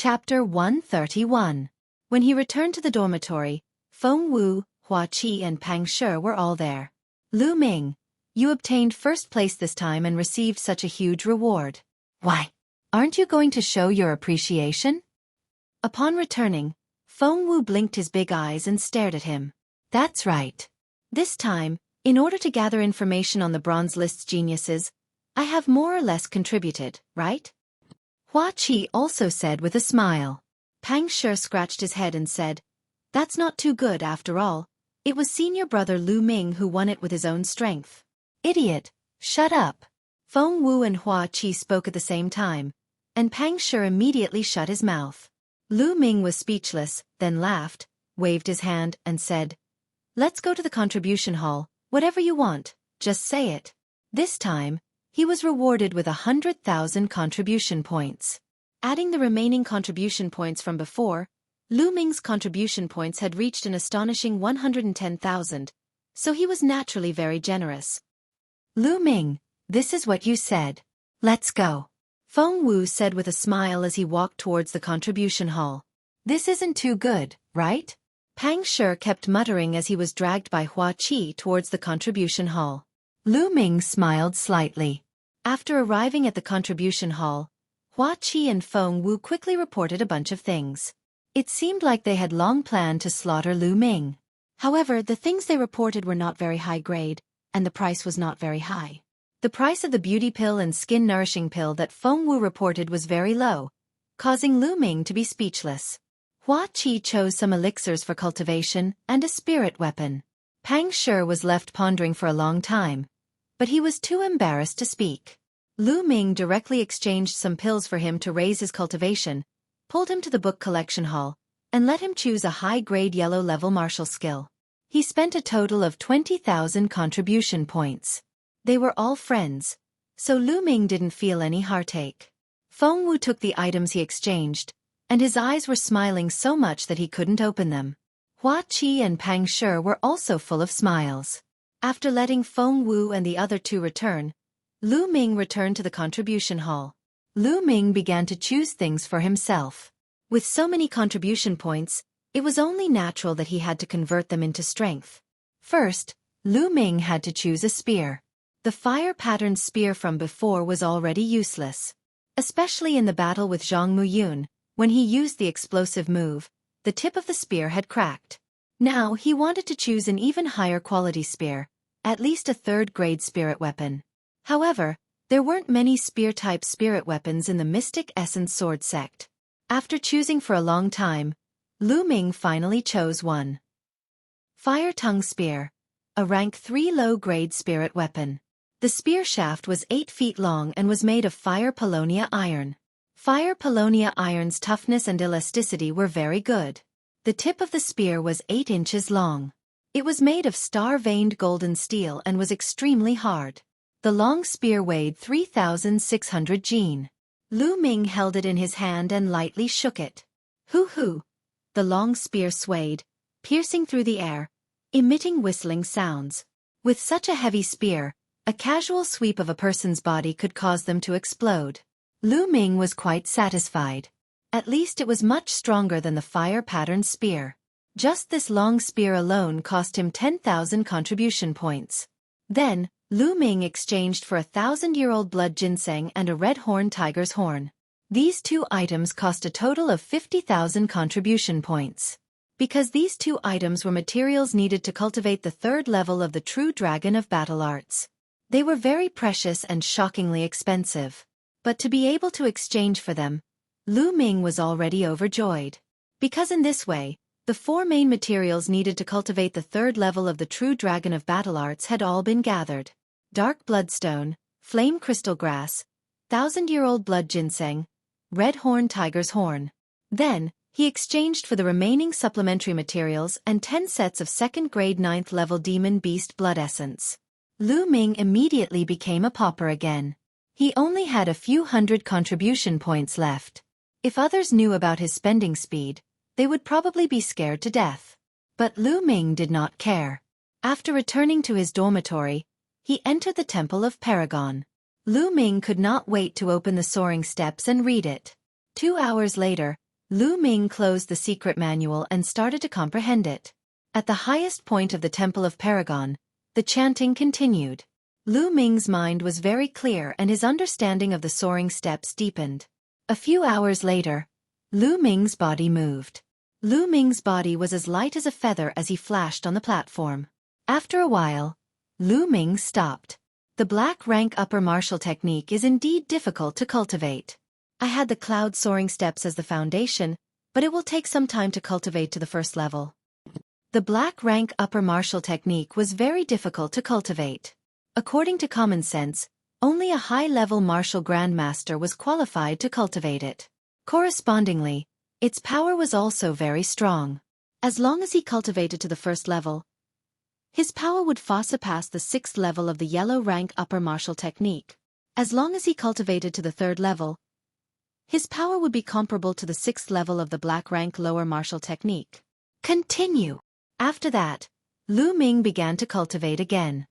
Chapter 131. When he returned to the dormitory, Feng Wu, Xueqi and Pang Shi were all there. Lu Ming, you obtained first place this time and received such a huge reward. Why? Aren't you going to show your appreciation? Upon returning, Feng Wu blinked his big eyes and stared at him. That's right. This time, in order to gather information on the bronze list's geniuses, I have more or less contributed, right? Xueqi also said with a smile. Pang Shi scratched his head and said, That's not too good after all. It was senior brother Lu Ming who won it with his own strength. Idiot, shut up. Feng Wu and Xueqi spoke at the same time, and Pang Shi immediately shut his mouth. Lu Ming was speechless, then laughed, waved his hand, and said, Let's go to the contribution hall, whatever you want, just say it. This time, he was rewarded with 100,000 contribution points. Adding the remaining contribution points from before, Lu Ming's contribution points had reached an astonishing 110,000, so he was naturally very generous. Lu Ming, this is what you said. Let's go. Feng Wu said with a smile as he walked towards the contribution hall. This isn't too good, right? Pang Shi kept muttering as he was dragged by Xueqi towards the contribution hall. Lu Ming smiled slightly. After arriving at the contribution hall, Xueqi and Feng Wu quickly reported a bunch of things. It seemed like they had long planned to slaughter Lu Ming. However, the things they reported were not very high grade, and the price was not very high. The price of the beauty pill and skin nourishing pill that Feng Wu reported was very low, causing Lu Ming to be speechless. Xueqi chose some elixirs for cultivation and a spirit weapon. Pang Shi was left pondering for a long time, but he was too embarrassed to speak. Lu Ming directly exchanged some pills for him to raise his cultivation, pulled him to the book collection hall, and let him choose a high-grade yellow-level martial skill. He spent a total of 20,000 contribution points. They were all friends, so Lu Ming didn't feel any heartache. Feng Wu took the items he exchanged, and his eyes were smiling so much that he couldn't open them. Xueqi and Pang Shi were also full of smiles. After letting Feng Wu and the other two return, Lu Ming returned to the contribution hall. Lu Ming began to choose things for himself. With so many contribution points, it was only natural that he had to convert them into strength. First, Lu Ming had to choose a spear. The fire-patterned spear from before was already useless. Especially in the battle with Zhang Muyun, when he used the explosive move, the tip of the spear had cracked. Now he wanted to choose an even higher quality spear, at least a third-grade spirit weapon. However, there weren't many spear-type spirit weapons in the Mystic Essence Sword sect. After choosing for a long time, Lu Ming finally chose one. Fire Tongue Spear, a rank 3 low-grade spirit weapon. The spear shaft was 8 feet long and was made of fire paulownia iron. Fire paulownia iron's toughness and elasticity were very good. The tip of the spear was 8 inches long. It was made of star-veined golden steel and was extremely hard. The long spear weighed 3,600 jin. Lu Ming held it in his hand and lightly shook it. Hoo-hoo! The long spear swayed, piercing through the air, emitting whistling sounds. With such a heavy spear, a casual sweep of a person's body could cause them to explode. Lu Ming was quite satisfied. At least it was much stronger than the fire-patterned spear. Just this long spear alone cost him 10,000 contribution points. Then, Lu Ming exchanged for a 1,000-year-old blood ginseng and a red-horned tiger's horn. These two items cost a total of 50,000 contribution points. Because these two items were materials needed to cultivate the third level of the true dragon of battle arts. They were very precious and shockingly expensive. But to be able to exchange for them, Lu Ming was already overjoyed. Because in this way, the 4 main materials needed to cultivate the third level of the true dragon of battle arts had all been gathered. Dark bloodstone, flame crystal grass, 1,000-year-old blood ginseng, red-horned tiger's horn. Then, he exchanged for the remaining supplementary materials and 10 sets of 2nd-grade 9th-level demon beast blood essence. Lu Ming immediately became a pauper again. He only had a few hundred contribution points left. If others knew about his spending speed, they would probably be scared to death. But Lu Ming did not care. After returning to his dormitory, he entered the Temple of Paragon. Lu Ming could not wait to open the soaring steps and read it. 2 hours later, Lu Ming closed the secret manual and started to comprehend it. At the highest point of the Temple of Paragon, the chanting continued. Lu Ming's mind was very clear and his understanding of the soaring steps deepened. A few hours later, Lu Ming's body moved. Lu Ming's body was as light as a feather as he flashed on the platform. After a while, Lu Ming stopped. The black rank upper martial technique is indeed difficult to cultivate. I had the cloud soaring steps as the foundation, but it will take some time to cultivate to the first level. The black rank upper martial technique was very difficult to cultivate. According to common sense, only a high-level martial grandmaster was qualified to cultivate it. Correspondingly, its power was also very strong. As long as he cultivated to the first level, his power would far surpass the 6th level of the yellow rank upper martial technique. As long as he cultivated to the 3rd level, his power would be comparable to the 6th level of the black rank lower martial technique. Continue. After that, Lu Ming began to cultivate again.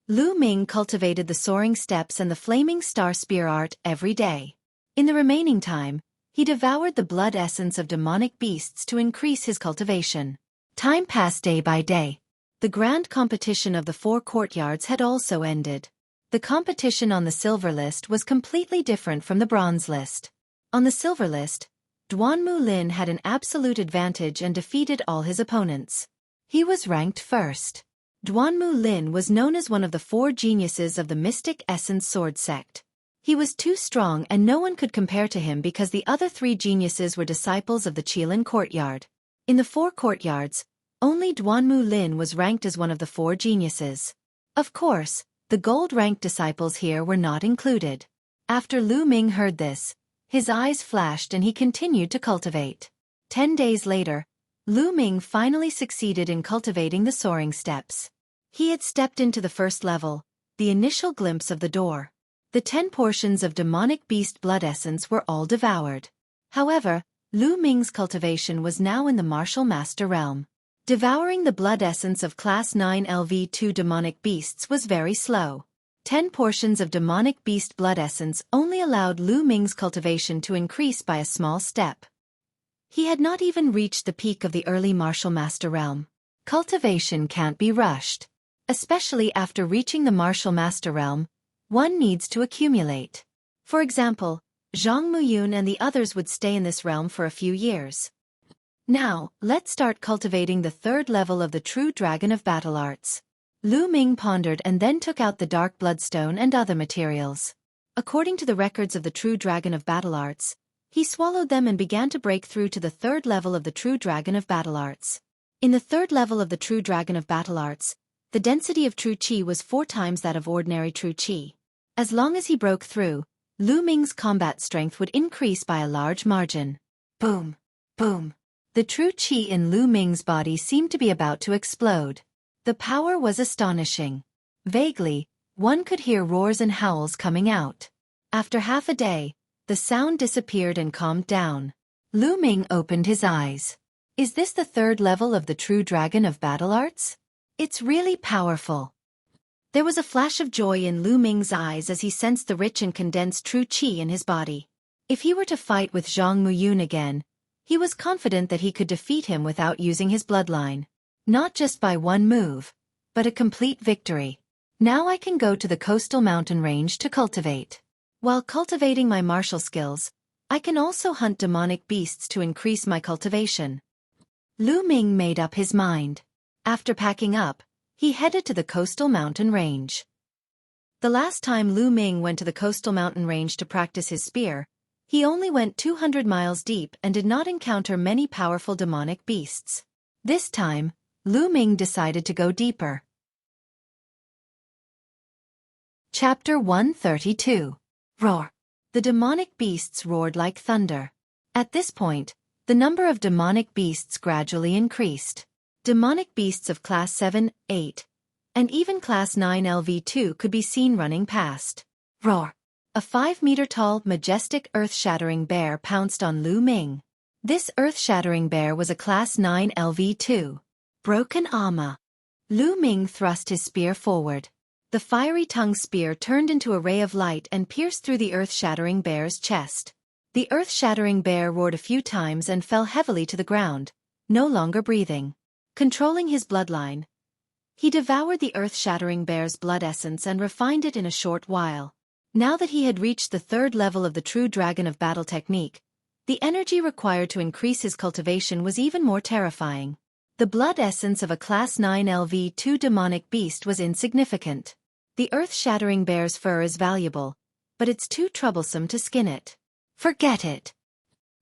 Lu Ming cultivated the soaring steps and the flaming star spear art every day. In the remaining time, he devoured the blood essence of demonic beasts to increase his cultivation. Time passed day by day. The grand competition of the 4 courtyards had also ended. The competition on the silver list was completely different from the bronze list. On the silver list, Duanmu Lin had an absolute advantage and defeated all his opponents. He was ranked first. Duanmu Lin was known as one of the 4 geniuses of the Mystic Essence Sword sect. He was too strong and no one could compare to him because the other 3 geniuses were disciples of the Qilin courtyard. In the 4 courtyards, only Duanmu Lin was ranked as one of the 4 geniuses. Of course, the gold-ranked disciples here were not included. After Lu Ming heard this, his eyes flashed and he continued to cultivate. 10 days later, Lu Ming finally succeeded in cultivating the soaring steps. He had stepped into the first level, the initial glimpse of the door. The 10 portions of demonic beast blood essence were all devoured. However, Lu Ming's cultivation was now in the martial master realm. Devouring the blood essence of Class 9 LV2 demonic beasts was very slow. 10 portions of demonic beast blood essence only allowed Lu Ming's cultivation to increase by a small step. He had not even reached the peak of the early martial master realm. Cultivation can't be rushed. Especially after reaching the martial master realm, one needs to accumulate. For example, Zhang Muyun and the others would stay in this realm for a few years. Now, let's start cultivating the 3rd level of the True Dragon of Battle Arts. Lu Ming pondered and then took out the dark bloodstone and other materials. According to the records of the True Dragon of Battle Arts, he swallowed them and began to break through to the 3rd level of the True Dragon of Battle Arts. In the 3rd level of the True Dragon of Battle Arts, the density of true qi was 4 times that of ordinary true qi. As long as he broke through, Lu Ming's combat strength would increase by a large margin. Boom! Boom! The true qi in Lu Ming's body seemed to be about to explode. The power was astonishing. Vaguely, one could hear roars and howls coming out. After half a day, the sound disappeared and calmed down. Lu Ming opened his eyes. Is this the 3rd level of the True Dragon of Battle Arts? It's really powerful. There was a flash of joy in Lu Ming's eyes as he sensed the rich and condensed true qi in his body. If he were to fight with Zhang Muyun again, he was confident that he could defeat him without using his bloodline. Not just by one move, but a complete victory. Now I can go to the coastal mountain range to cultivate. While cultivating my martial skills, I can also hunt demonic beasts to increase my cultivation. Lu Ming made up his mind. After packing up, he headed to the coastal mountain range. The last time Lu Ming went to the coastal mountain range to practice his spear, he only went 200 miles deep and did not encounter many powerful demonic beasts. This time, Lu Ming decided to go deeper. Chapter 132. Roar. The demonic beasts roared like thunder. At this point, the number of demonic beasts gradually increased. Demonic beasts of Class 7, 8, and even Class 9 LV2 could be seen running past. Roar. A 5-meter-tall, majestic earth-shattering bear pounced on Lu Ming. This earth-shattering bear was a Class 9 LV2. Broken armor. Lu Ming thrust his spear forward. The fiery tongue spear turned into a ray of light and pierced through the earth-shattering bear's chest. The earth-shattering bear roared a few times and fell heavily to the ground, no longer breathing. Controlling his bloodline, he devoured the earth-shattering bear's blood essence and refined it in a short while. Now that he had reached the third level of the true dragon of battle technique, the energy required to increase his cultivation was even more terrifying. The blood essence of a Class 9 LV2 demonic beast was insignificant. The earth-shattering bear's fur is valuable, but it's too troublesome to skin it. Forget it.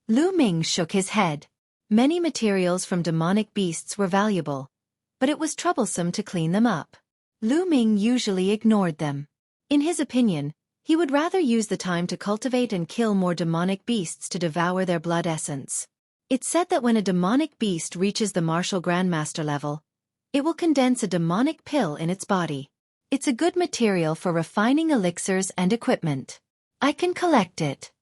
Lu Ming shook his head. Many materials from demonic beasts were valuable, but it was troublesome to clean them up. Lu Ming usually ignored them. In his opinion, he would rather use the time to cultivate and kill more demonic beasts to devour their blood essence. It's said that when a demonic beast reaches the martial grandmaster level, it will condense a demonic pill in its body. It's a good material for refining elixirs and equipment. I can collect it.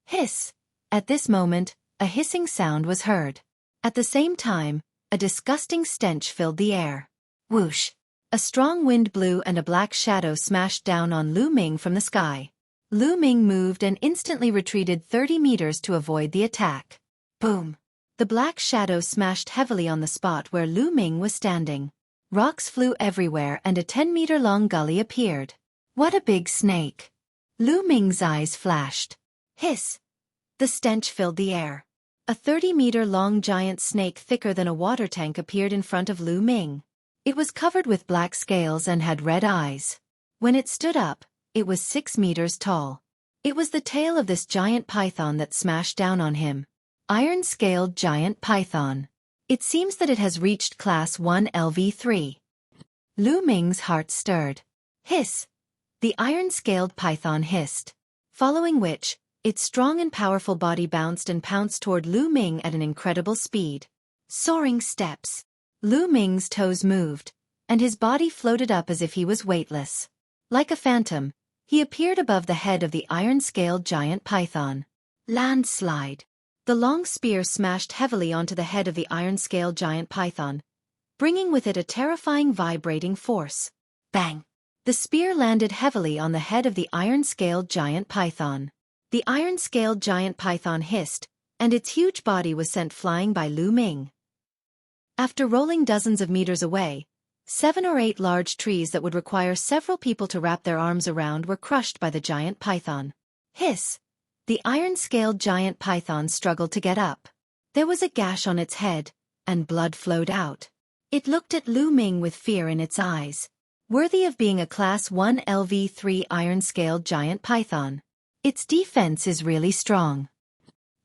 Hiss. At this moment, a hissing sound was heard. At the same time, a disgusting stench filled the air. Whoosh! A strong wind blew and a black shadow smashed down on Lu Ming from the sky. Lu Ming moved and instantly retreated 30 meters to avoid the attack. Boom! The black shadow smashed heavily on the spot where Lu Ming was standing. Rocks flew everywhere and a 10-meter-long gully appeared. What a big snake! Lu Ming's eyes flashed. Hiss! The stench filled the air. A 30-meter-long giant snake thicker than a water tank appeared in front of Lu Ming. It was covered with black scales and had red eyes. When it stood up, it was 6 meters tall. It was the tail of this giant python that smashed down on him. Iron-scaled giant python. It seems that it has reached Class 1 LV3. Lu Ming's heart stirred. Hiss! The iron-scaled python hissed. Following which, its strong and powerful body bounced and pounced toward Lu Ming at an incredible speed. Soaring steps. Lu Ming's toes moved, and his body floated up as if he was weightless. Like a phantom, he appeared above the head of the iron-scaled giant python. Landslide. The long spear smashed heavily onto the head of the iron-scaled giant python, bringing with it a terrifying vibrating force. Bang! The spear landed heavily on the head of the iron-scaled giant python. The iron-scaled giant python hissed, and its huge body was sent flying by Lu Ming. After rolling dozens of meters away, 7 or 8 large trees that would require several people to wrap their arms around were crushed by the giant python. Hiss! The iron-scaled giant python struggled to get up. There was a gash on its head, and blood flowed out. It looked at Lu Ming with fear in its eyes. Worthy of being a Class 1 LV3 iron-scaled giant python. Its defense is really strong.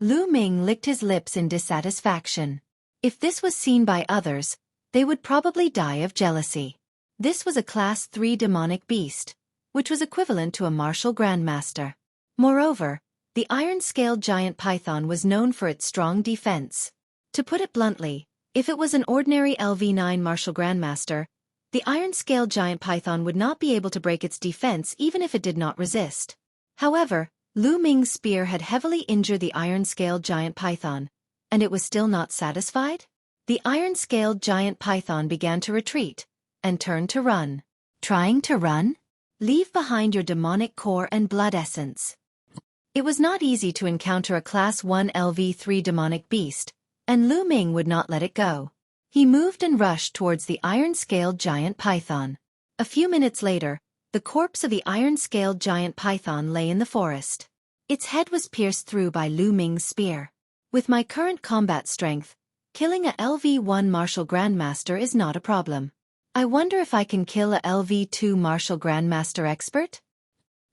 Lu Ming licked his lips in dissatisfaction. If this was seen by others, they would probably die of jealousy. This was a Class 3 demonic beast, which was equivalent to a martial grandmaster. Moreover, the iron-scaled giant python was known for its strong defense. To put it bluntly, if it was an ordinary LV9 martial grandmaster, the iron-scaled giant python would not be able to break its defense even if it did not resist. However, Lu Ming's spear had heavily injured the iron-scaled giant python, and it was still not satisfied? The iron-scaled giant python began to retreat, and turned to run. Trying to run? Leave behind your demonic core and blood essence. It was not easy to encounter a Class 1 LV3 demonic beast, and Lu Ming would not let it go. He moved and rushed towards the iron-scaled giant python. A few minutes later, the corpse of the iron-scaled giant python lay in the forest. Its head was pierced through by Lu Ming's spear. With my current combat strength, killing a LV1 martial grandmaster is not a problem. I wonder if I can kill a LV2 martial grandmaster expert?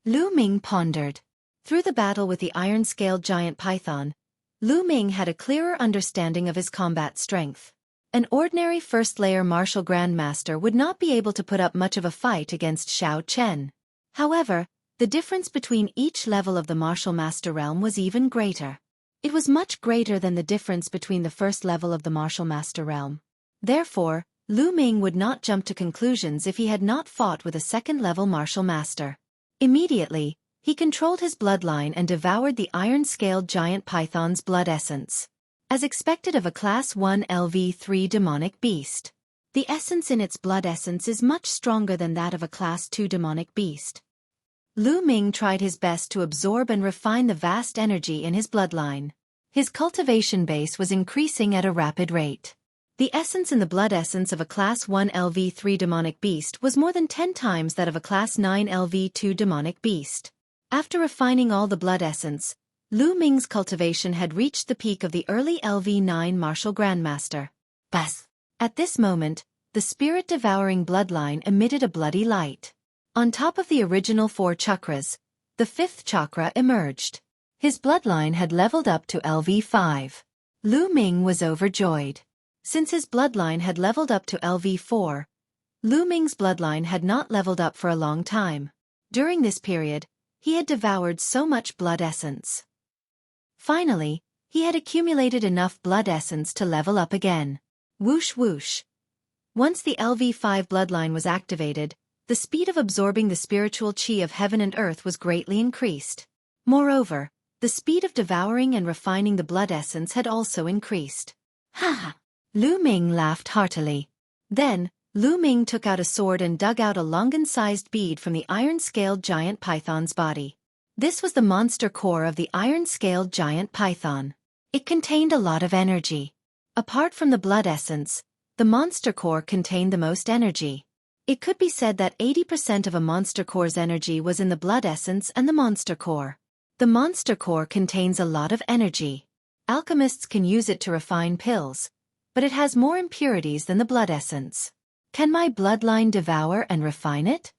Lu Ming pondered. Through the battle with the iron-scaled giant python, Lu Ming had a clearer understanding of his combat strength. An ordinary first-layer martial grandmaster would not be able to put up much of a fight against Xiao Chen. However, the difference between each level of the martial master realm was even greater. It was much greater than the difference between the first level of the martial master realm. Therefore, Lu Ming would not jump to conclusions if he had not fought with a second-level martial master. Immediately, he controlled his bloodline and devoured the iron-scaled giant python's blood essence. As expected of a Class 1 LV3 demonic beast. The essence in its blood essence is much stronger than that of a Class 2 demonic beast. Lu Ming tried his best to absorb and refine the vast energy in his bloodline. His cultivation base was increasing at a rapid rate. The essence in the blood essence of a Class 1 LV3 demonic beast was more than 10 times that of a Class 9 LV2 demonic beast. After refining all the blood essence, Lu Ming's cultivation had reached the peak of the early LV9 martial grandmaster. Bas! At this moment, the spirit-devouring bloodline emitted a bloody light. On top of the original 4 chakras, the 5th chakra emerged. His bloodline had leveled up to LV5. Lu Ming was overjoyed. Since his bloodline had leveled up to LV4, Lu Ming's bloodline had not leveled up for a long time. During this period, he had devoured so much blood essence. Finally, he had accumulated enough blood essence to level up again. Whoosh whoosh. Once the LV5 bloodline was activated, the speed of absorbing the spiritual qi of heaven and earth was greatly increased. Moreover, the speed of devouring and refining the blood essence had also increased. Ha ha! Lu Ming laughed heartily. Then, Lu Ming took out a sword and dug out a longan-sized bead from the iron-scaled giant python's body. This was the monster core of the iron-scaled giant python. It contained a lot of energy. Apart from the blood essence, the monster core contained the most energy. It could be said that 80% of a monster core's energy was in the blood essence and the monster core. The monster core contains a lot of energy. Alchemists can use it to refine pills, but it has more impurities than the blood essence. Can my bloodline devour and refine it?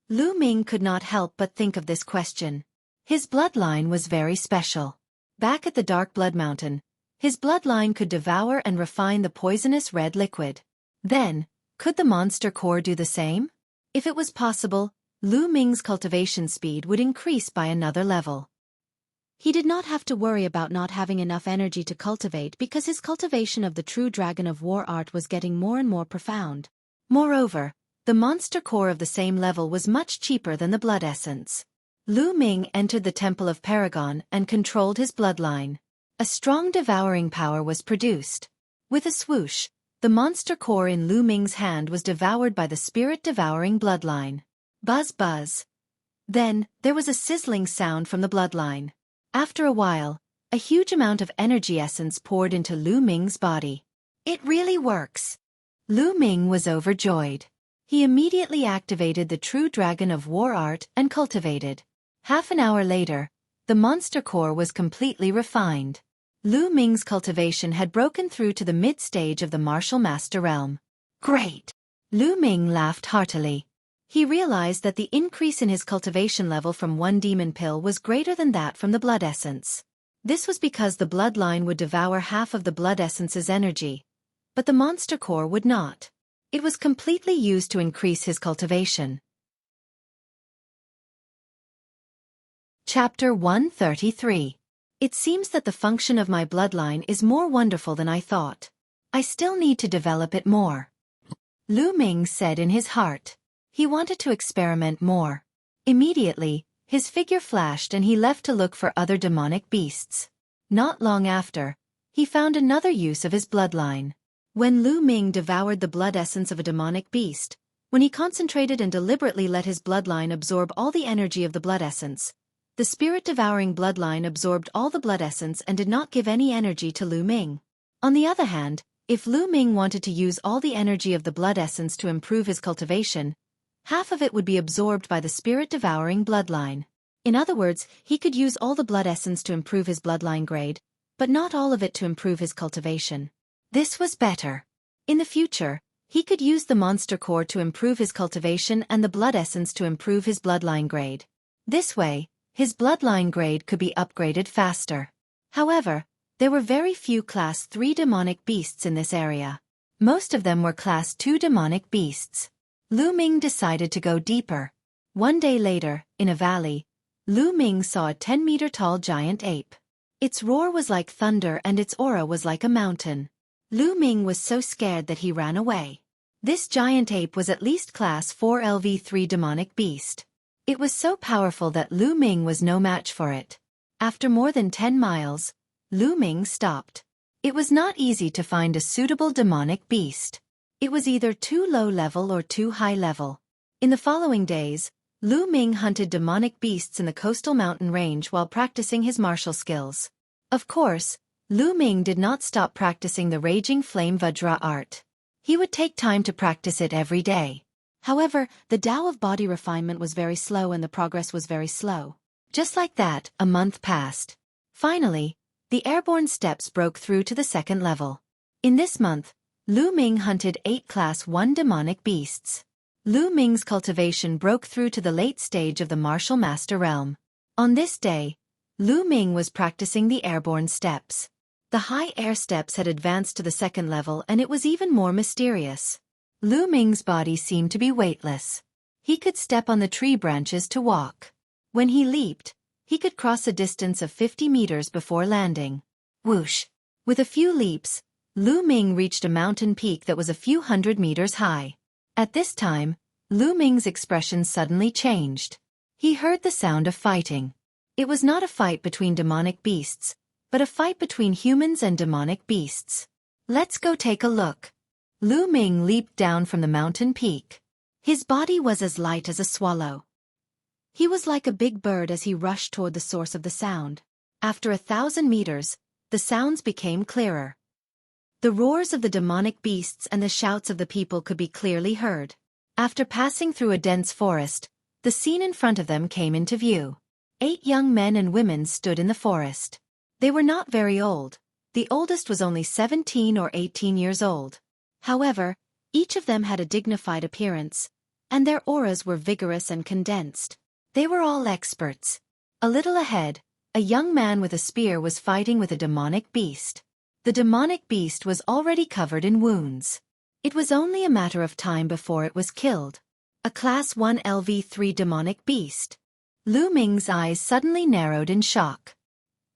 Lu Ming could not help but think of this question. His bloodline was very special. Back at the Dark Blood Mountain, his bloodline could devour and refine the poisonous red liquid. Then, could the monster core do the same? If it was possible, Lu Ming's cultivation speed would increase by another level. He did not have to worry about not having enough energy to cultivate because his cultivation of the true Dragon of War art was getting more and more profound. Moreover, the monster core of the same level was much cheaper than the blood essence. Lu Ming entered the Temple of Paragon and controlled his bloodline. A strong devouring power was produced. With a swoosh, the monster core in Lu Ming's hand was devoured by the spirit-devouring bloodline. Buzz buzz. Then, there was a sizzling sound from the bloodline. After a while, a huge amount of energy essence poured into Lu Ming's body. It really works. Lu Ming was overjoyed. He immediately activated the true Dragon of War art and cultivated. Half an hour later, the monster core was completely refined. Lu Ming's cultivation had broken through to the mid-stage of the martial master realm. Great! Lu Ming laughed heartily. He realized that the increase in his cultivation level from one demon pill was greater than that from the blood essence. This was because the bloodline would devour half of the blood essence's energy, but the monster core would not. It was completely used to increase his cultivation. Chapter 133. It seems that the function of my bloodline is more wonderful than I thought. I still need to develop it more. Lu Ming said in his heart. He wanted to experiment more. Immediately, his figure flashed and he left to look for other demonic beasts. Not long after, he found another use of his bloodline. When Lu Ming devoured the blood essence of a demonic beast, when he concentrated and deliberately let his bloodline absorb all the energy of the blood essence, the spirit-devouring bloodline absorbed all the blood essence and did not give any energy to Lu Ming. On the other hand, if Lu Ming wanted to use all the energy of the blood essence to improve his cultivation, half of it would be absorbed by the spirit-devouring bloodline. In other words, he could use all the blood essence to improve his bloodline grade, but not all of it to improve his cultivation. This was better. In the future, he could use the monster core to improve his cultivation and the blood essence to improve his bloodline grade. This way, his bloodline grade could be upgraded faster. However, there were very few Class 3 demonic beasts in this area. Most of them were Class 2 demonic beasts. Lu Ming decided to go deeper. One day later, in a valley, Lu Ming saw a 10-meter-tall giant ape. Its roar was like thunder and its aura was like a mountain. Lu Ming was so scared that he ran away. This giant ape was at least Class 4 LV3 demonic beast. It was so powerful that Lu Ming was no match for it. After more than 10 miles, Lu Ming stopped. It was not easy to find a suitable demonic beast. It was either too low level or too high level. In the following days, Lu Ming hunted demonic beasts in the coastal mountain range while practicing his martial skills. Of course, Lu Ming did not stop practicing the Raging Flame Vajra art. He would take time to practice it every day. However, the Tao of body refinement was very slow and the progress was very slow. Just like that, a month passed. Finally, the airborne steps broke through to the second level. In this month, Lu Ming hunted 8 Class 1 demonic beasts. Lu Ming's cultivation broke through to the late stage of the martial master realm. On this day, Lu Ming was practicing the airborne steps. The high air steps had advanced to the second level and it was even more mysterious. Lu Ming's body seemed to be weightless. He could step on the tree branches to walk. When he leaped, he could cross a distance of 50 meters before landing. Whoosh! With a few leaps, Lu Ming reached a mountain peak that was a few hundred meters high. At this time, Lu Ming's expression suddenly changed. He heard the sound of fighting. It was not a fight between demonic beasts, but a fight between humans and demonic beasts. Let's go take a look. Lu Ming leaped down from the mountain peak. His body was as light as a swallow. He was like a big bird as he rushed toward the source of the sound. After 1,000 meters, the sounds became clearer. The roars of the demonic beasts and the shouts of the people could be clearly heard. After passing through a dense forest, the scene in front of them came into view. 8 young men and women stood in the forest. They were not very old. The oldest was only 17 or 18 years old. However, each of them had a dignified appearance, and their auras were vigorous and condensed. They were all experts. A little ahead, a young man with a spear was fighting with a demonic beast. The demonic beast was already covered in wounds. It was only a matter of time before it was killed. A Class 1 LV3 demonic beast. Lu Ming's eyes suddenly narrowed in shock.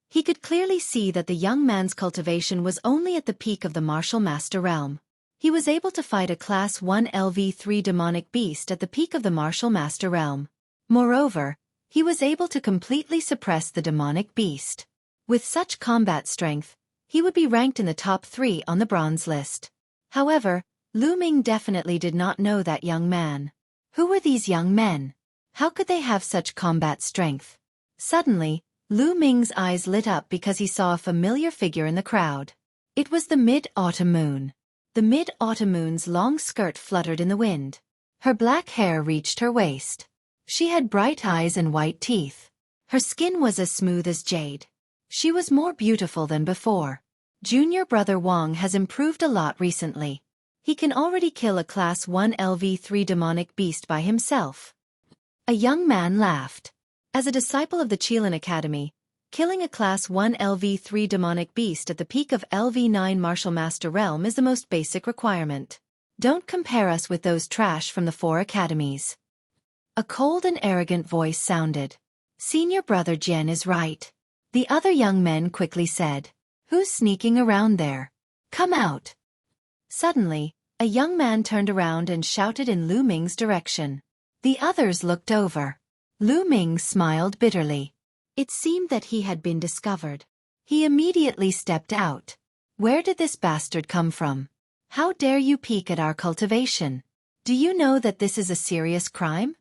He could clearly see that the young man's cultivation was only at the peak of the martial master realm. He was able to fight a Class 1 LV3 demonic beast at the peak of the martial master realm. Moreover, he was able to completely suppress the demonic beast. With such combat strength, he would be ranked in the top 3 on the bronze list. However, Lu Ming definitely did not know that young man. Who were these young men? How could they have such combat strength? Suddenly, Lu Ming's eyes lit up because he saw a familiar figure in the crowd. It was the Mid-Autumn Moon. The Mid-Autumn Moon's long skirt fluttered in the wind. Her black hair reached her waist. She had bright eyes and white teeth. Her skin was as smooth as jade. She was more beautiful than before. Junior brother Wang has improved a lot recently. He can already kill a Class 1 LV3 demonic beast by himself. A young man laughed. As a disciple of the Qilin Academy, killing a Class 1 LV3 demonic beast at the peak of LV9 Martial Master Realm is the most basic requirement. Don't compare us with those trash from the 4 academies. A cold and arrogant voice sounded. Senior brother Jian is right. The other young men quickly said. Who's sneaking around there? Come out. Suddenly, a young man turned around and shouted in Lu Ming's direction. The others looked over. Lu Ming smiled bitterly. It seemed that he had been discovered. He immediately stepped out. Where did this bastard come from? How dare you peek at our cultivation? Do you know that this is a serious crime?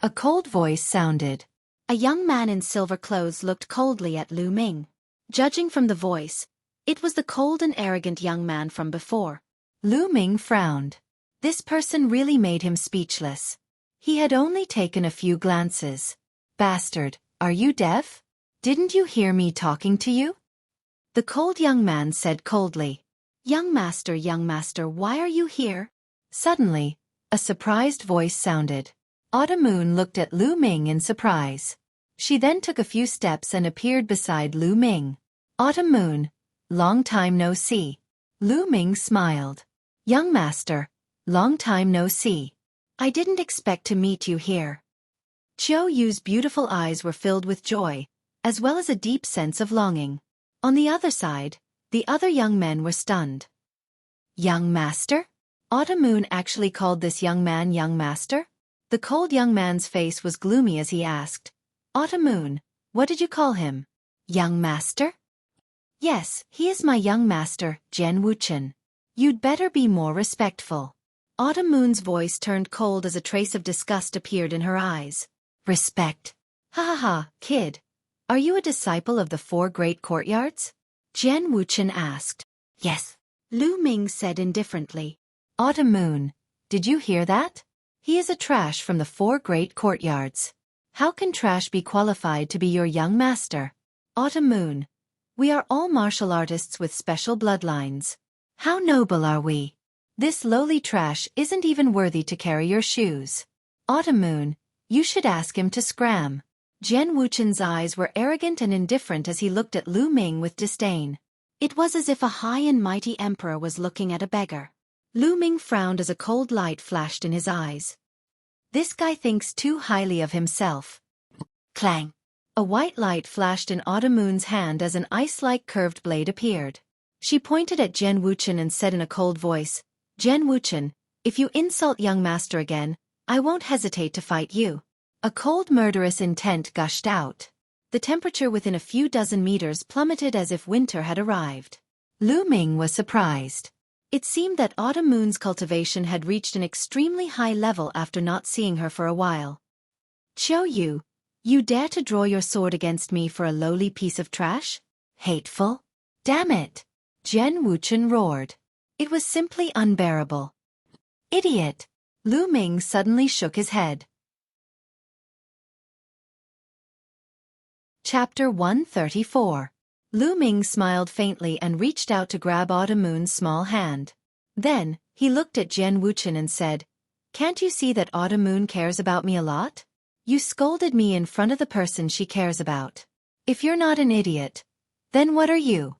A cold voice sounded. A young man in silver clothes looked coldly at Lu Ming. Judging from the voice, it was the cold and arrogant young man from before. Lu Ming frowned. This person really made him speechless. He had only taken a few glances. Bastard, are you deaf? Didn't you hear me talking to you? The cold young man said coldly. Young master, why are you here? Suddenly, a surprised voice sounded. Autumn Moon looked at Lu Ming in surprise. She then took a few steps and appeared beside Lu Ming. Autumn Moon, long time no see. Lu Ming smiled. Young master, long time no see. I didn't expect to meet you here. Qiu Yu's beautiful eyes were filled with joy, as well as a deep sense of longing. On the other side, the other young men were stunned. Young master? Autumn Moon actually called this young man young master? The cold young man's face was gloomy as he asked, Autumn Moon, what did you call him? Young master? Yes, he is my young master, Jian Wuchen. You'd better be more respectful. Autumn Moon's voice turned cold as a trace of disgust appeared in her eyes. Respect. Ha ha ha, kid. Are you a disciple of the 4 great courtyards? Jen Wuchen asked. Yes. Lu Ming said indifferently. Autumn Moon, did you hear that? He is a trash from the 4 great courtyards. How can trash be qualified to be your young master? Autumn Moon, we are all martial artists with special bloodlines. How noble are we? This lowly trash isn't even worthy to carry your shoes. Autumn Moon, you should ask him to scram. Jen Wuchen's eyes were arrogant and indifferent as he looked at Lu Ming with disdain. It was as if a high and mighty emperor was looking at a beggar. Lu Ming frowned as a cold light flashed in his eyes. This guy thinks too highly of himself. Clang! A white light flashed in Autumn Moon's hand as an ice-like curved blade appeared. She pointed at Jen Wuchen and said in a cold voice, Jen Wuchen, if you insult young master again, I won't hesitate to fight you. A cold murderous intent gushed out. The temperature within a few dozen meters plummeted as if winter had arrived. Lu Ming was surprised. It seemed that Autumn Moon's cultivation had reached an extremely high level after not seeing her for a while. Qiu, you dare to draw your sword against me for a lowly piece of trash? Hateful! Damn it! Jen Wuchen roared. It was simply unbearable. Idiot! Lu Ming suddenly shook his head. Chapter 134. Lu Ming smiled faintly and reached out to grab Autumn Moon's small hand. Then, he looked at Jen Wuchen and said, Can't you see that Autumn Moon cares about me a lot? You scolded me in front of the person she cares about. If you're not an idiot, then what are you?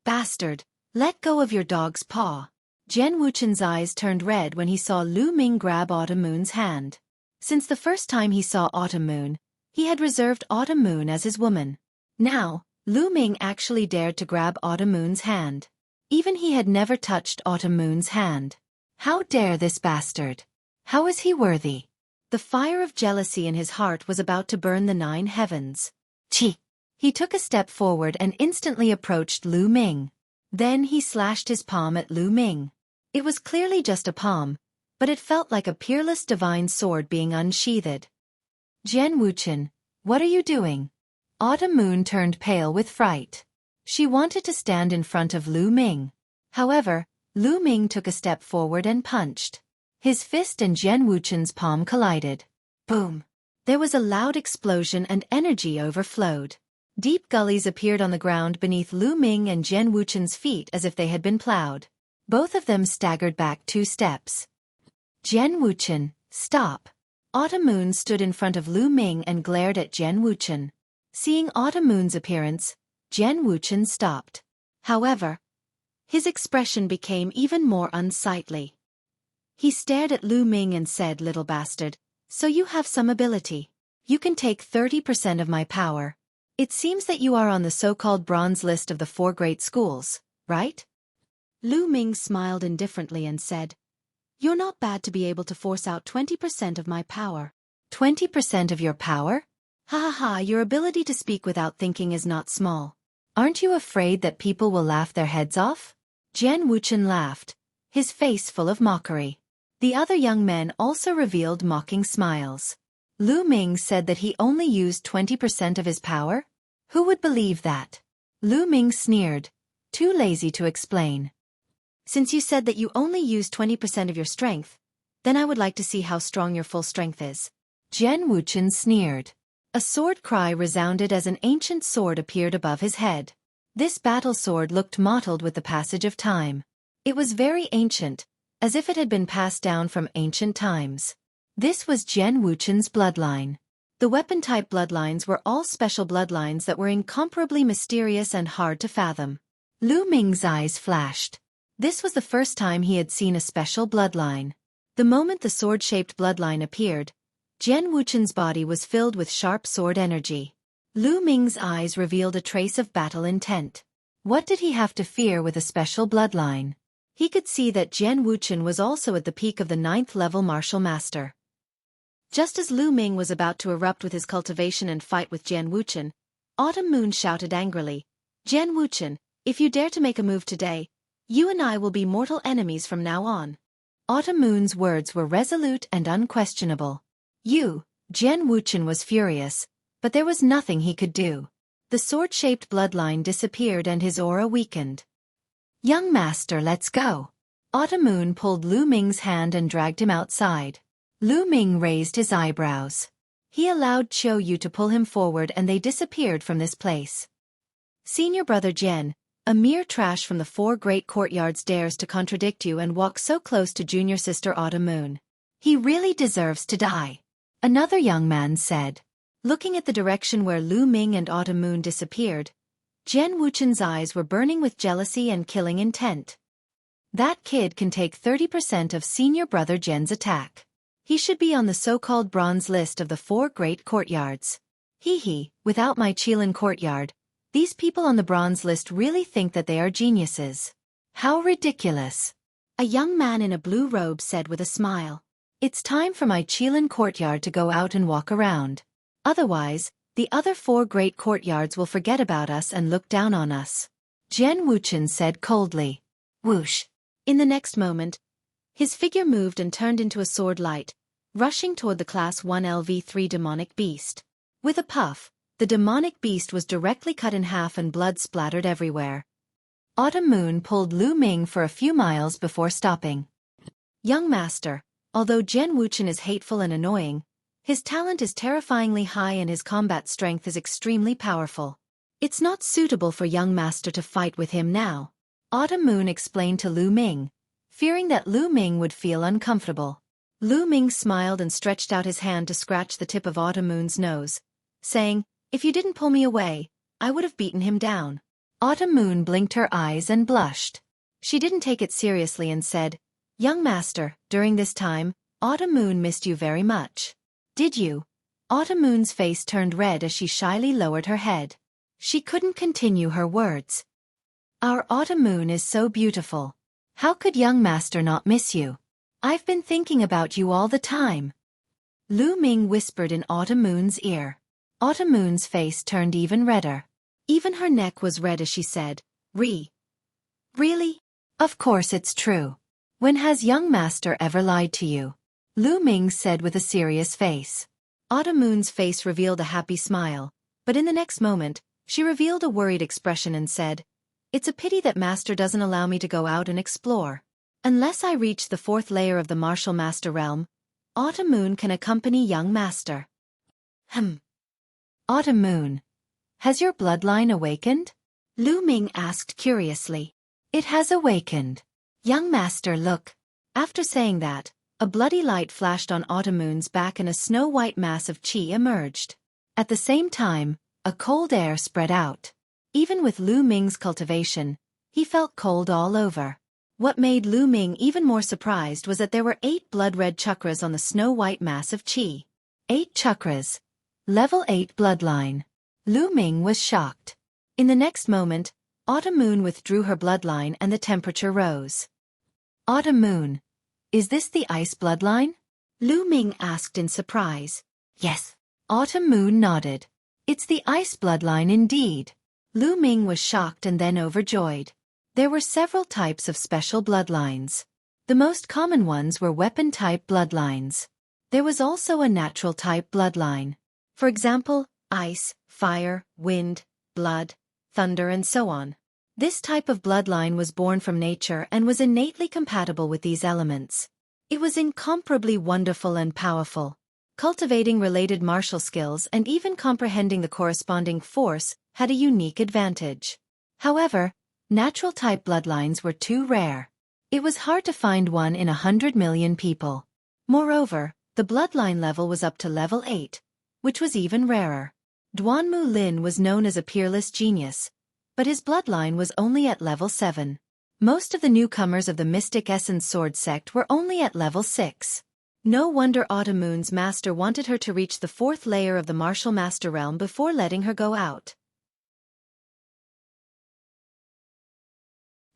Bastard, let go of your dog's paw. Jen Wuchen's eyes turned red when he saw Lu Ming grab Autumn Moon's hand. Since the first time he saw Autumn Moon, he had reserved Autumn Moon as his woman. Now, Lu Ming actually dared to grab Autumn Moon's hand. Even he had never touched Autumn Moon's hand. How dare this bastard? How is he worthy? The fire of jealousy in his heart was about to burn the 9 heavens. Chi! He took a step forward and instantly approached Lu Ming. Then he slashed his palm at Lu Ming. It was clearly just a palm, but it felt like a peerless divine sword being unsheathed. Jen Wuchen, what are you doing? Autumn Moon turned pale with fright. She wanted to stand in front of Lu Ming. However, Lu Ming took a step forward and punched. His fist and Jen Wuchen's palm collided. Boom! There was a loud explosion and energy overflowed. Deep gullies appeared on the ground beneath Lu Ming and Jen Wuchen's feet as if they had been plowed. Both of them staggered back 2 steps. Jen Wuchen, stop! Autumn Moon stood in front of Lu Ming and glared at Jen Wuchen. Seeing Autumn Moon's appearance, Jen Wuchen stopped. However, his expression became even more unsightly. He stared at Lu Ming and said, Little bastard, so you have some ability. You can take 30% of my power. It seems that you are on the so-called bronze list of the 4 great schools, right? Lu Ming smiled indifferently and said, You're not bad to be able to force out 20% of my power. 20% of your power? Ha ha ha, your ability to speak without thinking is not small. Aren't you afraid that people will laugh their heads off? Jen Wuchen laughed, his face full of mockery. The other young men also revealed mocking smiles. Lu Ming said that he only used 20% of his power? Who would believe that? Lu Ming sneered, too lazy to explain. Since you said that you only used 20% of your strength, then I would like to see how strong your full strength is. Jen Wuchen sneered. A sword cry resounded as an ancient sword appeared above his head. This battle sword looked mottled with the passage of time. It was very ancient, as if it had been passed down from ancient times. This was Jen Wuchen's bloodline. The weapon-type bloodlines were all special bloodlines that were incomparably mysterious and hard to fathom. Lu Ming's eyes flashed. This was the first time he had seen a special bloodline. The moment the sword-shaped bloodline appeared, Jen Wuchen's body was filled with sharp sword energy. Lu Ming's eyes revealed a trace of battle intent. What did he have to fear with a special bloodline? He could see that Jen Wuchen was also at the peak of the 9th level martial master. Just as Lu Ming was about to erupt with his cultivation and fight with Jen Wuchen, Autumn Moon shouted angrily, Jen Wuchen, if you dare to make a move today, you and I will be mortal enemies from now on. Automoon's words were resolute and unquestionable. Jian Wuchen was furious, but there was nothing he could do. The sword-shaped bloodline disappeared and his aura weakened. "Young master, let's go." Automoon pulled Lu Ming's hand and dragged him outside. Lu Ming raised his eyebrows. He allowed Xueqi to pull him forward and they disappeared from this place. Senior brother Jian, a mere trash from the four great courtyards, dares to contradict you and walk so close to junior sister Automoon. He really deserves to die, another young man said. Looking at the direction where Lu Ming and Automoon disappeared, Jian Wuchen's eyes were burning with jealousy and killing intent. That kid can take 30% of senior brother Jian's attack. He should be on the so-called bronze list of the four great courtyards. Without my Qilin courtyard, these people on the bronze list really think that they are geniuses. How ridiculous. A young man in a blue robe said with a smile. It's time for my Qilin courtyard to go out and walk around. Otherwise, the other four great courtyards will forget about us and look down on us. Jian Wuchen said coldly. Whoosh. In the next moment, his figure moved and turned into a sword light, rushing toward the Class 1 LV3 demonic beast. With a puff, the demonic beast was directly cut in half and blood splattered everywhere. Automoon pulled Lu Ming for a few miles before stopping. Young master, although Jian Wuchen is hateful and annoying, his talent is terrifyingly high and his combat strength is extremely powerful. It's not suitable for young master to fight with him now, Automoon explained to Lu Ming, fearing that Lu Ming would feel uncomfortable. Lu Ming smiled and stretched out his hand to scratch the tip of Automoon's nose, saying, "If you didn't pull me away, I would have beaten him down." Automoon blinked her eyes and blushed. She didn't take it seriously and said, "Young master, during this time, Automoon missed you very much." "Did you?" Automoon's face turned red as she shyly lowered her head. She couldn't continue her words. "Our Automoon is so beautiful. How could young master not miss you? I've been thinking about you all the time." Lu Ming whispered in Automoon's ear. Automoon's face turned even redder. Even her neck was red as she said, Really? Of course it's true. When has young master ever lied to you?" Lu Ming said with a serious face. Automoon's face revealed a happy smile, but in the next moment, she revealed a worried expression and said, "It's a pity that master doesn't allow me to go out and explore. Unless I reach the fourth layer of the martial master realm, Automoon can accompany young master." Automoon, has your bloodline awakened?" Lu Ming asked curiously. "It has awakened. Young master, look." After saying that, a bloody light flashed on Automoon's back and a snow-white mass of qi emerged. At the same time, a cold air spread out. Even with Lu Ming's cultivation, he felt cold all over. What made Lu Ming even more surprised was that there were 8 blood-red chakras on the snow-white mass of qi. 8 chakras. Level 8 bloodline. Lu Ming was shocked. In the next moment, Automoon withdrew her bloodline and the temperature rose. "Automoon, is this the ice bloodline?" Lu Ming asked in surprise. "Yes." Automoon nodded. "It's the ice bloodline indeed." Lu Ming was shocked and then overjoyed. There were several types of special bloodlines. The most common ones were weapon-type bloodlines. There was also a natural-type bloodline. For example, ice, fire, wind, blood, thunder and so on. This type of bloodline was born from nature and was innately compatible with these elements. It was incomparably wonderful and powerful. Cultivating related martial skills and even comprehending the corresponding force had a unique advantage. However, natural-type bloodlines were too rare. It was hard to find one in 100 million people. Moreover, the bloodline level was up to level 8, which was even rarer. Duanmu Lin was known as a peerless genius, but his bloodline was only at level 7. Most of the newcomers of the Mystic Essence Sword sect were only at level 6. No wonder Automoon's master wanted her to reach the 4th layer of the martial master realm before letting her go out.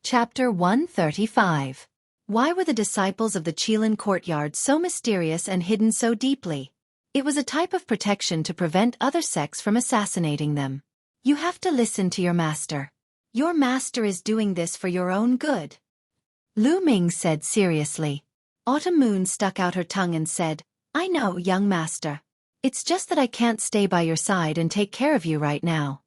Chapter 135. Why were the disciples of the Qilin courtyard so mysterious and hidden so deeply? It was a type of protection to prevent other sects from assassinating them. You have to listen to your master. Your master is doing this for your own good. Lu Ming said seriously. Autumn Moon stuck out her tongue and said, I know, young master. It's just that I can't stay by your side and take care of you right now.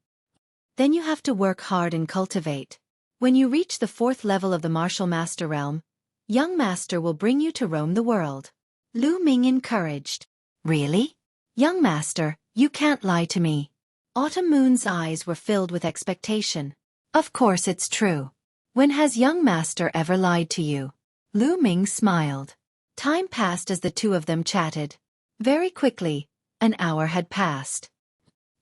Then you have to work hard and cultivate. When you reach the 4th level of the Martial Master Realm, young master will bring you to roam the world. Lu Ming encouraged. Really? Young master, you can't lie to me. Autumn Moon's eyes were filled with expectation. Of course it's true. When has young master ever lied to you? Lu Ming smiled. Time passed as the two of them chatted. Very quickly, an hour had passed.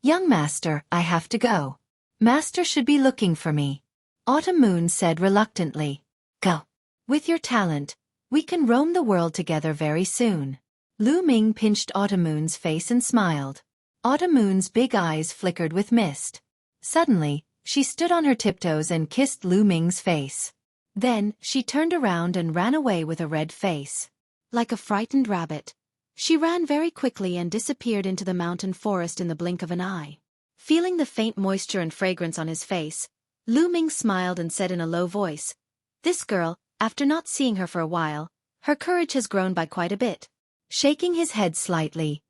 Young master, I have to go. Master should be looking for me. Autumn Moon said reluctantly. Go. With your talent, we can roam the world together very soon. Lu Ming pinched Autumn Moon's face and smiled. Autumn Moon's big eyes flickered with mist. Suddenly, she stood on her tiptoes and kissed Lu Ming's face. Then, she turned around and ran away with a red face. Like a frightened rabbit, she ran very quickly and disappeared into the mountain forest in the blink of an eye. Feeling the faint moisture and fragrance on his face, Lu Ming smiled and said in a low voice, This girl, after not seeing her for a while, her courage has grown by quite a bit. Shaking his head slightly,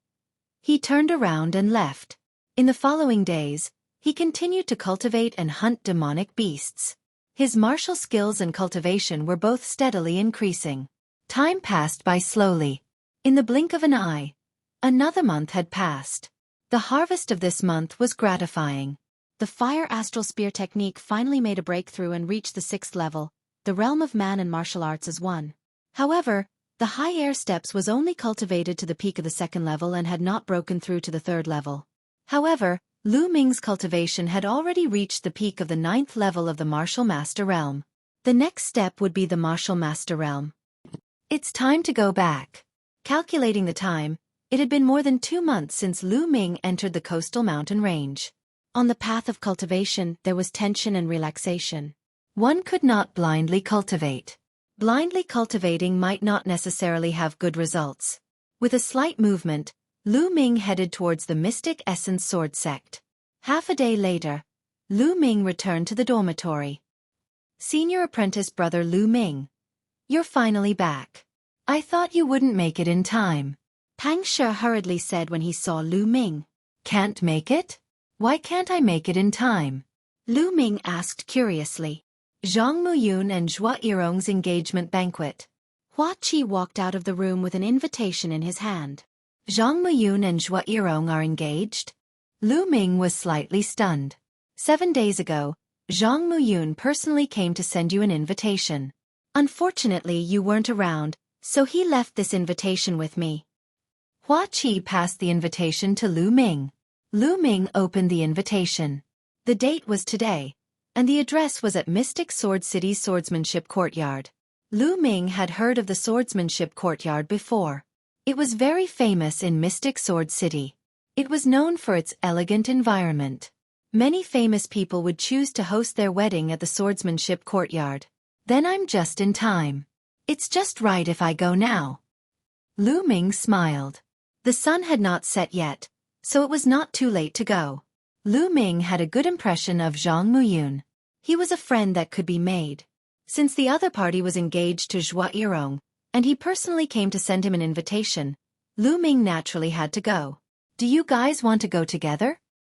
he turned around and left. In the following days, he continued to cultivate and hunt demonic beasts. His martial skills and cultivation were both steadily increasing. Time passed by slowly. In the blink of an eye, another month had passed. The harvest of this month was gratifying. The Fire Astral Spear technique finally made a breakthrough and reached the 6th level, the realm of man and martial arts as one. However, the high air steps was only cultivated to the peak of the 2nd level and had not broken through to the 3rd level. However, Lu Ming's cultivation had already reached the peak of the 9th level of the Martial Master Realm. The next step would be the Martial Master Realm. It's time to go back. Calculating the time, it had been more than 2 months since Lu Ming entered the coastal mountain range. On the path of cultivation, there was tension and relaxation. One could not blindly cultivate. Blindly cultivating might not necessarily have good results. With a slight movement, Lu Ming headed towards the Mystic Essence Sword Sect. Half a day later, Lu Ming returned to the dormitory. Senior apprentice brother Lu Ming. You're finally back. I thought you wouldn't make it in time. Pang Shi hurriedly said when he saw Lu Ming. Can't make it? Why can't I make it in time? Lu Ming asked curiously. Zhang Muyun and Xueqi's engagement banquet. Xueqi walked out of the room with an invitation in his hand. Zhang Muyun and Xueqi are engaged? Lu Ming was slightly stunned. 7 days ago, Zhang Muyun personally came to send you an invitation. Unfortunately, you weren't around, so he left this invitation with me. Xueqi passed the invitation to Lu Ming. Lu Ming opened the invitation. The date was today, and the address was at Mystic Sword City's Swordsmanship Courtyard. Lu Ming had heard of the Swordsmanship Courtyard before. It was very famous in Mystic Sword City. It was known for its elegant environment. Many famous people would choose to host their wedding at the Swordsmanship Courtyard. Then I'm just in time. It's just right if I go now. Lu Ming smiled. The sun had not set yet, so it was not too late to go. Lu Ming had a good impression of Zhang Muyun. He was a friend that could be made. Since the other party was engaged to Xueqi, and he personally came to send him an invitation, Lu Ming naturally had to go. Do you guys want to go together?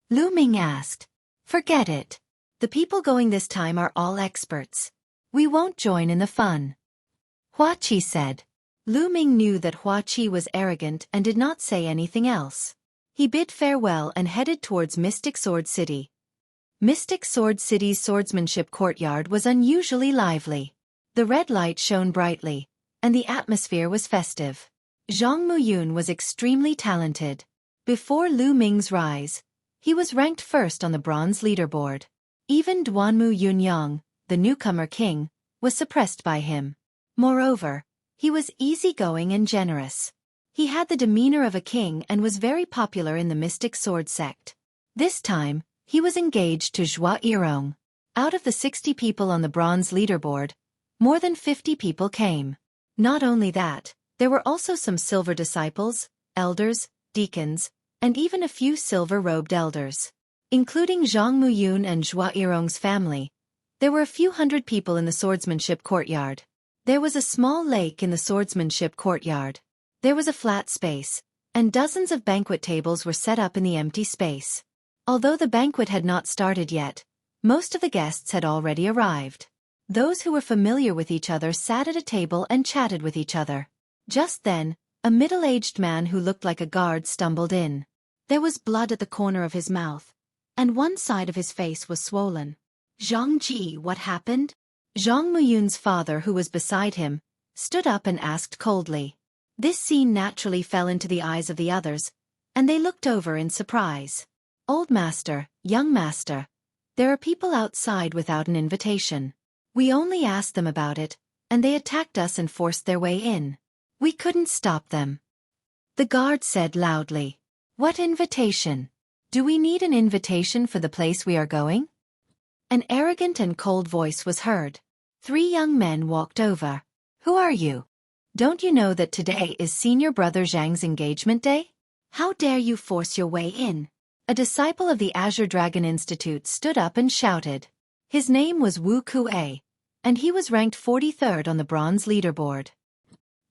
Lu Ming asked. Forget it. The people going this time are all experts. We won't join in the fun. Xueqi said. Lu Ming knew that Xueqi was arrogant and did not say anything else. He bid farewell and headed towards Mystic Sword City. Mystic Sword City's swordsmanship courtyard was unusually lively. The red light shone brightly, and the atmosphere was festive. Zhang Muyun was extremely talented. Before Lu Ming's rise, he was ranked first on the bronze leaderboard. Even Duanmu Yunyang, the newcomer king, was suppressed by him. Moreover, he was easygoing and generous. He had the demeanor of a king and was very popular in the Mystic Sword sect. This time, he was engaged to Xueqi. Out of the 60 people on the bronze leaderboard, more than 50 people came. Not only that, there were also some silver disciples, elders, deacons, and even a few silver-robed elders. Including Zhang Muyun and Xueqi's family, there were a few hundred people in the swordsmanship courtyard. There was a small lake in the swordsmanship courtyard. There was a flat space, and dozens of banquet tables were set up in the empty space. Although the banquet had not started yet, most of the guests had already arrived. Those who were familiar with each other sat at a table and chatted with each other. Just then, a middle-aged man who looked like a guard stumbled in. There was blood at the corner of his mouth, and one side of his face was swollen. Zhang Ji, what happened? Zhang Muyun's father, who was beside him, stood up and asked coldly. This scene naturally fell into the eyes of the others, and they looked over in surprise. Old master, young master, there are people outside without an invitation. We only asked them about it, and they attacked us and forced their way in. We couldn't stop them. The guard said loudly. What invitation? Do we need an invitation for the place we are going? An arrogant and cold voice was heard. 3 young men walked over. Who are you? Don't you know that today is senior brother Zhang's engagement day? How dare you force your way in? A disciple of the Azure Dragon Institute stood up and shouted. His name was Wu Kuei, and he was ranked 43rd on the bronze leaderboard.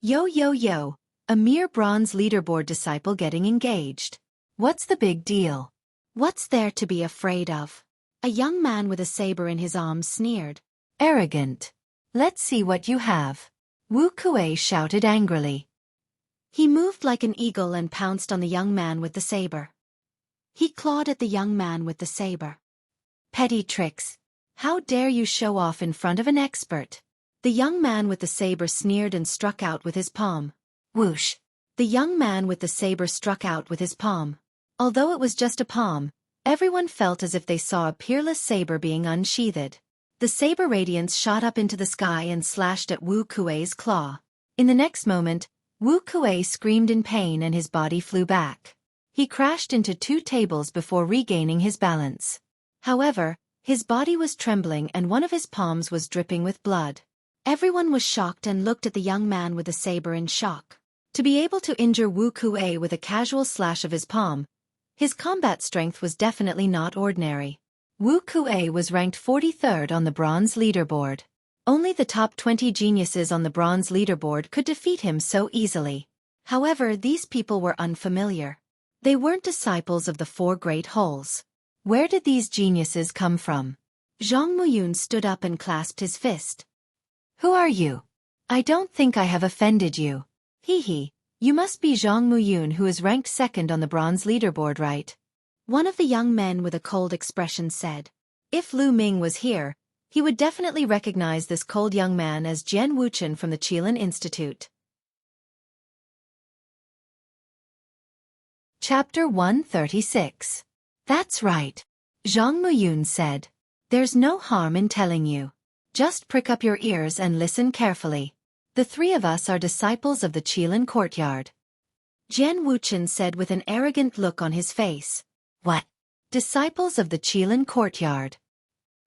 Yo yo yo, a mere bronze leaderboard disciple getting engaged. What's the big deal? What's there to be afraid of? A young man with a saber in his arms sneered. Arrogant. Let's see what you have. Wu Kuei shouted angrily. He moved like an eagle and pounced on the young man with the saber. He clawed at the young man with the saber. Petty tricks. How dare you show off in front of an expert? The young man with the saber sneered and struck out with his palm. Whoosh! The young man with the saber struck out with his palm. Although it was just a palm, everyone felt as if they saw a peerless saber being unsheathed. The saber radiance shot up into the sky and slashed at Wu Kuei's claw. In the next moment, Wu Kuei screamed in pain and his body flew back. He crashed into 2 tables before regaining his balance. However, his body was trembling and one of his palms was dripping with blood. Everyone was shocked and looked at the young man with the saber in shock. To be able to injure Wu Kuei with a casual slash of his palm, his combat strength was definitely not ordinary. Wu Kuei was ranked 43rd on the bronze leaderboard. Only the top 20 geniuses on the bronze leaderboard could defeat him so easily. However, these people were unfamiliar. They weren't disciples of the 4 great holes. Where did these geniuses come from? Zhang Muyun stood up and clasped his fist. Who are you? I don't think I have offended you. Hee, you must be Zhang Muyun, who is ranked 2nd on the bronze leaderboard, right? One of the young men with a cold expression said. If Lu Ming was here, he would definitely recognize this cold young man as Jian Wuchen from the Qilin Institute. Chapter 136. That's right. Zhang Muyun said. There's no harm in telling you. Just prick up your ears and listen carefully. The 3 of us are disciples of the Qilin courtyard. Jian Wuchen said with an arrogant look on his face. What? Disciples of the Qilin courtyard.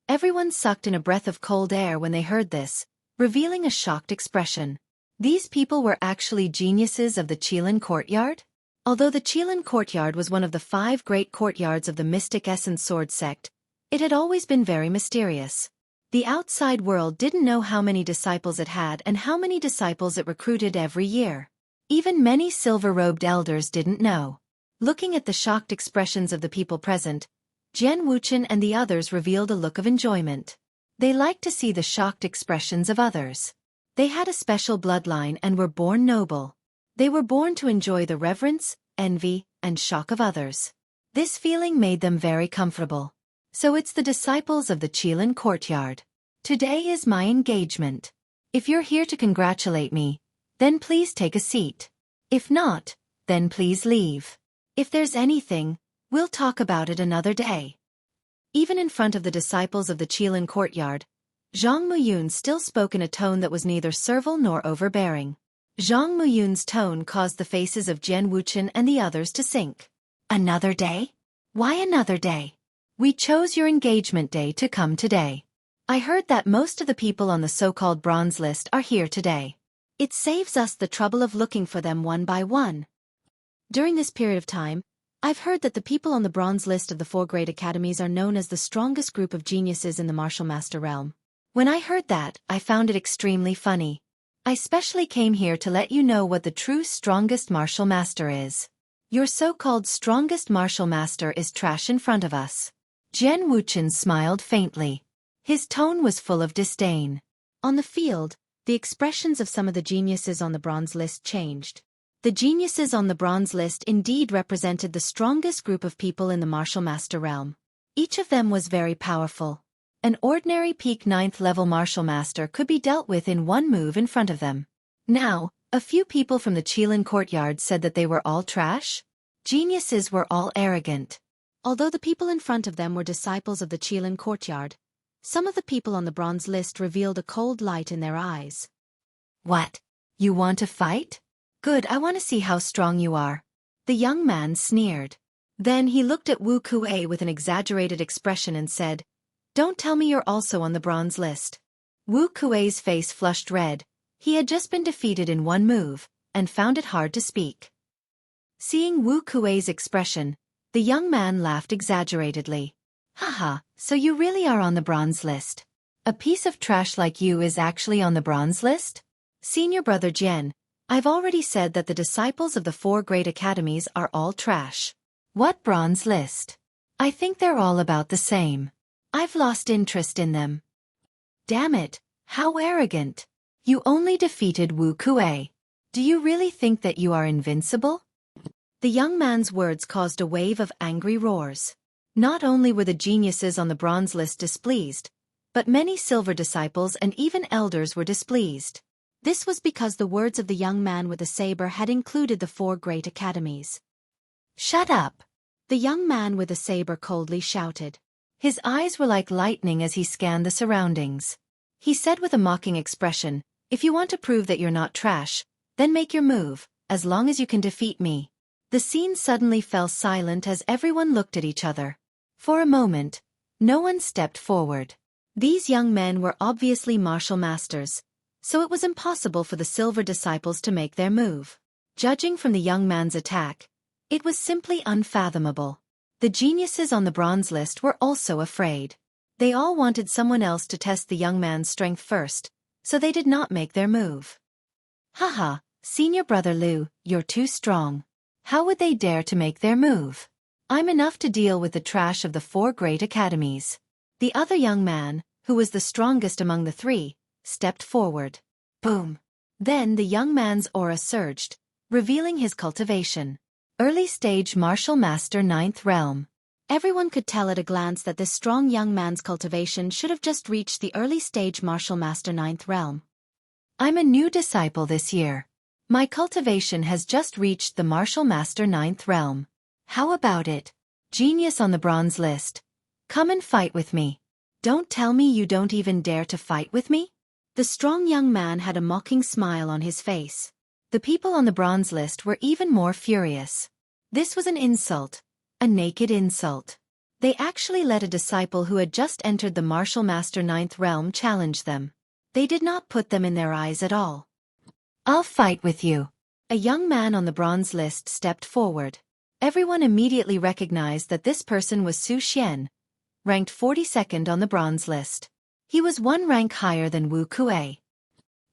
Everyone sucked in a breath of cold air when they heard this, revealing a shocked expression. These people were actually geniuses of the Qilin courtyard? Although the Qilin courtyard was one of the 5 great courtyards of the Mystic Essence Sword sect, it had always been very mysterious. The outside world didn't know how many disciples it had and how many disciples it recruited every year. Even many silver-robed elders didn't know. Looking at the shocked expressions of the people present, Jian Wuchen and the others revealed a look of enjoyment. They liked to see the shocked expressions of others. They had a special bloodline and were born noble. They were born to enjoy the reverence, envy, and shock of others. This feeling made them very comfortable. So it's the disciples of the Qilin courtyard. Today is my engagement. If you're here to congratulate me, then please take a seat. If not, then please leave. If there's anything, we'll talk about it another day. Even in front of the disciples of the Qilin courtyard, Zhang Muyun still spoke in a tone that was neither servile nor overbearing. Zhang Muyun's tone caused the faces of Jian Wuchen and the others to sink. Another day? Why another day? We chose your engagement day to come today. I heard that most of the people on the so-called bronze list are here today. It saves us the trouble of looking for them one by one. During this period of time, I've heard that the people on the bronze list of the 4 great academies are known as the strongest group of geniuses in the martial master realm. When I heard that, I found it extremely funny. I specially came here to let you know what the true strongest martial master is. Your so-called strongest martial master is trash in front of us. Jian Wuchen smiled faintly. His tone was full of disdain. On the field, the expressions of some of the geniuses on the bronze list changed. The geniuses on the bronze list indeed represented the strongest group of people in the martial master realm. Each of them was very powerful. An ordinary peak 9th level martial master could be dealt with in one move in front of them. Now, a few people from the Qilin courtyard said that they were all trash. Geniuses were all arrogant. Although the people in front of them were disciples of the Qilin courtyard, some of the people on the bronze list revealed a cold light in their eyes. What? You want to fight? Good, I want to see how strong you are. The young man sneered. Then he looked at Wu Kuei with an exaggerated expression and said, Don't tell me you're also on the bronze list. Wu Kuei's face flushed red. He had just been defeated in one move, and found it hard to speak. Seeing Wu Kuei's expression, the young man laughed exaggeratedly. Haha, so you really are on the bronze list. A piece of trash like you is actually on the bronze list? Senior brother Jian, I've already said that the disciples of the 4 great academies are all trash. What bronze list? I think they're all about the same. I've lost interest in them. Damn it, how arrogant. You only defeated Wu Kuei. Do you really think that you are invincible? The young man's words caused a wave of angry roars. Not only were the geniuses on the bronze list displeased, but many silver disciples and even elders were displeased. This was because the words of the young man with the saber had included the 4 great academies. Shut up! The young man with the saber coldly shouted. His eyes were like lightning as he scanned the surroundings. He said with a mocking expression, If you want to prove that you're not trash, then make your move, as long as you can defeat me. The scene suddenly fell silent as everyone looked at each other. For a moment, no one stepped forward. These young men were obviously martial masters, so it was impossible for the silver disciples to make their move. Judging from the young man's attack, it was simply unfathomable. The geniuses on the bronze list were also afraid. They all wanted someone else to test the young man's strength first, so they did not make their move. Haha, senior brother Liu, you're too strong. How would they dare to make their move? I'm enough to deal with the trash of the 4 great academies. The other young man, who was the strongest among the 3, stepped forward. Boom! Then the young man's aura surged, revealing his cultivation. Early stage martial master 9th realm. Everyone could tell at a glance that this strong young man's cultivation should have just reached the early stage martial master 9th realm. I'm a new disciple this year. My cultivation has just reached the martial master 9th realm. How about it? Genius on the bronze list. Come and fight with me. Don't tell me you don't even dare to fight with me? The strong young man had a mocking smile on his face. The people on the bronze list were even more furious. This was an insult. A naked insult. They actually let a disciple who had just entered the martial master 9th realm challenge them. They did not put them in their eyes at all. I'll fight with you. A young man on the bronze list stepped forward. Everyone immediately recognized that this person was Su Xian, ranked 42nd on the bronze list. He was 1 rank higher than Wu Kuei.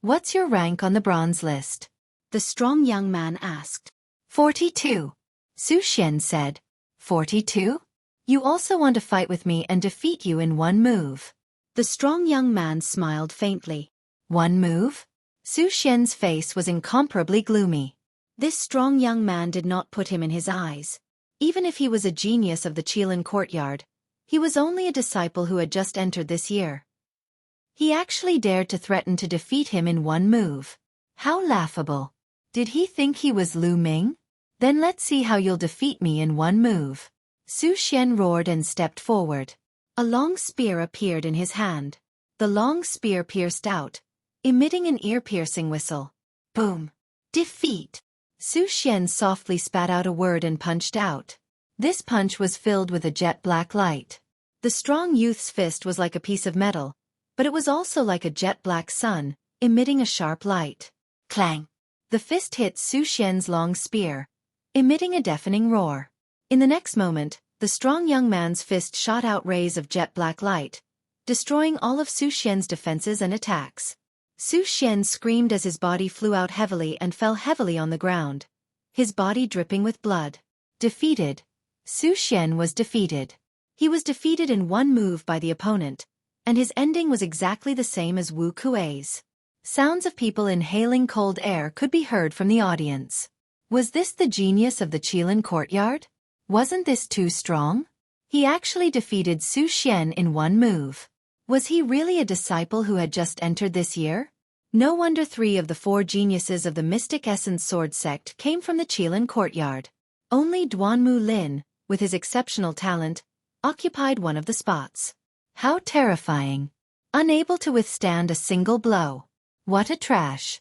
What's your rank on the bronze list? The strong young man asked. 42. Su Xian said. 42? You also want to fight with me and defeat you in one move. The strong young man smiled faintly. One move? Su Xian's face was incomparably gloomy. This strong young man did not put him in his eyes. Even if he was a genius of the Qilin courtyard, he was only a disciple who had just entered this year. He actually dared to threaten to defeat him in one move. How laughable. Did he think he was Lu Ming? Then let's see how you'll defeat me in one move. Su Xian roared and stepped forward. A long spear appeared in his hand. The long spear pierced out, emitting an ear-piercing whistle. Boom! Defeat! Su Xian softly spat out a word and punched out. This punch was filled with a jet-black light. The strong youth's fist was like a piece of metal, but it was also like a jet-black sun, emitting a sharp light. Clang! The fist hit Su Xian's long spear, emitting a deafening roar. In the next moment, the strong young man's fist shot out rays of jet-black light, destroying all of Su Xian's defenses and attacks. Su Xian screamed as his body flew out heavily and fell heavily on the ground, his body dripping with blood. Defeated. Su Xian was defeated. He was defeated in one move by the opponent, and his ending was exactly the same as Wu Kuei's. Sounds of people inhaling cold air could be heard from the audience. Was this the genius of the Qilin courtyard? Wasn't this too strong? He actually defeated Su Xian in one move. Was he really a disciple who had just entered this year? No wonder 3 of the 4 geniuses of the Mystic Essence Sword sect came from the Qilin courtyard. Only Duanmu Lin, with his exceptional talent, occupied one of the spots. How terrifying. Unable to withstand a single blow. What a trash.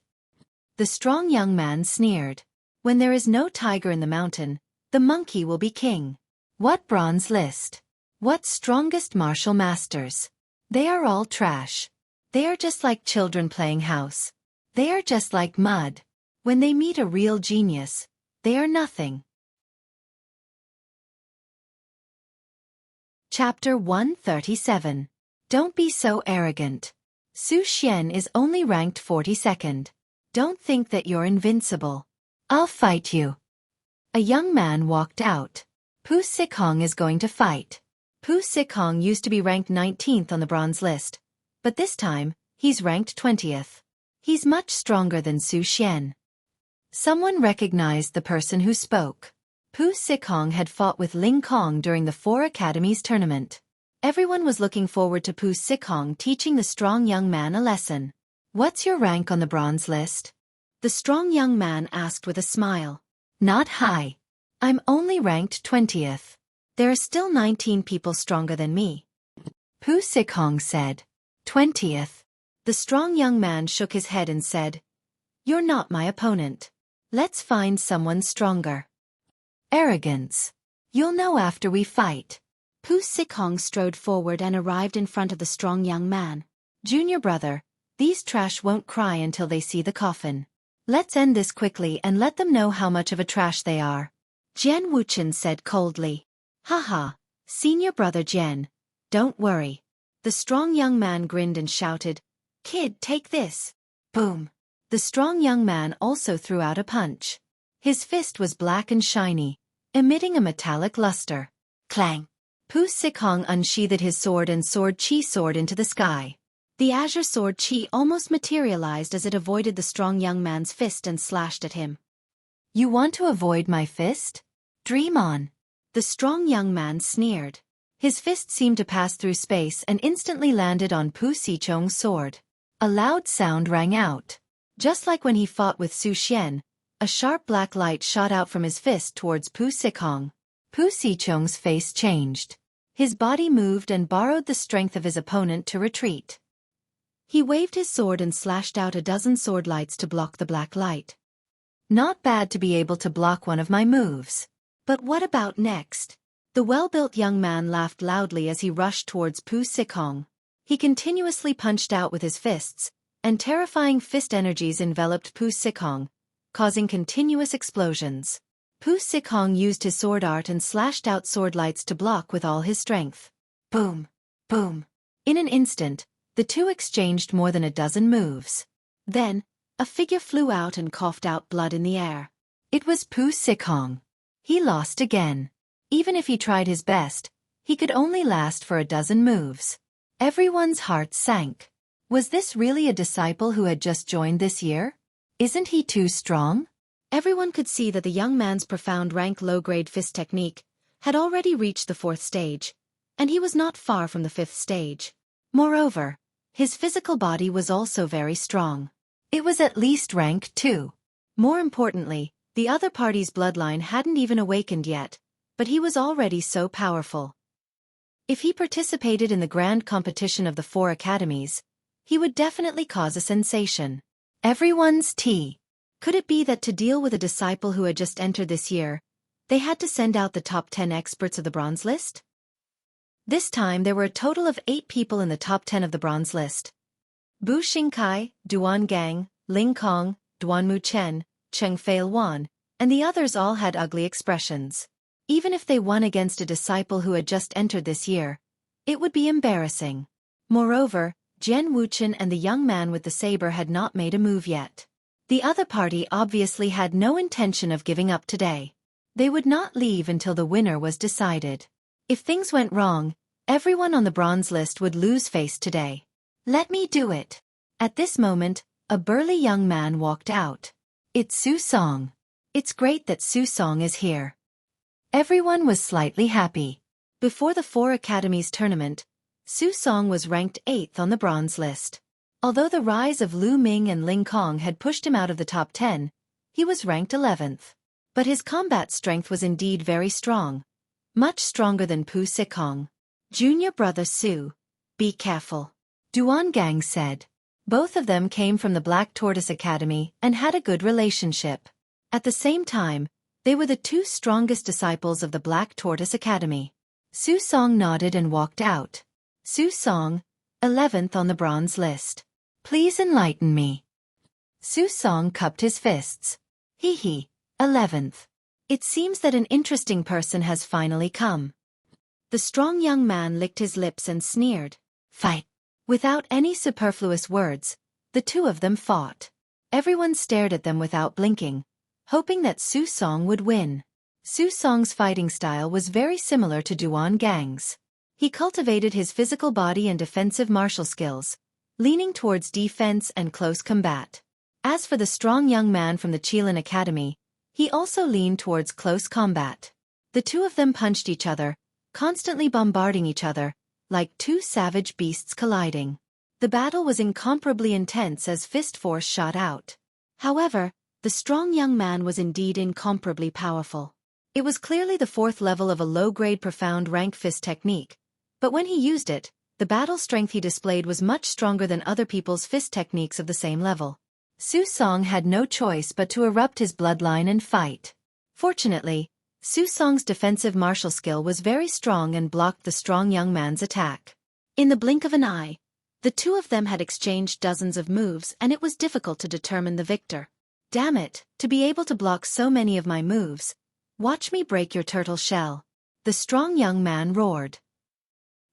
The strong young man sneered. When there is no tiger in the mountain, the monkey will be king. What bronze list? What strongest martial masters? They are all trash. They are just like children playing house. They are just like mud. When they meet a real genius, they are nothing. Chapter 137. Don't be so arrogant. Su Xian is only ranked 42nd. Don't think that you're invincible. I'll fight you. A young man walked out. Pu Sicong is going to fight. Pu Sicong used to be ranked 19th on the bronze list, but this time, he's ranked 20th. He's much stronger than Su Xian. Someone recognized the person who spoke. Pu Sicong had fought with Ling Kong during the 4 Academies tournament. Everyone was looking forward to Pu Sicong teaching the strong young man a lesson. What's your rank on the bronze list? The strong young man asked with a smile. Not high. I'm only ranked 20th. There are still 19 people stronger than me. Pu Sicong said. 20th. The strong young man shook his head and said, You're not my opponent. Let's find someone stronger. Arrogance. You'll know after we fight. Pu Sicong strode forward and arrived in front of the strong young man. Junior brother, these trash won't cry until they see the coffin. Let's end this quickly and let them know how much of a trash they are. Jian Wuchen said coldly. Haha, senior brother Jian. Don't worry. The strong young man grinned and shouted, Kid, take this. Boom. The strong young man also threw out a punch. His fist was black and shiny, emitting a metallic luster. Clang. Pu Sicong unsheathed his sword and soared Qi sword into the sky. The azure sword Qi almost materialized as it avoided the strong young man's fist and slashed at him. You want to avoid my fist? Dream on. The strong young man sneered. His fist seemed to pass through space and instantly landed on Pu Sicong's sword. A loud sound rang out. Just like when he fought with Su Xian, a sharp black light shot out from his fist towards Pu Sicong. Pu Sicong's face changed. His body moved and borrowed the strength of his opponent to retreat. He waved his sword and slashed out a dozen sword lights to block the black light. Not bad to be able to block one of my moves. But what about next? The well-built young man laughed loudly as he rushed towards Pu Sicong. He continuously punched out with his fists, and terrifying fist energies enveloped Pu Sicong, causing continuous explosions. Pu Sicong used his sword art and slashed out sword lights to block with all his strength. Boom! Boom! In an instant, the two exchanged more than a dozen moves. Then, a figure flew out and coughed out blood in the air. It was Pu Sicong. He lost again. Even if he tried his best, he could only last for a dozen moves. Everyone's heart sank. Was this really a disciple who had just joined this year? Isn't he too strong? Everyone could see that the young man's profound rank low-grade fist technique had already reached the 4th stage, and he was not far from the 5th stage. Moreover, his physical body was also very strong. It was at least rank 2. More importantly, the other party's bloodline hadn't even awakened yet, but he was already so powerful. If he participated in the grand competition of the 4 academies, he would definitely cause a sensation. Everyone's tea. Could it be that to deal with a disciple who had just entered this year, they had to send out the top 10 experts of the bronze list? This time there were a total of 8 people in the top 10 of the bronze list. Bu Xingkai, Duan Gang, Ling Kong, Duanmu Chen, Cheng Fei Wan, and the others all had ugly expressions. Even if they won against a disciple who had just entered this year, it would be embarrassing. Moreover, Jian Wuchen and the young man with the saber had not made a move yet. The other party obviously had no intention of giving up today. They would not leave until the winner was decided. If things went wrong, everyone on the bronze list would lose face today. Let me do it. At this moment, a burly young man walked out. It's Su Song. It's great that Su Song is here. Everyone was slightly happy. Before the 4 Academies tournament, Su Song was ranked 8th on the bronze list. Although the rise of Lu Ming and Ling Kong had pushed him out of the top 10, he was ranked 11th. But his combat strength was indeed very strong. Much stronger than Pu Sikong. Junior brother Su, be careful. Duan Gang said. Both of them came from the Black Tortoise Academy and had a good relationship. At the same time, they were the 2 strongest disciples of the Black Tortoise Academy. Su Song nodded and walked out. Su Song, 11th on the bronze list. Please enlighten me. Su Song cupped his fists. Hee hee, 11th. It seems that an interesting person has finally come. The strong young man licked his lips and sneered. Fight. Without any superfluous words, the 2 of them fought. Everyone stared at them without blinking, hoping that Su Song would win. Su Song's fighting style was very similar to Duan Gang's. He cultivated his physical body and defensive martial skills, leaning towards defense and close combat. As for the strong young man from the Qilin Academy, he also leaned towards close combat. The 2 of them punched each other, constantly bombarding each other, like 2 savage beasts colliding. The battle was incomparably intense as fist force shot out. However, the strong young man was indeed incomparably powerful. It was clearly the 4th level of a low-grade profound rank fist technique, but when he used it, the battle strength he displayed was much stronger than other people's fist techniques of the same level. Su Song had no choice but to erupt his bloodline and fight. Fortunately, Su Song's defensive martial skill was very strong and blocked the strong young man's attack. In the blink of an eye, the 2 of them had exchanged dozens of moves and it was difficult to determine the victor. Damn it, to be able to block so many of my moves. Watch me break your turtle shell. The strong young man roared.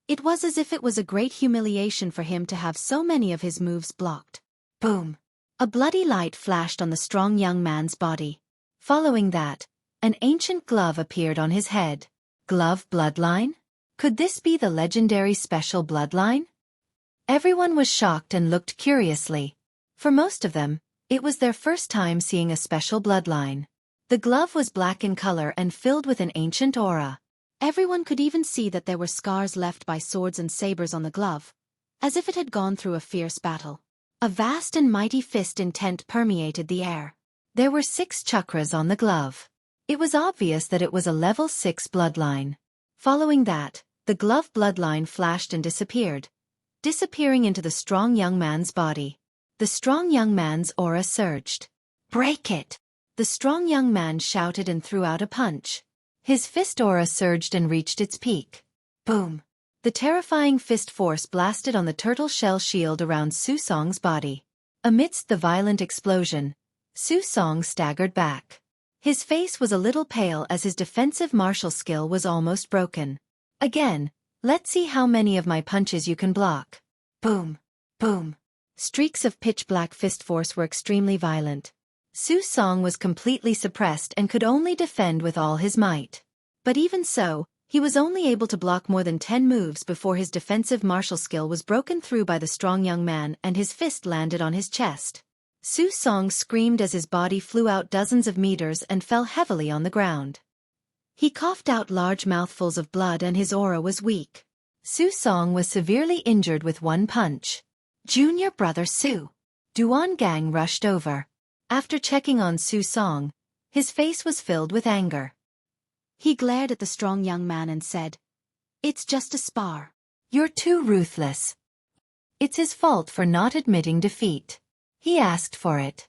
It was as if it was a great humiliation for him to have so many of his moves blocked. Boom! A bloody light flashed on the strong young man's body. Following that, an ancient glove appeared on his head. Glove bloodline? Could this be the legendary special bloodline? Everyone was shocked and looked curiously. For most of them, it was their first time seeing a special bloodline. The glove was black in color and filled with an ancient aura. Everyone could even see that there were scars left by swords and sabers on the glove, as if it had gone through a fierce battle. A vast and mighty fist intent permeated the air. There were 6 chakras on the glove. It was obvious that it was a level 6 bloodline. Following that, the glove bloodline flashed and disappeared, disappearing into the strong young man's body. The strong young man's aura surged. Break it! The strong young man shouted and threw out a punch. His fist aura surged and reached its peak. Boom! The terrifying fist force blasted on the turtle shell shield around Su Song's body. Amidst the violent explosion, Su Song staggered back. His face was a little pale as his defensive martial skill was almost broken. Again, let's see how many of my punches you can block. Boom! Boom! Streaks of pitch-black fist force were extremely violent. Su Song was completely suppressed and could only defend with all his might. But even so, he was only able to block more than 10 moves before his defensive martial skill was broken through by the strong young man and his fist landed on his chest. Su Song screamed as his body flew out dozens of meters and fell heavily on the ground. He coughed out large mouthfuls of blood and his aura was weak. Su Song was severely injured with 1 punch. Junior brother Su. Duan Gang rushed over. After checking on Su Song, his face was filled with anger. He glared at the strong young man and said, "It's just a spar. You're too ruthless." It's his fault for not admitting defeat. He asked for it.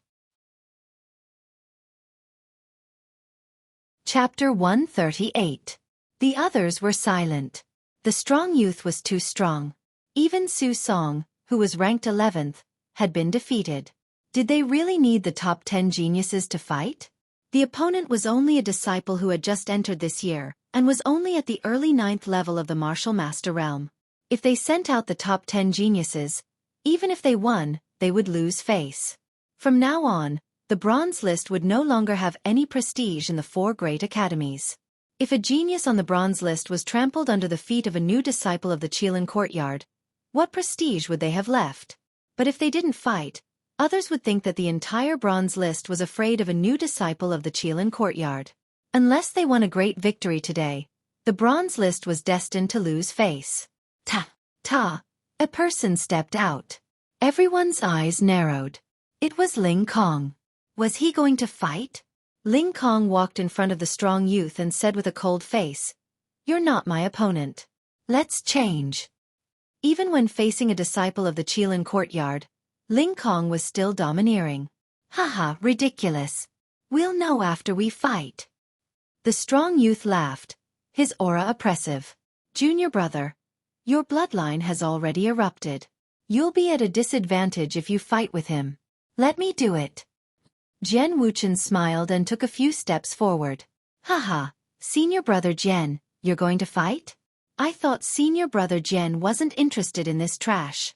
Chapter 138. The others were silent. The strong youth was too strong. Even Su Song, who was ranked 11th, had been defeated. Did they really need the top 10 geniuses to fight? The opponent was only a disciple who had just entered this year, and was only at the early 9th level of the martial master realm. If they sent out the top 10 geniuses, Even if they won, they would lose face. From now on, the bronze list would no longer have any prestige in the 4 great academies. If a genius on the bronze list was trampled under the feet of a new disciple of the Qilin courtyard, what prestige would they have left? But if they didn't fight, others would think that the entire bronze list was afraid of a new disciple of the Qilin courtyard. Unless they won a great victory today, the bronze list was destined to lose face. Ta! A person stepped out. Everyone's eyes narrowed. It was Ling Kong. Was he going to fight? Ling Kong walked in front of the strong youth and said with a cold face, "You're not my opponent. Let's change." Even when facing a disciple of the Qilin courtyard, Ling Kong was still domineering. Haha, ridiculous. We'll know after we fight. The strong youth laughed, his aura oppressive. Junior brother, your bloodline has already erupted. You'll be at a disadvantage if you fight with him. Let me do it. Jian Wuchen smiled and took a few steps forward. Haha, senior brother Jian, you're going to fight? I thought senior brother Jian wasn't interested in this trash.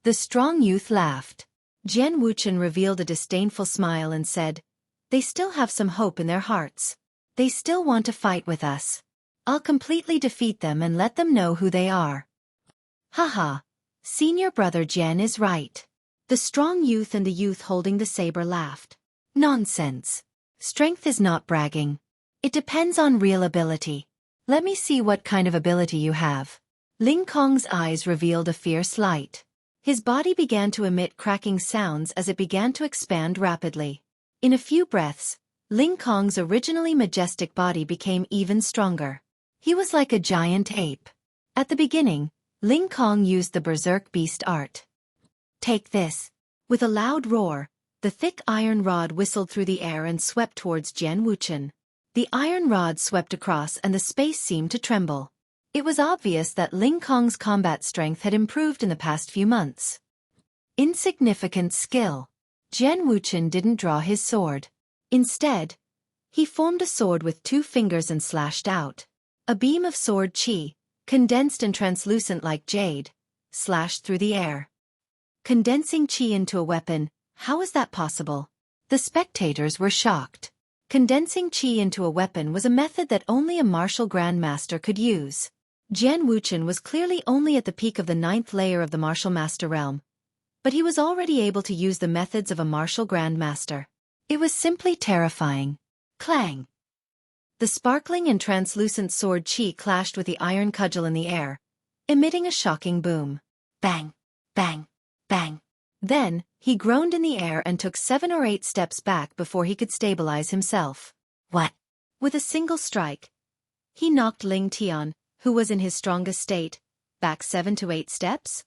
The strong youth laughed. Jian Wuchen revealed a disdainful smile and said, "They still have some hope in their hearts. They still want to fight with us. I'll completely defeat them and let them know who they are." Haha, senior brother Jian is right. The strong youth and the youth holding the saber laughed. Nonsense. Strength is not bragging. It depends on real ability. Let me see what kind of ability you have. Ling Kong's eyes revealed a fierce light. His body began to emit cracking sounds as it began to expand rapidly. In a few breaths, Ling Kong's originally majestic body became even stronger. He was like a giant ape. At the beginning, Ling Kong used the berserk beast art. Take this. With a loud roar, the thick iron rod whistled through the air and swept towards Jian Wuchen. The iron rod swept across and the space seemed to tremble. It was obvious that Ling Kong's combat strength had improved in the past few months. Insignificant skill. Jian Wuchen didn't draw his sword. Instead, he formed a sword with 2 fingers and slashed out. A beam of sword qi, condensed and translucent like jade, slashed through the air. Condensing qi into a weapon, how is that possible? The spectators were shocked. Condensing qi into a weapon was a method that only a martial grandmaster could use. Jian Wuchen was clearly only at the peak of the 9th layer of the martial master realm, but he was already able to use the methods of a martial grandmaster. It was simply terrifying. Clang! The sparkling and translucent sword qi clashed with the iron cudgel in the air, emitting a shocking boom. Bang! Bang! Bang! Then, he groaned in the air and took 7 or 8 steps back before he could stabilize himself. What? With a single strike, he knocked Ling Tian, who was in his strongest state, back 7 to 8 steps?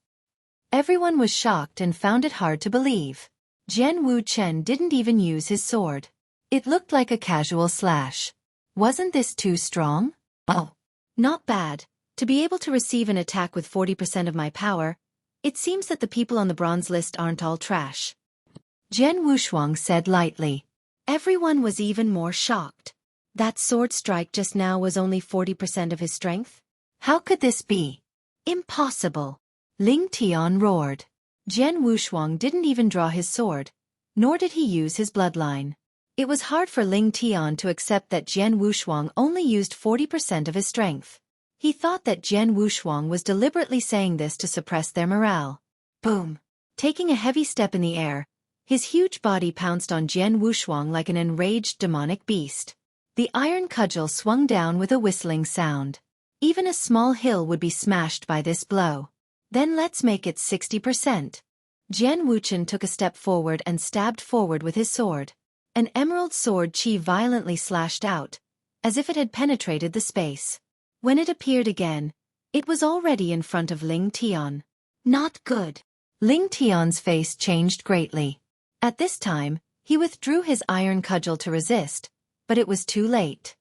Everyone was shocked and found it hard to believe. Jian Wuchen didn't even use his sword. It looked like a casual slash. Wasn't this too strong? Oh, not bad. To be able to receive an attack with 40% of my power, it seems that the people on the bronze list aren't all trash. Jian Wushuang said lightly. Everyone was even more shocked. That sword strike just now was only 40% of his strength? How could this be? Impossible. Ling Tian roared. Jian Wushuang didn't even draw his sword, nor did he use his bloodline. It was hard for Ling Tian to accept that Jian Wushuang only used 40% of his strength. He thought that Jian Wushuang was deliberately saying this to suppress their morale. Boom! Taking a heavy step in the air, his huge body pounced on Jian Wushuang like an enraged demonic beast. The iron cudgel swung down with a whistling sound. Even a small hill would be smashed by this blow. Then let's make it 60%. Jian Wuchen took a step forward and stabbed forward with his sword. An emerald sword qi violently slashed out, as if it had penetrated the space. When it appeared again, it was already in front of Ling Tian. Not good. Ling Tian's face changed greatly. At this time, he withdrew his iron cudgel to resist, but it was too late.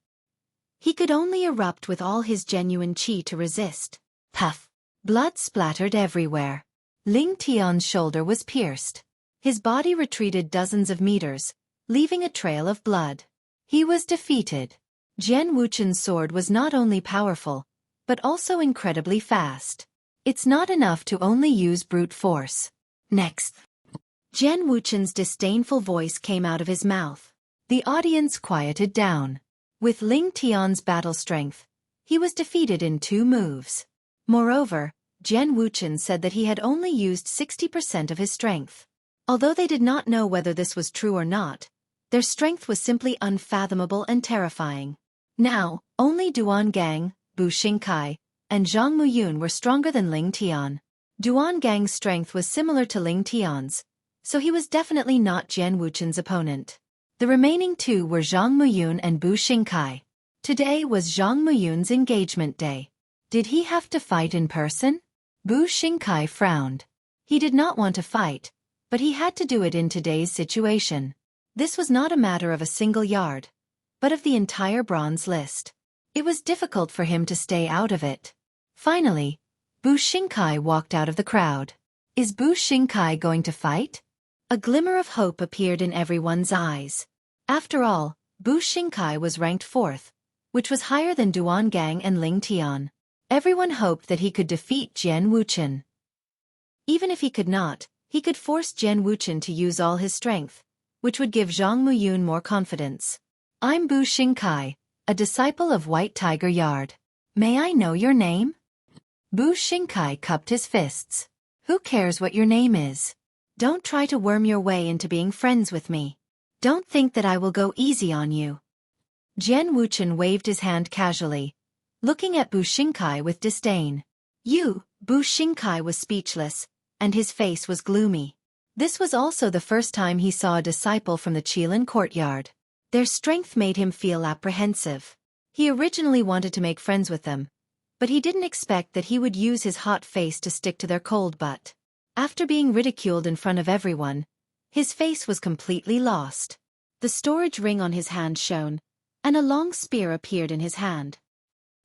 He could only erupt with all his genuine qi to resist. Puff! Blood splattered everywhere. Ling Tian's shoulder was pierced. His body retreated dozens of meters, leaving a trail of blood. He was defeated. Jian Wuchen's sword was not only powerful, but also incredibly fast. It's not enough to only use brute force. Next. Jian Wuchen's disdainful voice came out of his mouth. The audience quieted down. With Ling Tian's battle strength, he was defeated in 2 moves. Moreover, Jian Wuchen said that he had only used 60% of his strength. Although they did not know whether this was true or not, their strength was simply unfathomable and terrifying. Now, only Duan Gang, Bu Xingkai, and Zhang Muyun were stronger than Ling Tian. Duan Gang's strength was similar to Ling Tian's, so he was definitely not Jian Wuchen's opponent. The remaining 2 were Zhang Muyun and Bu Xingkai. Today was Zhang Muyun's engagement day. Did he have to fight in person? Bu Xingkai frowned. He did not want to fight, but he had to do it in today's situation. This was not a matter of a single yard, but of the entire bronze list. It was difficult for him to stay out of it. Finally, Bu Xingkai walked out of the crowd. Is Bu Xingkai going to fight? A glimmer of hope appeared in everyone's eyes. After all, Bu Xingkai was ranked 4th, which was higher than Duan Gang and Ling Tian. Everyone hoped that he could defeat Jian Wuchen. Even if he could not, he could force Jian Wuchen to use all his strength, which would give Zhang Muyun more confidence. I'm Bu Xingkai, a disciple of White Tiger Yard. May I know your name? Bu Xingkai cupped his fists. Who cares what your name is? Don't try to worm your way into being friends with me. Don't think that I will go easy on you. Jian Wuchen waved his hand casually, looking at Bu Xingkai with disdain. Bu Xingkai was speechless, and his face was gloomy. This was also the first time he saw a disciple from the Qilin courtyard. Their strength made him feel apprehensive. He originally wanted to make friends with them, but he didn't expect that he would use his hot face to stick to their cold butt. After being ridiculed in front of everyone, his face was completely lost. The storage ring on his hand shone, and a long spear appeared in his hand.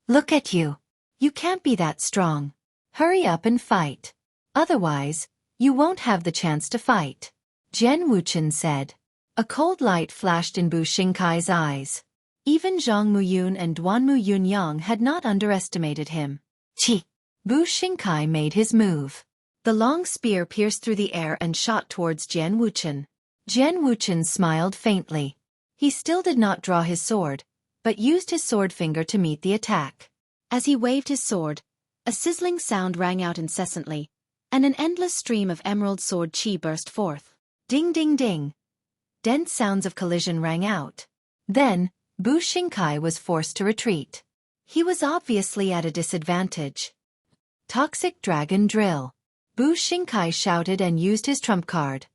Look at you. You can't be that strong. Hurry up and fight. Otherwise, you won't have the chance to fight. Jian Wuchen said. A cold light flashed in Bu Xingkai's eyes. Even Zhang Muyun and Duan Muyun Yang had not underestimated him. Chi! Bu Xingkai made his move. The long spear pierced through the air and shot towards Jian Wuchen. Jian Wuchen smiled faintly. He still did not draw his sword, but used his sword finger to meet the attack. As he waved his sword, a sizzling sound rang out incessantly, and an endless stream of emerald sword chi burst forth. Ding ding ding. Dense sounds of collision rang out. Then, Bu Xingkai was forced to retreat. He was obviously at a disadvantage. Toxic Dragon Drill. Bu Xingkai shouted and used his trump card.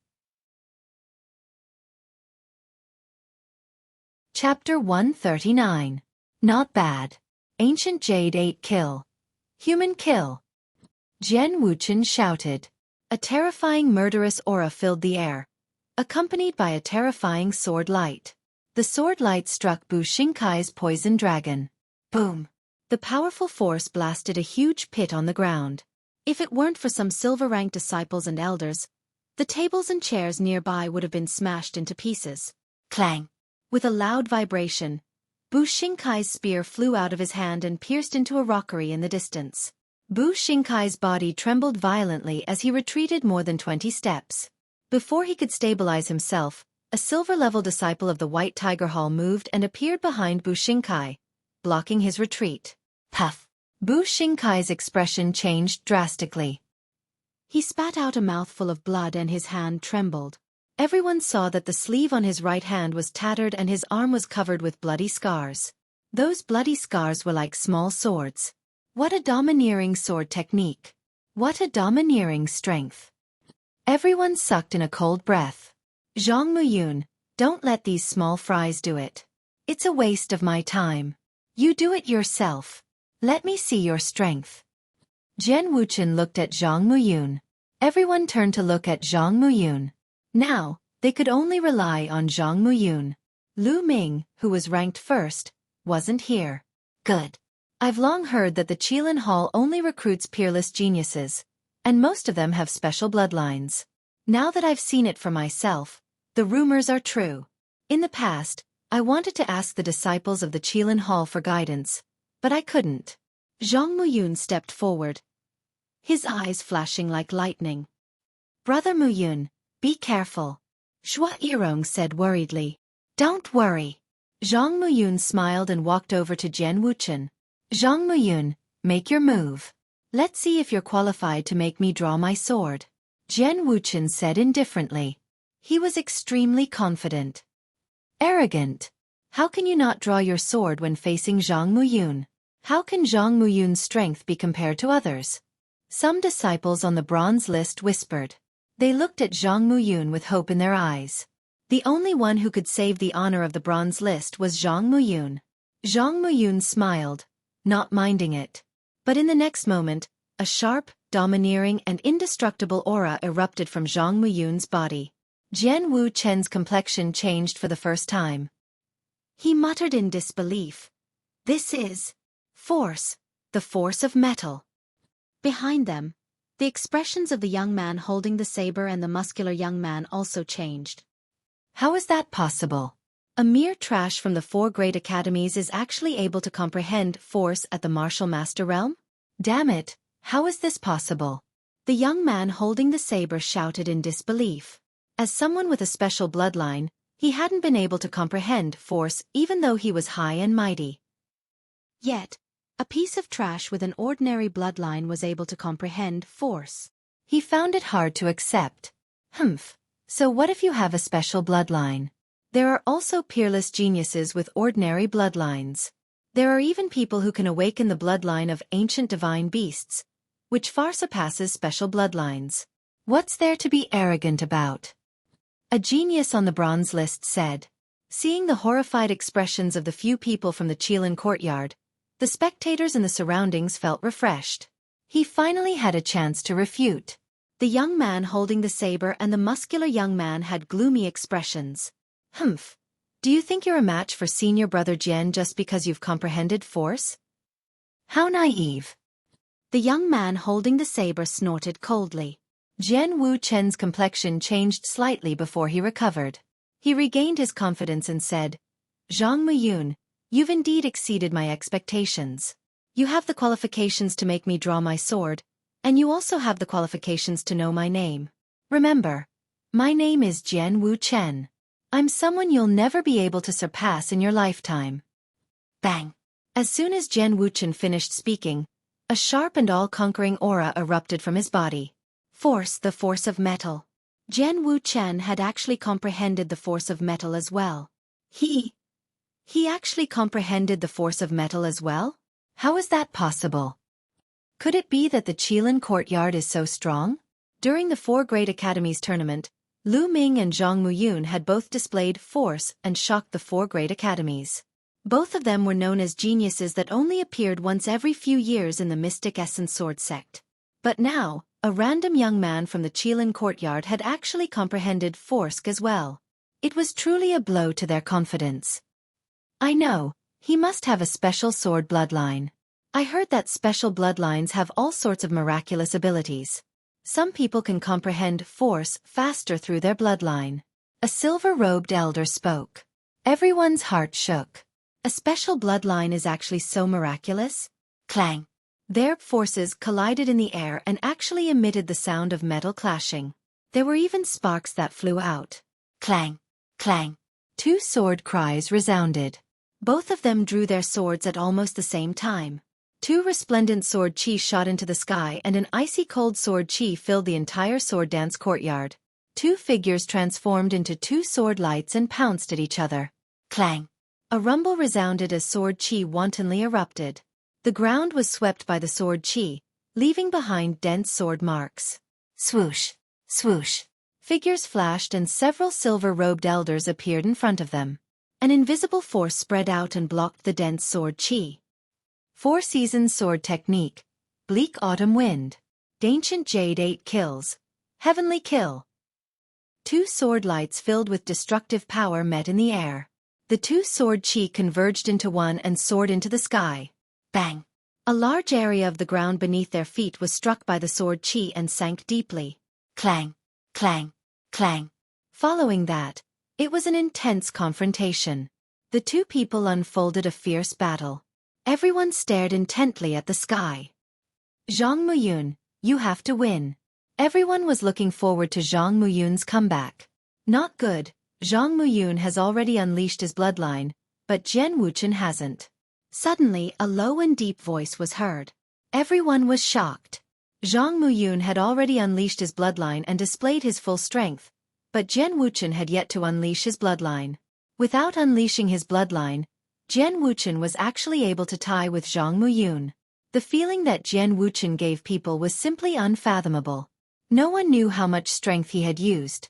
Chapter 139. Not bad. Ancient Jade 8 kill. Human kill. Jian Wuchen shouted. A terrifying murderous aura filled the air, accompanied by a terrifying sword light. The sword light struck Bu Xingkai's poison dragon. Boom! The powerful force blasted a huge pit on the ground. If it weren't for some silver-ranked disciples and elders, the tables and chairs nearby would have been smashed into pieces. Clang! With a loud vibration, Bu Xingkai's spear flew out of his hand and pierced into a rockery in the distance. Bu Xingkai's body trembled violently as he retreated more than 20 steps. Before he could stabilize himself, a silver-level disciple of the White Tiger Hall moved and appeared behind Bu Xingkai, blocking his retreat. Puff! Bu Xingkai's expression changed drastically. He spat out a mouthful of blood and his hand trembled. Everyone saw that the sleeve on his right hand was tattered and his arm was covered with bloody scars. Those bloody scars were like small swords. What a domineering sword technique! What a domineering strength! Everyone sucked in a cold breath. Zhang Muyun, don't let these small fries do it. It's a waste of my time. You do it yourself. Let me see your strength. Jian Wuchen looked at Zhang Muyun. Everyone turned to look at Zhang Muyun. Now, they could only rely on Zhang Muyun. Lu Ming, who was ranked first, wasn't here. Good. I've long heard that the Qilin Hall only recruits peerless geniuses, and most of them have special bloodlines. Now that I've seen it for myself, the rumors are true. In the past, I wanted to ask the disciples of the Qilin Hall for guidance, but I couldn't. Zhang Muyun stepped forward, his eyes flashing like lightning. Brother Muyun, be careful. Xueqi said worriedly. Don't worry. Zhang Muyun smiled and walked over to Jian Wuchen. Zhang Muyun, make your move. Let's see if you're qualified to make me draw my sword. Jian Wuchen said indifferently. He was extremely confident. Arrogant. How can you not draw your sword when facing Zhang Muyun? How can Zhang Muyun's strength be compared to others? Some disciples on the bronze list whispered. They looked at Zhang Muyun with hope in their eyes. The only one who could save the honor of the bronze list was Zhang Muyun. Zhang Muyun smiled, not minding it. But in the next moment, a sharp, domineering and indestructible aura erupted from Zhang Muyun's body. Jian Wuchen's complexion changed for the first time. He muttered in disbelief. This is force, the force of metal. Behind them, the expressions of the young man holding the saber and the muscular young man also changed. How is that possible? A mere trash from the 4 great academies is actually able to comprehend force at the martial master realm? Damn it, how is this possible? The young man holding the saber shouted in disbelief. As someone with a special bloodline, he hadn't been able to comprehend force even though he was high and mighty. Yet, a piece of trash with an ordinary bloodline was able to comprehend force. He found it hard to accept. So what if you have a special bloodline? There are also peerless geniuses with ordinary bloodlines. There are even people who can awaken the bloodline of ancient divine beasts, which far surpasses special bloodlines. What's there to be arrogant about? A genius on the bronze list said. Seeing the horrified expressions of the few people from the Qilin courtyard, the spectators in the surroundings felt refreshed. He finally had a chance to refute. The young man holding the saber and the muscular young man had gloomy expressions. Do you think you're a match for senior brother Jian just because you've comprehended force? How naive. The young man holding the saber snorted coldly. Jian Wuchen's complexion changed slightly before he recovered. He regained his confidence and said, Zhang Muyun, you've indeed exceeded my expectations. You have the qualifications to make me draw my sword, and you also have the qualifications to know my name. Remember, my name is Jian Wuchen. I'm someone you'll never be able to surpass in your lifetime. Bang! As soon as Jian Wuchen finished speaking, a sharp and all-conquering aura erupted from his body. Force, the force of metal. Jian Wuchen had actually comprehended the force of metal as well. He actually comprehended the force of metal as well? How is that possible? Could it be that the Qilin courtyard is so strong? During the 4 Great Academies tournament, Lu Ming and Zhang Muyun had both displayed force and shocked the 4 Great Academies. Both of them were known as geniuses that only appeared once every few years in the Mystic Essence Sword sect. But now, a random young man from the Qilin courtyard had actually comprehended force as well. It was truly a blow to their confidence. I know, he must have a special sword bloodline. I heard that special bloodlines have all sorts of miraculous abilities. Some people can comprehend force faster through their bloodline. A silver-robed elder spoke. Everyone's heart shook. A special bloodline is actually so miraculous? Clang! Their forces collided in the air and actually emitted the sound of metal clashing. There were even sparks that flew out. Clang! Clang! 2 sword cries resounded. Both of them drew their swords at almost the same time. 2 resplendent sword chi shot into the sky and an icy cold sword chi filled the entire sword dance courtyard. 2 figures transformed into 2 sword lights and pounced at each other. Clang! A rumble resounded as sword chi wantonly erupted. The ground was swept by the sword chi, leaving behind dense sword marks. Swoosh! Swoosh! Figures flashed and several silver-robed elders appeared in front of them. An invisible force spread out and blocked the dense sword chi. 4 Seasons Sword Technique. Bleak Autumn Wind. Ancient Jade 8 kills. Heavenly Kill. 2 sword lights filled with destructive power met in the air. The 2 sword chi converged into one and soared into the sky. Bang! A large area of the ground beneath their feet was struck by the sword chi and sank deeply. Clang! Clang! Clang! Following that, it was an intense confrontation. The 2 people unfolded a fierce battle. Everyone stared intently at the sky. Zhang Muyun, you have to win. Everyone was looking forward to Zhang Muyun's comeback. Not good, Zhang Muyun has already unleashed his bloodline, but Jian Wuchen hasn't. Suddenly, a low and deep voice was heard. Everyone was shocked. Zhang Muyun had already unleashed his bloodline and displayed his full strength, but Jian Wuchen had yet to unleash his bloodline. Without unleashing his bloodline, Jian Wuchen was actually able to tie with Zhang Muyun. The feeling that Jian Wuchen gave people was simply unfathomable. No one knew how much strength he had used.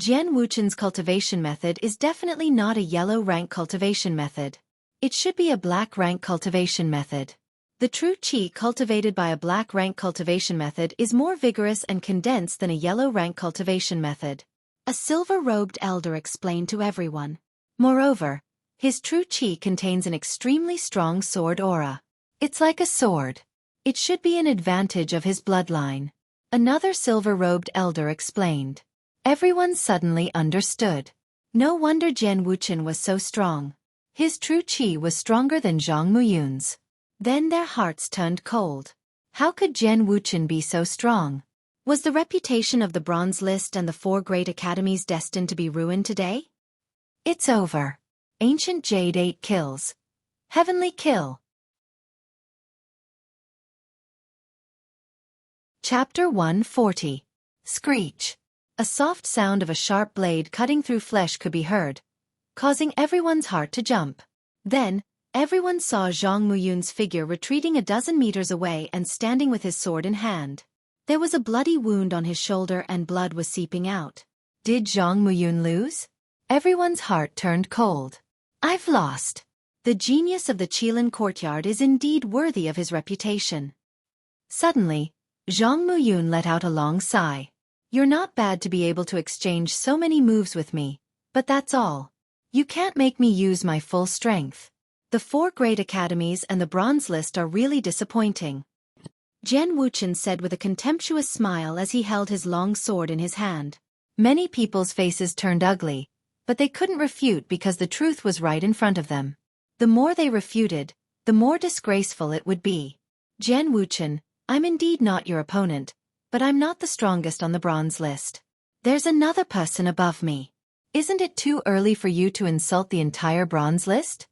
Jian Wuchen's cultivation method is definitely not a yellow rank cultivation method. It should be a black rank cultivation method. The true qi cultivated by a black rank cultivation method is more vigorous and condensed than a yellow rank cultivation method. A silver-robed elder explained to everyone. Moreover, his true qi contains an extremely strong sword aura. It's like a sword. It should be an advantage of his bloodline. Another silver-robed elder explained. Everyone suddenly understood. No wonder Jian Wuchen was so strong. His true qi was stronger than Zhang Muyun's. Then their hearts turned cold. How could Jian Wuchen be so strong? Was the reputation of the Bronze List and the 4 great academies destined to be ruined today? It's over. Ancient Jade 8 kills. Heavenly kill. Chapter 140. Screech. A soft sound of a sharp blade cutting through flesh could be heard, causing everyone's heart to jump. Then, everyone saw Zhang Muyun's figure retreating a dozen meters away and standing with his sword in hand. There was a bloody wound on his shoulder and blood was seeping out. Did Zhang Muyun lose? Everyone's heart turned cold. I've lost. The genius of the Qilin courtyard is indeed worthy of his reputation. Suddenly, Zhang Muyun let out a long sigh. You're not bad to be able to exchange so many moves with me, but that's all. You can't make me use my full strength. The 4 great academies and the Bronze List are really disappointing. Jian Wuchen said with a contemptuous smile as he held his long sword in his hand. Many people's faces turned ugly, but they couldn't refute because the truth was right in front of them. The more they refuted, the more disgraceful it would be. Jian Wuchen, I'm indeed not your opponent, but I'm not the strongest on the Bronze List. There's another person above me. Isn't it too early for you to insult the entire Bronze List?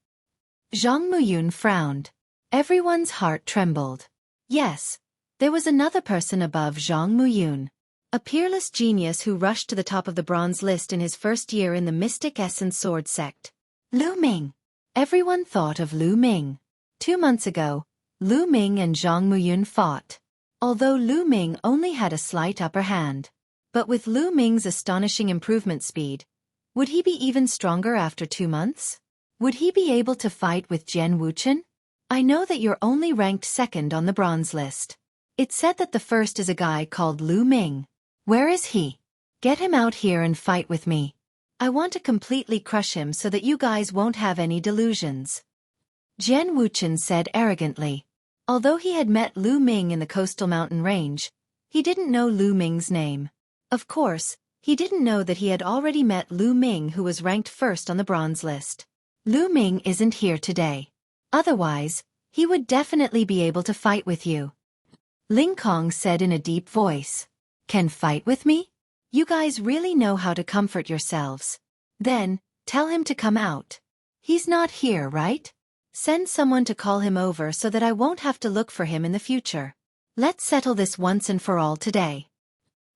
Zhang Muyun frowned. Everyone's heart trembled. Yes, there was another person above Zhang Muyun. A peerless genius who rushed to the top of the Bronze List in his first year in the Mystic Essence Sword sect. Lu Ming. Everyone thought of Lu Ming. 2 months ago, Lu Ming and Zhang Muyun fought. Although Lu Ming only had a slight upper hand. But with Lu Ming's astonishing improvement speed, would he be even stronger after 2 months? Would he be able to fight with Jian Wuchen? I know that you're only ranked 2nd on the Bronze List. It's said that the first is a guy called Lu Ming. Where is he? Get him out here and fight with me. I want to completely crush him so that you guys won't have any delusions. Jian Wuchen said arrogantly. Although he had met Lu Ming in the coastal mountain range, he didn't know Lu Ming's name. Of course, he didn't know that he had already met Lu Ming, who was ranked 1st on the Bronze List. Lu Ming isn't here today. Otherwise, he would definitely be able to fight with you. Ling Kong said in a deep voice. Can fight with me? You guys really know how to comfort yourselves. Then, tell him to come out. He's not here, right? Send someone to call him over so that I won't have to look for him in the future. Let's settle this once and for all today.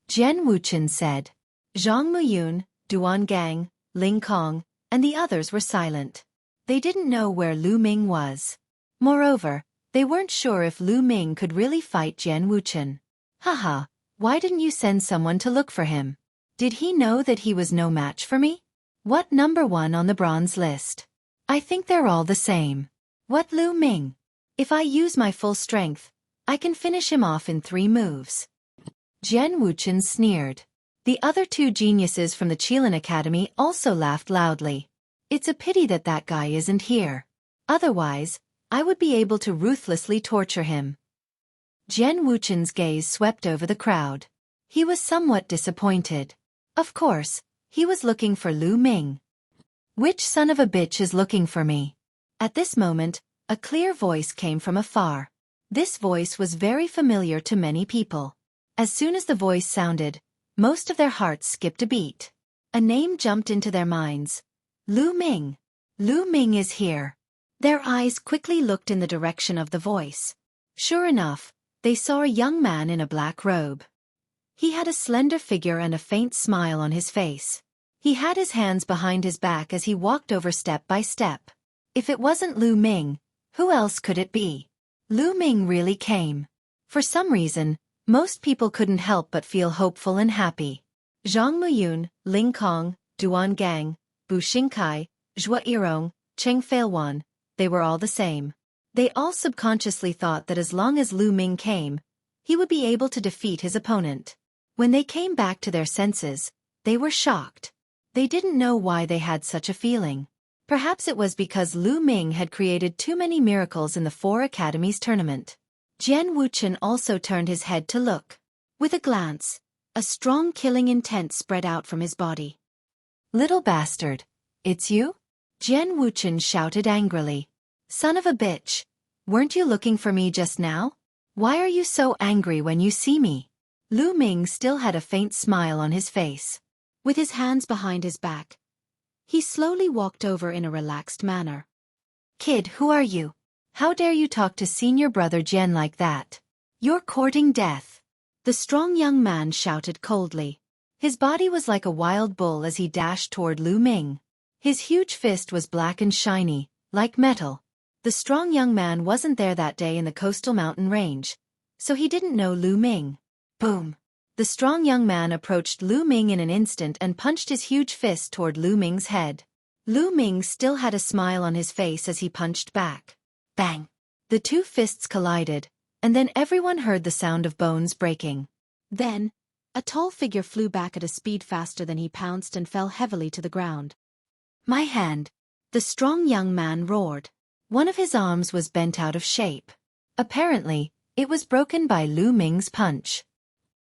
Jian Wuchen said. Zhang Muyun, Duan Gang, Ling Kong, and the others were silent. They didn't know where Lu Ming was. Moreover, they weren't sure if Lu Ming could really fight Jian Wuchen. Haha, why didn't you send someone to look for him? Did he know that he was no match for me? What number 1 on the Bronze List? I think they're all the same. What Lu Ming? If I use my full strength, I can finish him off in 3 moves. Jian Wuchen sneered. The other 2 geniuses from the Qilin Academy also laughed loudly. It's a pity that that guy isn't here. Otherwise, I would be able to ruthlessly torture him. Jian Wuchen's gaze swept over the crowd. He was somewhat disappointed. Of course, he was looking for Lu Ming. Which son of a bitch is looking for me? At this moment, a clear voice came from afar. This voice was very familiar to many people. As soon as the voice sounded, most of their hearts skipped a beat. A name jumped into their minds. Lu Ming. Lu Ming is here. Their eyes quickly looked in the direction of the voice. Sure enough, they saw a young man in a black robe. He had a slender figure and a faint smile on his face. He had his hands behind his back as he walked over step by step. If it wasn't Lu Ming, who else could it be? Lu Ming really came. For some reason, most people couldn't help but feel hopeful and happy. Zhang Muyun, Ling Kong, Duan Gang, Bu Xingkai, Xueqi, Cheng Feilwan, they were all the same. They all subconsciously thought that as long as Lu Ming came, he would be able to defeat his opponent. When they came back to their senses, they were shocked. They didn't know why they had such a feeling. Perhaps it was because Lu Ming had created too many miracles in the 4 Academies tournament. Jian Wuchen also turned his head to look. With a glance, a strong killing intent spread out from his body. Little bastard, it's you? Jian Wuchen shouted angrily. Son of a bitch, weren't you looking for me just now? Why are you so angry when you see me? Lu Ming still had a faint smile on his face. With his hands behind his back, he slowly walked over in a relaxed manner. Kid, who are you? How dare you talk to senior brother Jian like that? You're courting death. The strong young man shouted coldly. His body was like a wild bull as he dashed toward Lu Ming. His huge fist was black and shiny, like metal. The strong young man wasn't there that day in the coastal mountain range, so he didn't know Lu Ming. Boom! The strong young man approached Lu Ming in an instant and punched his huge fist toward Lu Ming's head. Lu Ming still had a smile on his face as he punched back. Bang! The 2 fists collided, and then everyone heard the sound of bones breaking. Then, a tall figure flew back at a speed faster than he pounced and fell heavily to the ground. My hand! The strong young man roared. One of his arms was bent out of shape. Apparently, it was broken by Lu Ming's punch.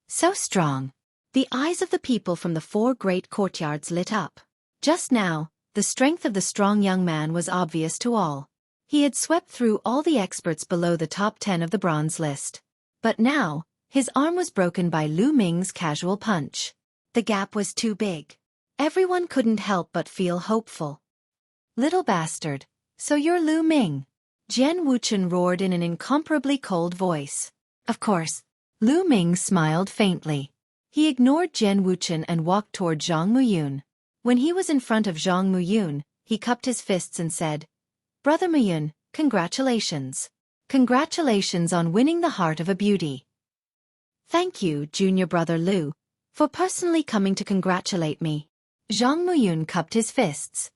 So strong. The eyes of the people from the 4 great courtyards lit up. Just now, the strength of the strong young man was obvious to all. He had swept through all the experts below the top 10 of the bronze list. But now, his arm was broken by Lu Ming's casual punch. The gap was too big. Everyone couldn't help but feel hopeful. Little bastard, so you're Lu Ming? Jian Wuchen roared in an incomparably cold voice. Of course. Lu Ming smiled faintly. He ignored Jian Wuchen and walked toward Zhang Muyun. When he was in front of Zhang Muyun, he cupped his fists and said, Brother Muyun, congratulations. Congratulations on winning the heart of a beauty. Thank you, junior brother Lu, for personally coming to congratulate me. Zhang Muyun cupped his fists.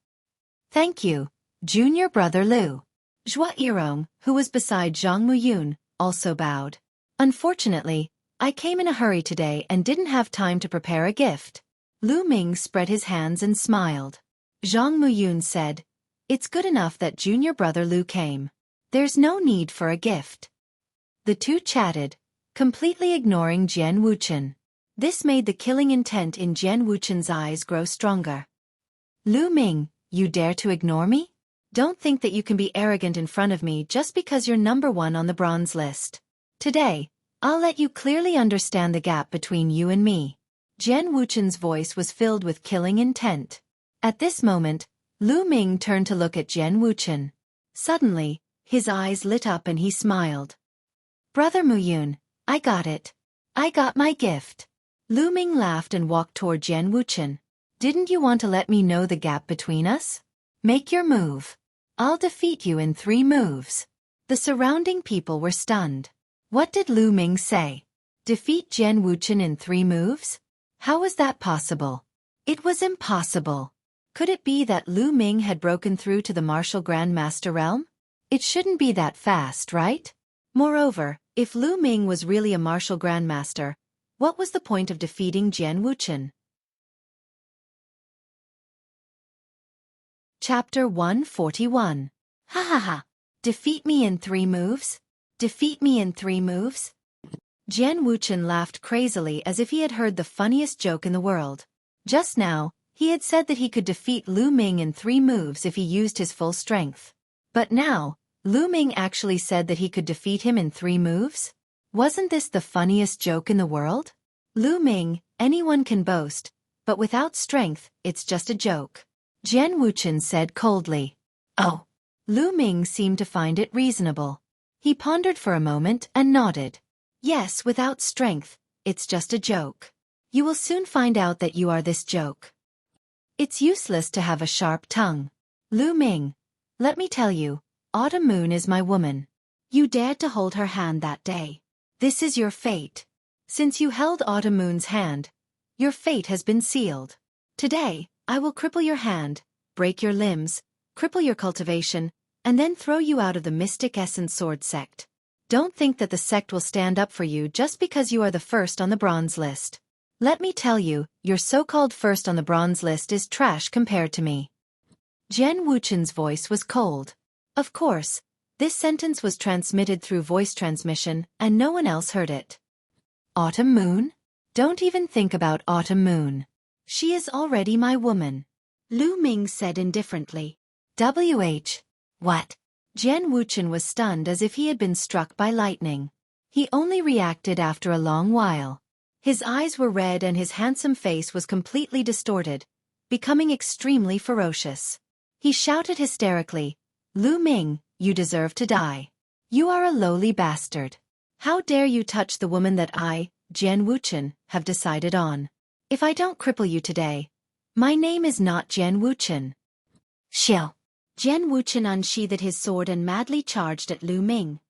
Thank you, junior brother Lu. Xueqi, who was beside Zhang Muyun, also bowed. Unfortunately, I came in a hurry today and didn't have time to prepare a gift. Lu Ming spread his hands and smiled. Zhang Muyun said, It's good enough that junior brother Lu came. There's no need for a gift. The 2 chatted, completely ignoring Jian Wuchen. This made the killing intent in Jian Wuchen's eyes grow stronger. Lu Ming, you dare to ignore me? Don't think that you can be arrogant in front of me just because you're number 1 on the bronze list. Today, I'll let you clearly understand the gap between you and me. Jian Wuchen's voice was filled with killing intent. At this moment, Lu Ming turned to look at Jian Wuchen. Suddenly, his eyes lit up and he smiled. Brother Muyun, I got it. I got my gift. Lu Ming laughed and walked toward Jian Wuchen. Didn't you want to let me know the gap between us? Make your move. I'll defeat you in 3 moves. The surrounding people were stunned. What did Lu Ming say? Defeat Jian Wuchen in 3 moves? How was that possible? It was impossible. Could it be that Lu Ming had broken through to the martial Grandmaster realm? It shouldn't be that fast, right? Moreover, if Lu Ming was really a martial Grandmaster, what was the point of defeating Jian Wuchen? Chapter 141. Ha ha ha. Defeat me in 3 moves? Defeat me in 3 moves? Jian Wuchen laughed crazily as if he had heard the funniest joke in the world. Just now, he had said that he could defeat Lu Ming in 3 moves if he used his full strength. But now, Lu Ming actually said that he could defeat him in 3 moves? Wasn't this the funniest joke in the world? Lu Ming, anyone can boast, but without strength, it's just a joke. Jian Wuchen said coldly. Oh. Lu Ming seemed to find it reasonable. He pondered for a moment and nodded. Yes, without strength, it's just a joke. You will soon find out that you are this joke. It's useless to have a sharp tongue. Lu Ming, let me tell you, Autumn Moon is my woman. You dared to hold her hand that day. This is your fate. Since you held Autumn Moon's hand, your fate has been sealed. Today, I will cripple your hand, break your limbs, cripple your cultivation, and then throw you out of the Mystic Essence Sword sect. Don't think that the sect will stand up for you just because you are the first on the bronze list. Let me tell you, your so-called first on the bronze list is trash compared to me. Jian Wuchen's voice was cold. Of course, this sentence was transmitted through voice transmission, and no one else heard it. Autumn Moon? Don't even think about Autumn Moon. She is already my woman. Lu Ming said indifferently. What? Jian Wuchen was stunned as if he had been struck by lightning. He only reacted after a long while. His eyes were red and his handsome face was completely distorted, becoming extremely ferocious. He shouted hysterically, Lu Ming, you deserve to die. You are a lowly bastard. How dare you touch the woman that I, Jian Wuchen, have decided on? If I don't cripple you today, my name is not Jian Wuchen. Xiao. Jian Wuchen unsheathed his sword and madly charged at Lu Ming.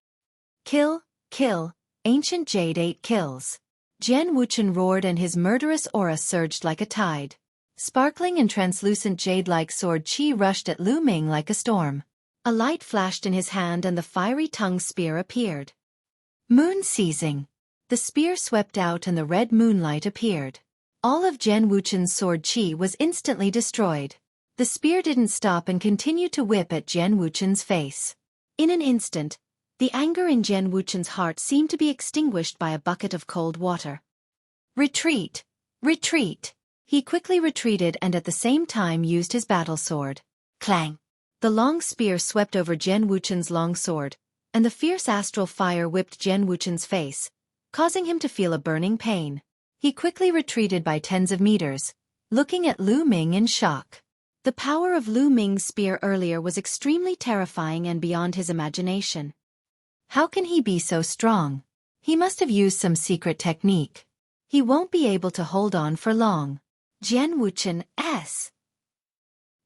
Kill, kill, ancient jade 8 kills. Jian Wuchen roared and his murderous aura surged like a tide. Sparkling and translucent jade-like sword qi rushed at Lu Ming like a storm. A light flashed in his hand and the fiery tongue spear appeared. Moon seizing. The spear swept out and the red moonlight appeared. All of Jian Wuchen's sword qi was instantly destroyed. The spear didn't stop and continued to whip at Jian Wuchen's face. In an instant, the anger in Jian Wuchen's heart seemed to be extinguished by a bucket of cold water. Retreat! Retreat! He quickly retreated and at the same time used his battle sword. Clang! The long spear swept over Jian Wuchen's long sword, and the fierce astral fire whipped Jian Wuchen's face, causing him to feel a burning pain. He quickly retreated by tens of meters, looking at Lu Ming in shock. The power of Lu Ming's spear earlier was extremely terrifying and beyond his imagination. How can he be so strong? He must have used some secret technique. He won't be able to hold on for long. Jian Wuchen S.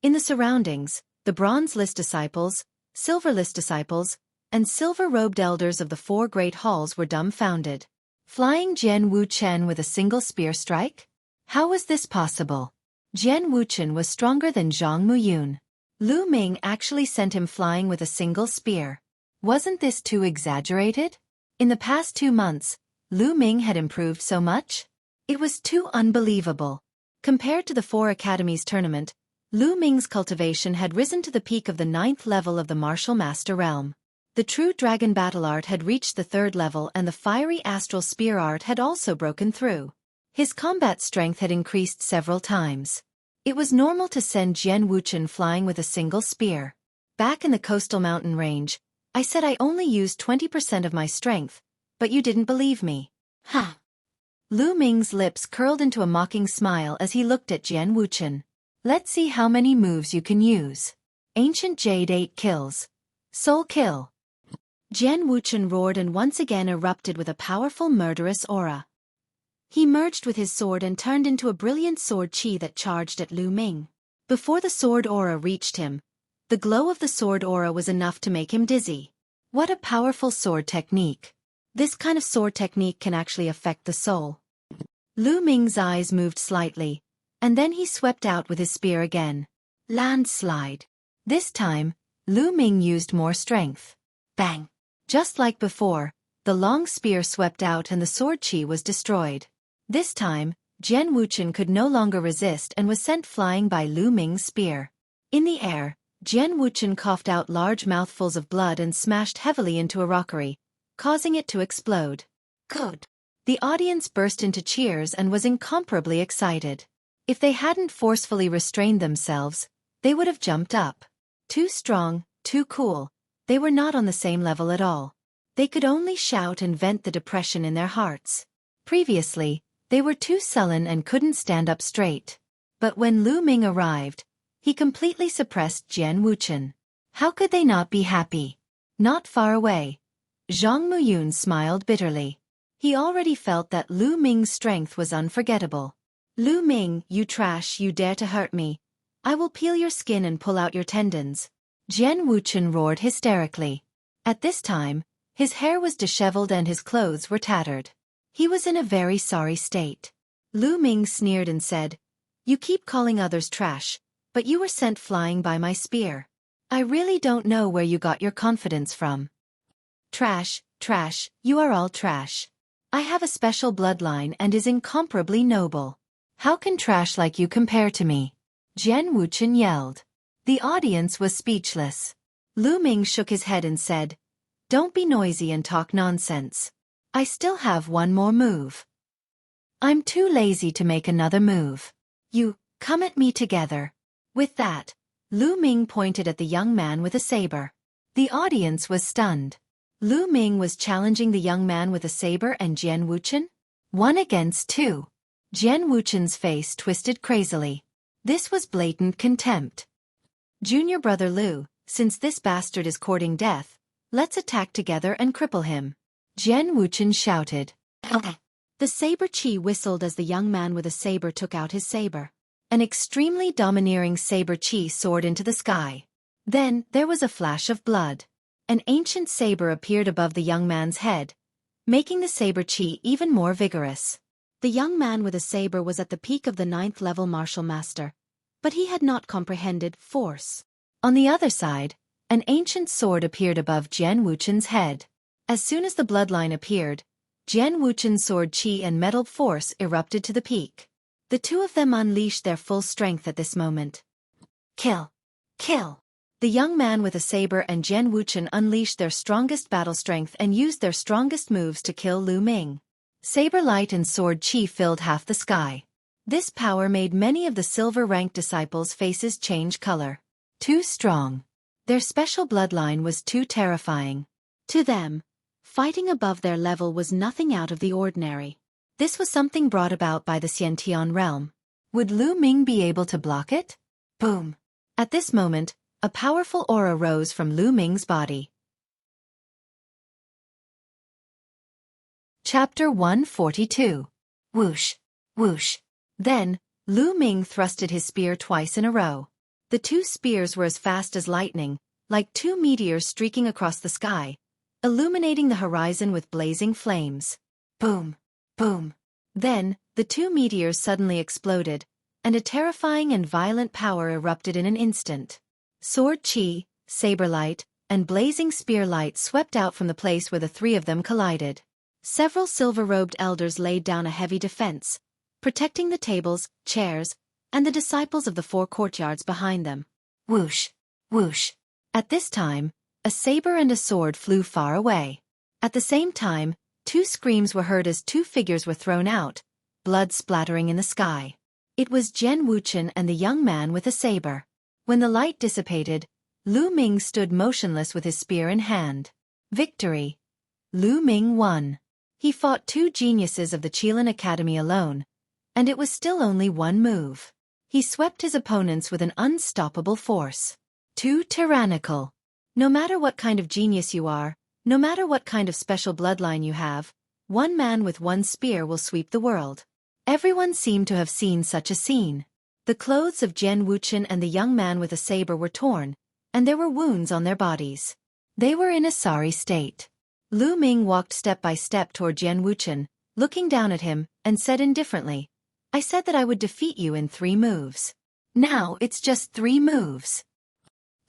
In the surroundings, the bronze list disciples, silver list disciples, and silver-robed elders of the 4 great halls were dumbfounded. Flying Jian Wuchen with a single spear strike? How was this possible? Jian Wuchen was stronger than Zhang Muyun. Lu Ming actually sent him flying with a single spear. Wasn't this too exaggerated? In the past 2 months, Lu Ming had improved so much? It was too unbelievable. Compared to the 4 Academies tournament, Lu Ming's cultivation had risen to the peak of the 9th level of the martial master realm. The true dragon battle art had reached the 3rd level and the fiery astral spear art had also broken through. His combat strength had increased several times. It was normal to send Jian Wuchen flying with a single spear. Back in the coastal mountain range, I said I only used 20% of my strength, but you didn't believe me. Huh. Lu Ming's lips curled into a mocking smile as he looked at Jian Wuchen. Let's see how many moves you can use. Ancient Jade 8 kills. Soul kill. Jian Wuchen roared and once again erupted with a powerful murderous aura. He merged with his sword and turned into a brilliant sword qi that charged at Lu Ming. Before the sword aura reached him, the glow of the sword aura was enough to make him dizzy. What a powerful sword technique. This kind of sword technique can actually affect the soul. Lu Ming's eyes moved slightly, and then he swept out with his spear again. Landslide. This time, Lu Ming used more strength. Bang! Just like before, the long spear swept out and the sword qi was destroyed. This time, Jian Wuchen could no longer resist and was sent flying by Lu Ming's spear. In the air, Jian Wuchen coughed out large mouthfuls of blood and smashed heavily into a rockery, causing it to explode. Good. The audience burst into cheers and was incomparably excited. If they hadn't forcefully restrained themselves, they would have jumped up. Too strong, too cool, they were not on the same level at all. They could only shout and vent the depression in their hearts. Previously, they were too sullen and couldn't stand up straight. But when Lu Ming arrived, he completely suppressed Jian Wuchen. How could they not be happy? Not far away, Zhang Muyun smiled bitterly. He already felt that Lu Ming's strength was unforgettable. Lu Ming, you trash, you dare to hurt me. I will peel your skin and pull out your tendons. Jian Wuchen roared hysterically. At this time, his hair was disheveled and his clothes were tattered. He was in a very sorry state. Lu Ming sneered and said, "You keep calling others trash, but you were sent flying by my spear. I really don't know where you got your confidence from. Trash, trash, you are all trash. I have a special bloodline and is incomparably noble. How can trash like you compare to me?" Jian Wuchen yelled. The audience was speechless. Lu Ming shook his head and said, "Don't be noisy and talk nonsense. I still have one more move. I'm too lazy to make another move. You, come at me together." With that, Lu Ming pointed at the young man with a saber. The audience was stunned. Lu Ming was challenging the young man with a saber and Jian Wuchen? 1 against 2. Jian Wuchen's face twisted crazily. This was blatant contempt. "Junior brother Lu, since this bastard is courting death, let's attack together and cripple him," Jian Wuchen shouted. The saber chi whistled as the young man with a saber took out his saber. An extremely domineering saber chi soared into the sky. Then, there was a flash of blood. An ancient saber appeared above the young man's head, making the saber chi even more vigorous. The young man with a saber was at the peak of the 9th level martial master, but he had not comprehended force. On the other side, an ancient sword appeared above Jian Wuchen's head. As soon as the bloodline appeared, Jian Wuchen's sword chi and metal force erupted to the peak. The two of them unleashed their full strength at this moment. Kill! Kill! The young man with a saber and Jian Wuchen unleashed their strongest battle strength and used their strongest moves to kill Lu Ming. Saber light and sword chi filled half the sky. This power made many of the silver-ranked disciples' faces change color. Too strong. Their special bloodline was too terrifying. To them, fighting above their level was nothing out of the ordinary. This was something brought about by the Xiantian realm. Would Lu Ming be able to block it? Boom! At this moment, a powerful aura rose from Lu Ming's body. Chapter 142. Whoosh! Whoosh! Then, Lu Ming thrusted his spear twice in a row. The two spears were as fast as lightning, like two meteors streaking across the sky, illuminating the horizon with blazing flames. Boom! Boom! Then, the two meteors suddenly exploded, and a terrifying and violent power erupted in an instant. Sword chi, saber light, and blazing spear light swept out from the place where the three of them collided. Several silver-robed elders laid down a heavy defense, protecting the tables, chairs, and the disciples of the 4 courtyards behind them. Whoosh! Whoosh! At this time, a saber and a sword flew far away. At the same time, 2 screams were heard as 2 figures were thrown out, blood splattering in the sky. It was Jian Wuchen and the young man with a saber. When the light dissipated, Lu Ming stood motionless with his spear in hand. Victory! Lu Ming won. He fought 2 geniuses of the Qilin Academy alone, and it was still only 1 move. He swept his opponents with an unstoppable force. Too tyrannical. No matter what kind of genius you are, no matter what kind of special bloodline you have, 1 man with 1 spear will sweep the world. Everyone seemed to have seen such a scene. The clothes of Jian Wuchen and the young man with a saber were torn, and there were wounds on their bodies. They were in a sorry state. Lu Ming walked step by step toward Jian Wuchen, looking down at him, and said indifferently, "I said that I would defeat you in 3 moves. Now it's just 3 moves.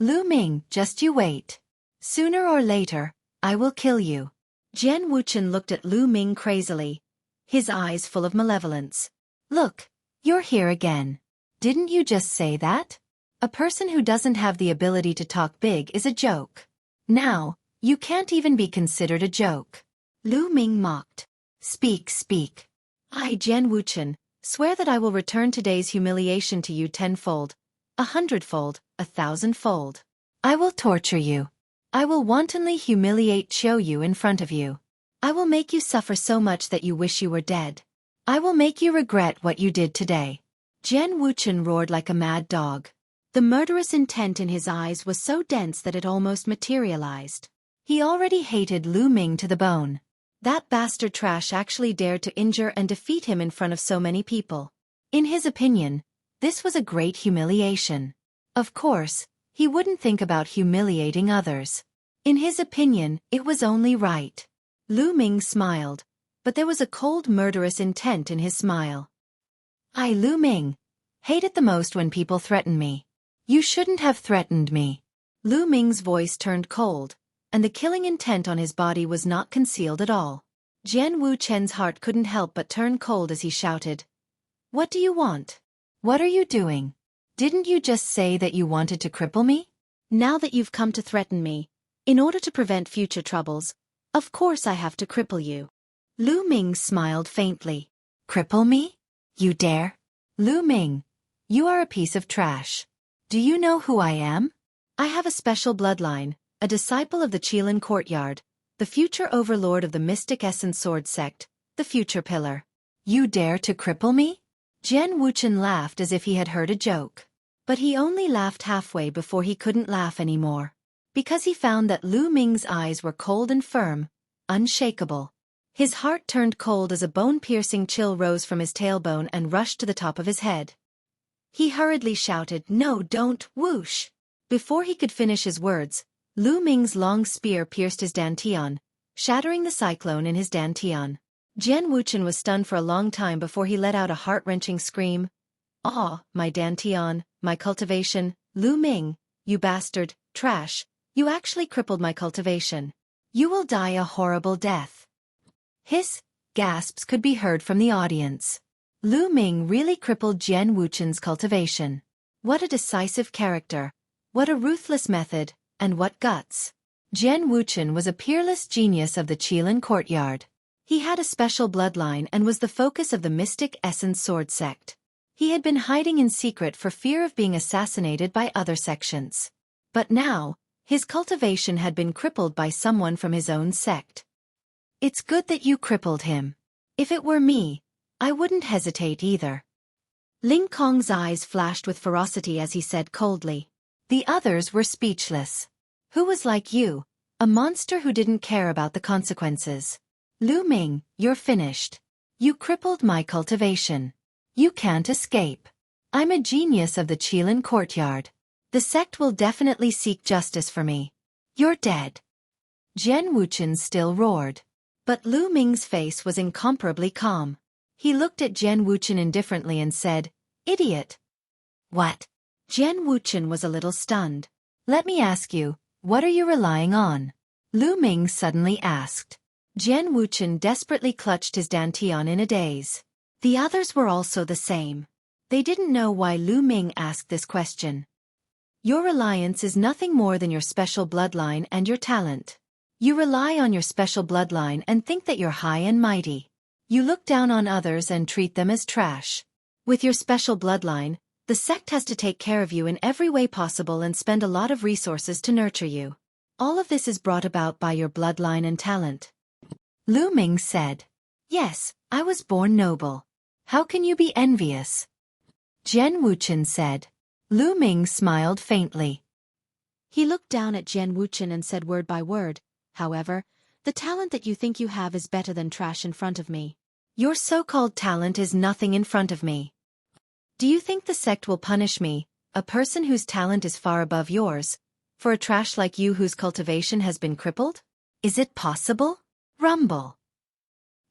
Lu Ming, just you wait. Sooner or later, I will kill you." Jian Wuchen looked at Lu Ming crazily, his eyes full of malevolence. "Look, you're here again. Didn't you just say that? A person who doesn't have the ability to talk big is a joke. Now, you can't even be considered a joke." Lu Ming mocked. "Speak, speak. I, Jian Wuchen, swear that I will return today's humiliation to you 10-fold, 100-fold, 1,000-fold. I will torture you. I will wantonly humiliate Xueqi in front of you. I will make you suffer so much that you wish you were dead. I will make you regret what you did today. Jian Wuchen roared like a mad dog. The murderous intent in his eyes was so dense that it almost materialized. He already hated Lu Ming to the bone. That bastard trash actually dared to injure and defeat him in front of so many people. In his opinion, this was a great humiliation. Of course, he wouldn't think about humiliating others. In his opinion, it was only right. Lu Ming smiled, but there was a cold murderous intent in his smile. I, Lu Ming, hate it the most when people threaten me. You shouldn't have threatened me. Lu Ming's voice turned cold, and the killing intent on his body was not concealed at all. Jian Wuchen's heart couldn't help but turn cold as he shouted. What do you want? What are you doing? Didn't you just say that you wanted to cripple me? Now that you've come to threaten me, in order to prevent future troubles, of course I have to cripple you. Lu Ming smiled faintly. Cripple me? You dare? Lu Ming, you are a piece of trash. Do you know who I am? I have a special bloodline, a disciple of the Qilin courtyard, the future overlord of the Mystic Essence Sword sect, the future pillar. You dare to cripple me? Jian Wuchen laughed as if he had heard a joke. But he only laughed halfway before he couldn't laugh anymore. Because he found that Lu Ming's eyes were cold and firm, unshakable. His heart turned cold as a bone-piercing chill rose from his tailbone and rushed to the top of his head. He hurriedly shouted, "No, don't, whoosh!" Before he could finish his words, Lu Ming's long spear pierced his dantian, shattering the cyclone in his dantian. Jian Wuchen was stunned for a long time before he let out a heart-wrenching scream. "Ah, my dantian, my cultivation, Lu Ming, you bastard, trash, you actually crippled my cultivation. You will die a horrible death." Hiss, gasps could be heard from the audience. Lu Ming really crippled Jian Wuchen's cultivation. What a decisive character, what a ruthless method, and what guts. Jian Wuchen was a peerless genius of the Qilin courtyard. He had a special bloodline and was the focus of the Mystic Essence Sword sect. He had been hiding in secret for fear of being assassinated by other sections. But now, his cultivation had been crippled by someone from his own sect. It's good that you crippled him. If it were me, I wouldn't hesitate either. Ling Kong's eyes flashed with ferocity as he said coldly. The others were speechless. Who was like you, a monster who didn't care about the consequences? Lu Ming, you're finished. You crippled my cultivation. You can't escape. I'm a genius of the Qilin courtyard. The sect will definitely seek justice for me. You're dead. Jian Wuchen still roared. But Lu Ming's face was incomparably calm. He looked at Jian Wuchen indifferently and said, "Idiot." What? Jian Wuchen was a little stunned. Let me ask you, what are you relying on? Lu Ming suddenly asked. Jian Wuchen desperately clutched his dantian in a daze. The others were also the same. They didn't know why Lu Ming asked this question. Your reliance is nothing more than your special bloodline and your talent. You rely on your special bloodline and think that you're high and mighty. You look down on others and treat them as trash. With your special bloodline, the sect has to take care of you in every way possible and spend a lot of resources to nurture you. All of this is brought about by your bloodline and talent. Lu Ming said. Yes, I was born noble. How can you be envious? Jian Wuchen said. Lu Ming smiled faintly. He looked down at Jian Wuchen and said word by word, however, the talent that you think you have is better than trash in front of me. Your so-called talent is nothing in front of me. Do you think the sect will punish me, a person whose talent is far above yours, for a trash like you whose cultivation has been crippled? Is it possible? Rumble.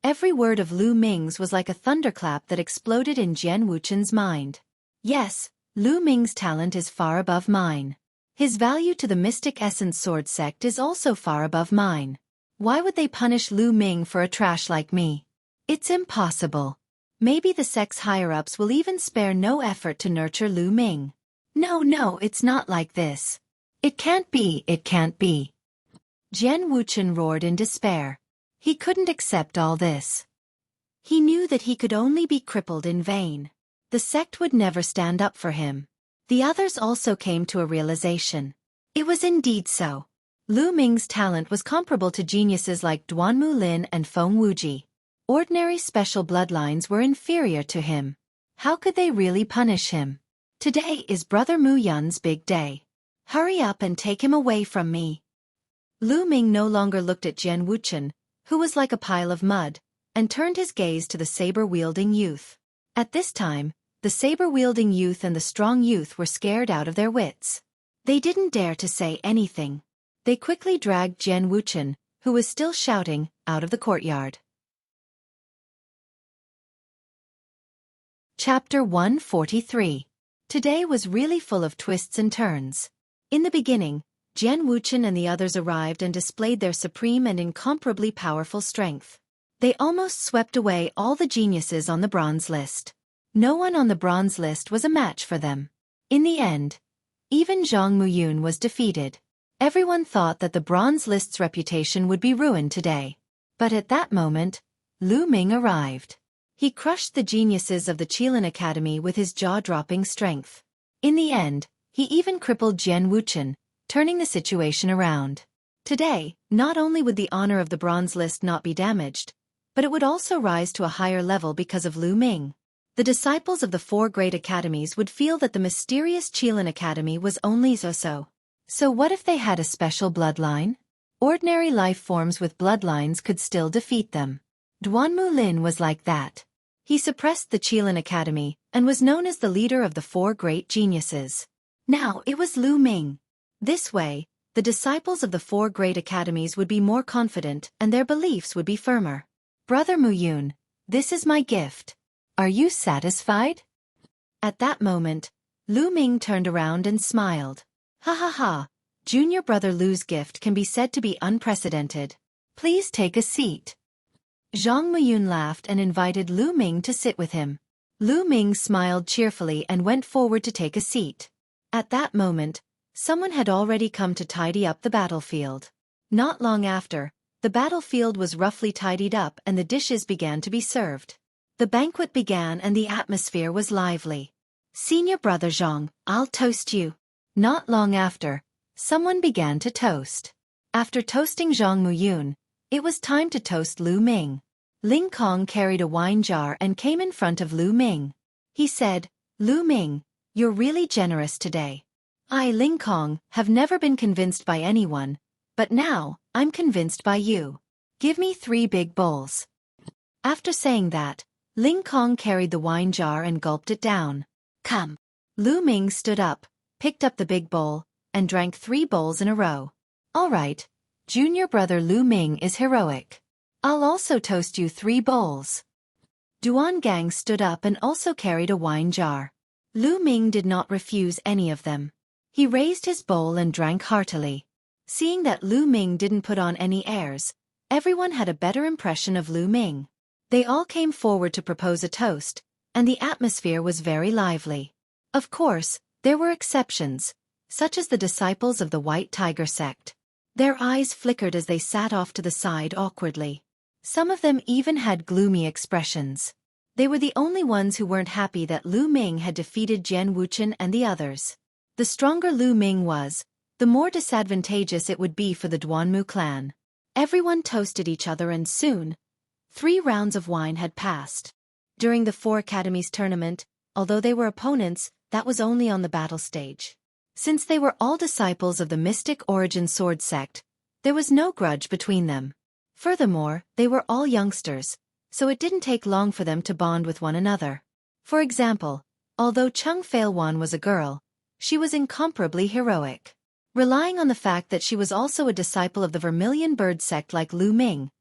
Every word of Lu Ming's was like a thunderclap that exploded in Jian Wuchen's mind. Yes, Lu Ming's talent is far above mine. His value to the Mystic Essence Sword sect is also far above mine. Why would they punish Lu Ming for a trash like me? It's impossible. Maybe the sect's higher-ups will even spare no effort to nurture Lu Ming. No, it's not like this. It can't be. Jian Wuchen roared in despair. He couldn't accept all this. He knew that he could only be crippled in vain. The sect would never stand up for him. The others also came to a realization. It was indeed so. Lu Ming's talent was comparable to geniuses like Duanmu Lin and Feng Wuji. Ordinary special bloodlines were inferior to him. How could they really punish him? Today is Brother Mu Yun's big day. Hurry up and take him away from me. Lu Ming no longer looked at Jian Wuchen, who was like a pile of mud, and turned his gaze to the saber-wielding youth. At this time, the saber-wielding youth and the strong youth were scared out of their wits. They didn't dare to say anything. They quickly dragged Jian Wuchen, who was still shouting, out of the courtyard. Chapter 143. Today was really full of twists and turns. In the beginning, Jian Wuchen and the others arrived and displayed their supreme and incomparably powerful strength. They almost swept away all the geniuses on the bronze list. No one on the bronze list was a match for them. In the end, even Zhang Muyun was defeated. Everyone thought that the bronze list's reputation would be ruined today. But at that moment, Lu Ming arrived. He crushed the geniuses of the Qilin Academy with his jaw-dropping strength. In the end, he even crippled Jian Wuchen, turning the situation around. Today, not only would the honor of the bronze list not be damaged, but it would also rise to a higher level because of Lu Ming. The disciples of the four great academies would feel that the mysterious Qilin Academy was only so. So what if they had a special bloodline? Ordinary life forms with bloodlines could still defeat them. Duanmu Lin was like that. He suppressed the Qilin Academy and was known as the leader of the four great geniuses. Now it was Lu Ming. This way, the disciples of the four great academies would be more confident and their beliefs would be firmer. Brother Mu Yun, this is my gift. Are you satisfied? At that moment, Lu Ming turned around and smiled. Ha ha ha, junior brother Lu's gift can be said to be unprecedented. Please take a seat. Zhang Muyun laughed and invited Lu Ming to sit with him. Lu Ming smiled cheerfully and went forward to take a seat. At that moment, someone had already come to tidy up the battlefield. Not long after, the battlefield was roughly tidied up and the dishes began to be served. The banquet began and the atmosphere was lively. Senior brother Zhang, I'll toast you. Not long after, someone began to toast. After toasting Zhang Muyun, it was time to toast Lu Ming. Ling Kong carried a wine jar and came in front of Lu Ming. He said, Lu Ming, you're really generous today. I, Ling Kong, have never been convinced by anyone, but now, I'm convinced by you. Give me 3 big bowls. After saying that, Ling Kong carried the wine jar and gulped it down. Come. Lu Ming stood up, picked up the big bowl, and drank 3 bowls in a row. All right, junior brother Lu Ming is heroic. I'll also toast you 3 bowls. Duan Gang stood up and also carried a wine jar. Lu Ming did not refuse any of them. He raised his bowl and drank heartily. Seeing that Lu Ming didn't put on any airs, everyone had a better impression of Lu Ming. They all came forward to propose a toast, and the atmosphere was very lively. Of course, there were exceptions, such as the disciples of the White Tiger sect. Their eyes flickered as they sat off to the side awkwardly. Some of them even had gloomy expressions. They were the only ones who weren't happy that Lu Ming had defeated Jian Wuchen and the others. The stronger Lu Ming was, the more disadvantageous it would be for the Duanmu clan. Everyone toasted each other and soon, 3 rounds of wine had passed. During the 4 academies tournament, although they were opponents, that was only on the battle stage. Since they were all disciples of the mystic origin sword sect, there was no grudge between them. Furthermore, they were all youngsters, so it didn't take long for them to bond with one another. For example, although Cheng Failwan was a girl, she was incomparably heroic. Relying on the fact that she was also a disciple of the Vermilion Bird sect like Lu Ming,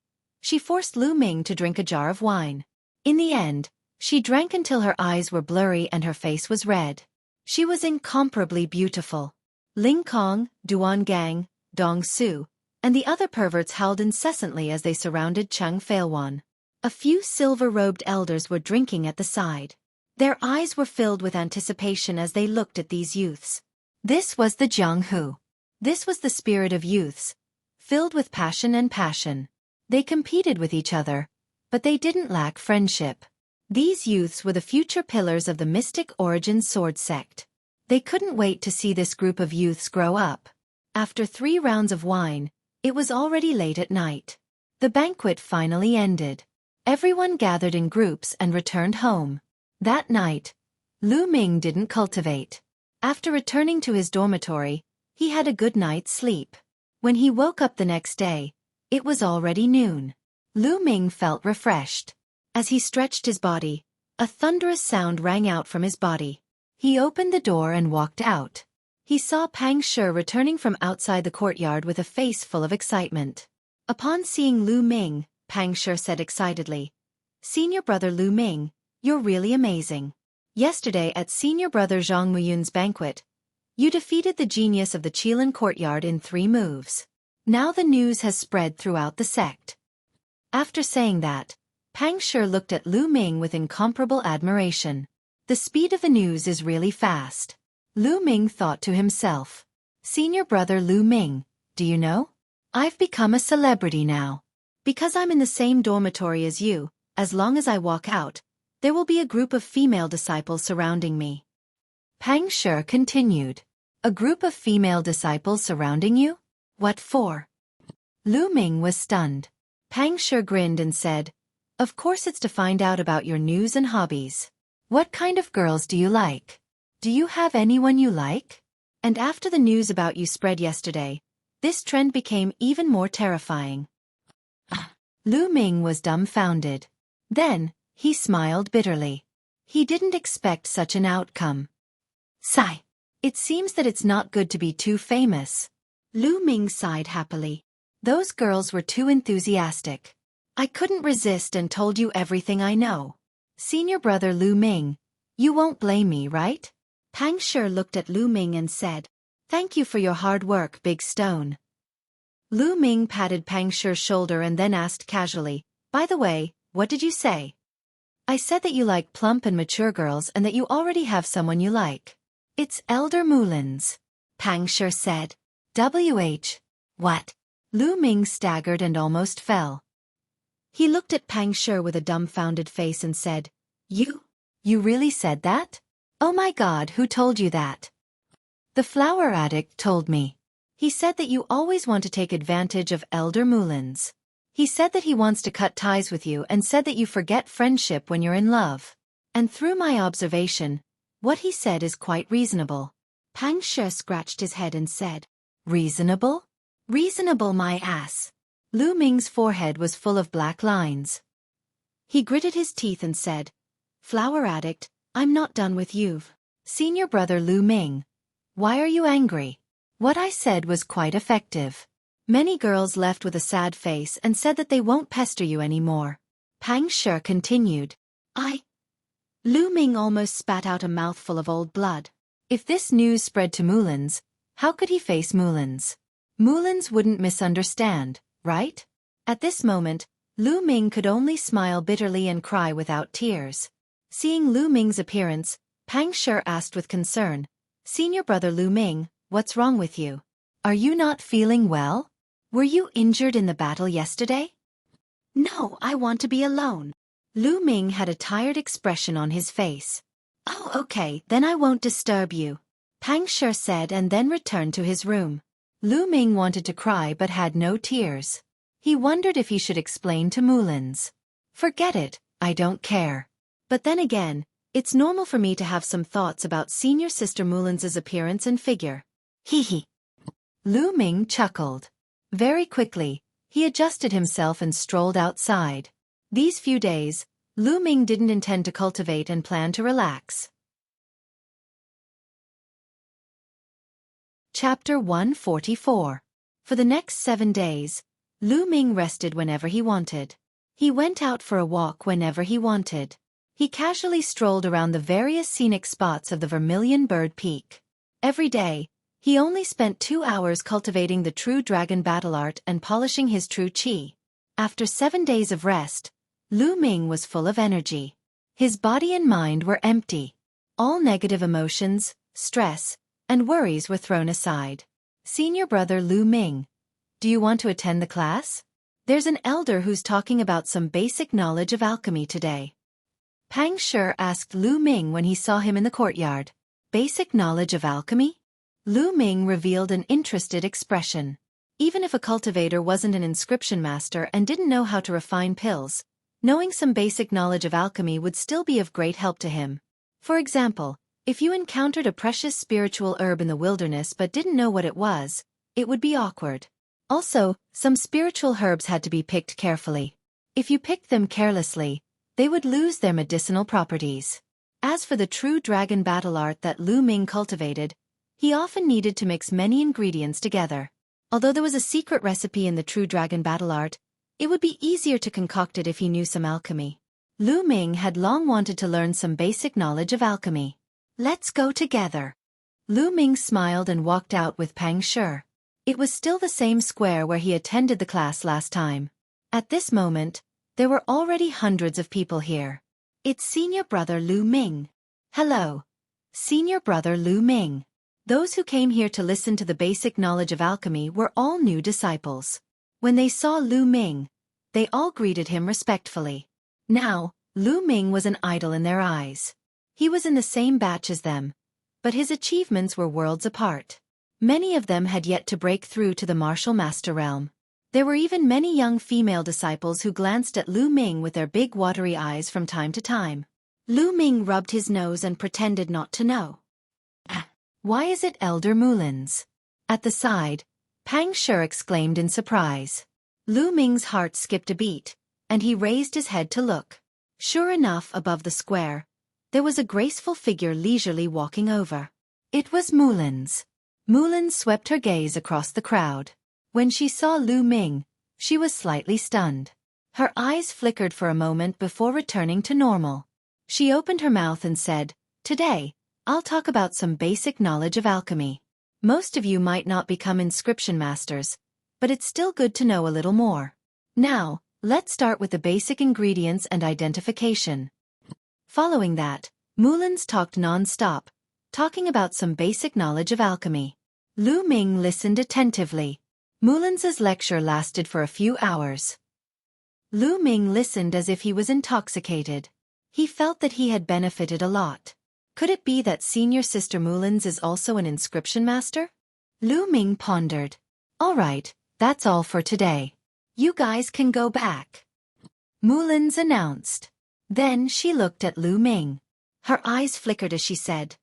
she forced Lu Ming to drink a jar of wine. In the end, she drank until her eyes were blurry and her face was red. She was incomparably beautiful. Ling Kong, Duan Gang, Dong Su, and the other perverts howled incessantly as they surrounded Cheng Failwan. A few silver-robed elders were drinking at the side. Their eyes were filled with anticipation as they looked at these youths. This was the Jianghu. This was the spirit of youths, filled with passion and passion. They competed with each other, but they didn't lack friendship. These youths were the future pillars of the mystic origin sword sect. They couldn't wait to see this group of youths grow up. After 3 rounds of wine, it was already late at night. The banquet finally ended. Everyone gathered in groups and returned home. That night, Lu Ming didn't cultivate. After returning to his dormitory, he had a good night's sleep. When he woke up the next day, it was already noon. Lu Ming felt refreshed. As he stretched his body, a thunderous sound rang out from his body. He opened the door and walked out. He saw Pang Shi returning from outside the courtyard with a face full of excitement. Upon seeing Lu Ming, Pang Shi said excitedly, "Senior brother Lu Ming, you're really amazing. Yesterday at Senior brother Zhang Muyun's banquet, you defeated the genius of the Qilin courtyard in 3 moves. Now the news has spread throughout the sect." After saying that, Pang Shi looked at Lu Ming with incomparable admiration. The speed of the news is really fast. Lu Ming thought to himself, "Senior brother Lu Ming, do you know? I've become a celebrity now. Because I'm in the same dormitory as you, as long as I walk out, there will be a group of female disciples surrounding me." Pang Shi continued, "A group of female disciples surrounding you? What for?" Lu Ming was stunned. Pang Shi grinned and said, "Of course it's to find out about your news and hobbies. What kind of girls do you like? Do you have anyone you like? And after the news about you spread yesterday, this trend became even more terrifying." Lu Ming was dumbfounded. Then, he smiled bitterly. He didn't expect such an outcome. Sigh. It seems that it's not good to be too famous. Lu Ming sighed happily. Those girls were too enthusiastic. I couldn't resist and told you everything I know. Senior brother Lu Ming, you won't blame me, right? Pang Shi looked at Lu Ming and said, "Thank you for your hard work, Big Stone." Lu Ming patted Pang Shi's shoulder and then asked casually, "By the way, what did you say?" "I said that you like plump and mature girls and that you already have someone you like." "It's Elder Mullins," Pang Shi said. What? Lu Ming staggered and almost fell. He looked at Pang Shi with a dumbfounded face and said, You really said that? Oh my God, who told you that?" "The flower addict told me. He said that you always want to take advantage of Elder Mullins. He said that he wants to cut ties with you and said that you forget friendship when you're in love. And through my observation, what he said is quite reasonable." Pang Shi scratched his head and said, "Reasonable? Reasonable my ass." Lu Ming's forehead was full of black lines. He gritted his teeth and said, "Flower addict, I'm not done with you. Senior brother Lu Ming, why are you angry? What I said was quite effective. Many girls left with a sad face and said that they won't pester you anymore." Pang Shi continued, Lu Ming almost spat out a mouthful of old blood. If this news spread to Mullins, how could he face Mullins? Mullins wouldn't misunderstand, right? At this moment, Lu Ming could only smile bitterly and cry without tears. Seeing Lu Ming's appearance, Pang Shi asked with concern, "Senior brother Lu Ming, what's wrong with you? Are you not feeling well? Were you injured in the battle yesterday?" "No, I want to be alone." Lu Ming had a tired expression on his face. "Oh, okay, then I won't disturb you," Pang Shi said and then returned to his room. Lu Ming wanted to cry but had no tears. He wondered if he should explain to Mullins. "Forget it, I don't care. But then again, it's normal for me to have some thoughts about senior sister Mullins's appearance and figure." Hee. Lu Ming chuckled. Very quickly, he adjusted himself and strolled outside. These few days, Lu Ming didn't intend to cultivate and planned to relax. Chapter 144. For the next 7 days, Lu Ming rested whenever he wanted. He went out for a walk whenever he wanted. He casually strolled around the various scenic spots of the Vermilion Bird Peak. Every day, he only spent 2 hours cultivating the true dragon battle art and polishing his true chi. After 7 days of rest, Lu Ming was full of energy. His body and mind were empty. All negative emotions, stress, and worries were thrown aside. "Senior brother Lu Ming, do you want to attend the class? There's an elder who's talking about some basic knowledge of alchemy today." Pang Shi asked Lu Ming when he saw him in the courtyard. "Basic knowledge of alchemy? Lu Ming revealed an interested expression. Even if a cultivator wasn't an inscription master and didn't know how to refine pills, knowing some basic knowledge of alchemy would still be of great help to him. For example, if you encountered a precious spiritual herb in the wilderness but didn't know what it was, it would be awkward. Also, some spiritual herbs had to be picked carefully. If you picked them carelessly, they would lose their medicinal properties. As for the true dragon battle art that Lu Ming cultivated, he often needed to mix many ingredients together. Although there was a secret recipe in the true dragon battle art, it would be easier to concoct it if he knew some alchemy. Lu Ming had long wanted to learn some basic knowledge of alchemy. Let's go together. Lu Ming smiled and walked out with Pang Shi. It was still the same square where he attended the class last time. At this moment, there were already hundreds of people here. It's senior brother Lu Ming. Hello. Senior brother Lu Ming. Those who came here to listen to the basic knowledge of alchemy were all new disciples. When they saw Lu Ming, they all greeted him respectfully. Now, Lu Ming was an idol in their eyes. He was in the same batch as them, but his achievements were worlds apart. Many of them had yet to break through to the martial master realm. There were even many young female disciples who glanced at Lu Ming with their big watery eyes from time to time. Lu Ming rubbed his nose and pretended not to know. Why is it Elder Mulin's? At the side, Pang Shi exclaimed in surprise. Lu Ming's heart skipped a beat, and he raised his head to look. Sure enough, above the square, there was a graceful figure leisurely walking over. It was Mulin's. Mulin swept her gaze across the crowd. When she saw Lu Ming, she was slightly stunned. Her eyes flickered for a moment before returning to normal. She opened her mouth and said, "Today, I'll talk about some basic knowledge of alchemy. Most of you might not become inscription masters, but it's still good to know a little more. Now, let's start with the basic ingredients and identification." Following that, Mulins talked non-stop, talking about some basic knowledge of alchemy. Lu Ming listened attentively. Mulins's lecture lasted for a few hours. Lu Ming listened as if he was intoxicated. He felt that he had benefited a lot. Could it be that senior sister Mulins is also an inscription master? Lu Ming pondered. All right, that's all for today. You guys can go back, Mulins announced. Then she looked at Lu Ming. Her eyes flickered as she said,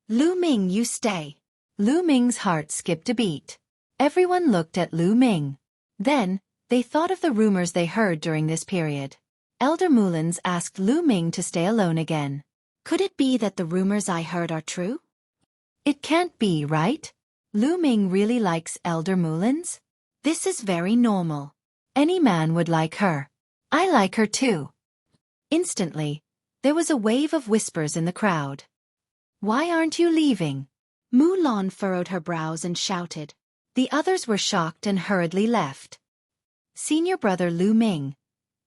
"Lu Ming, you stay." Lu Ming's heart skipped a beat. Everyone looked at Lu Ming. Then, they thought of the rumors they heard during this period. Elder Mulins asked Lu Ming to stay alone again. Could it be that the rumors I heard are true? It can't be, right? Lu Ming really likes Elder Mulins? This is very normal. Any man would like her. I like her too. Instantly, there was a wave of whispers in the crowd. Why aren't you leaving? Mulan furrowed her brows and shouted. The others were shocked and hurriedly left. Senior brother Lu Ming,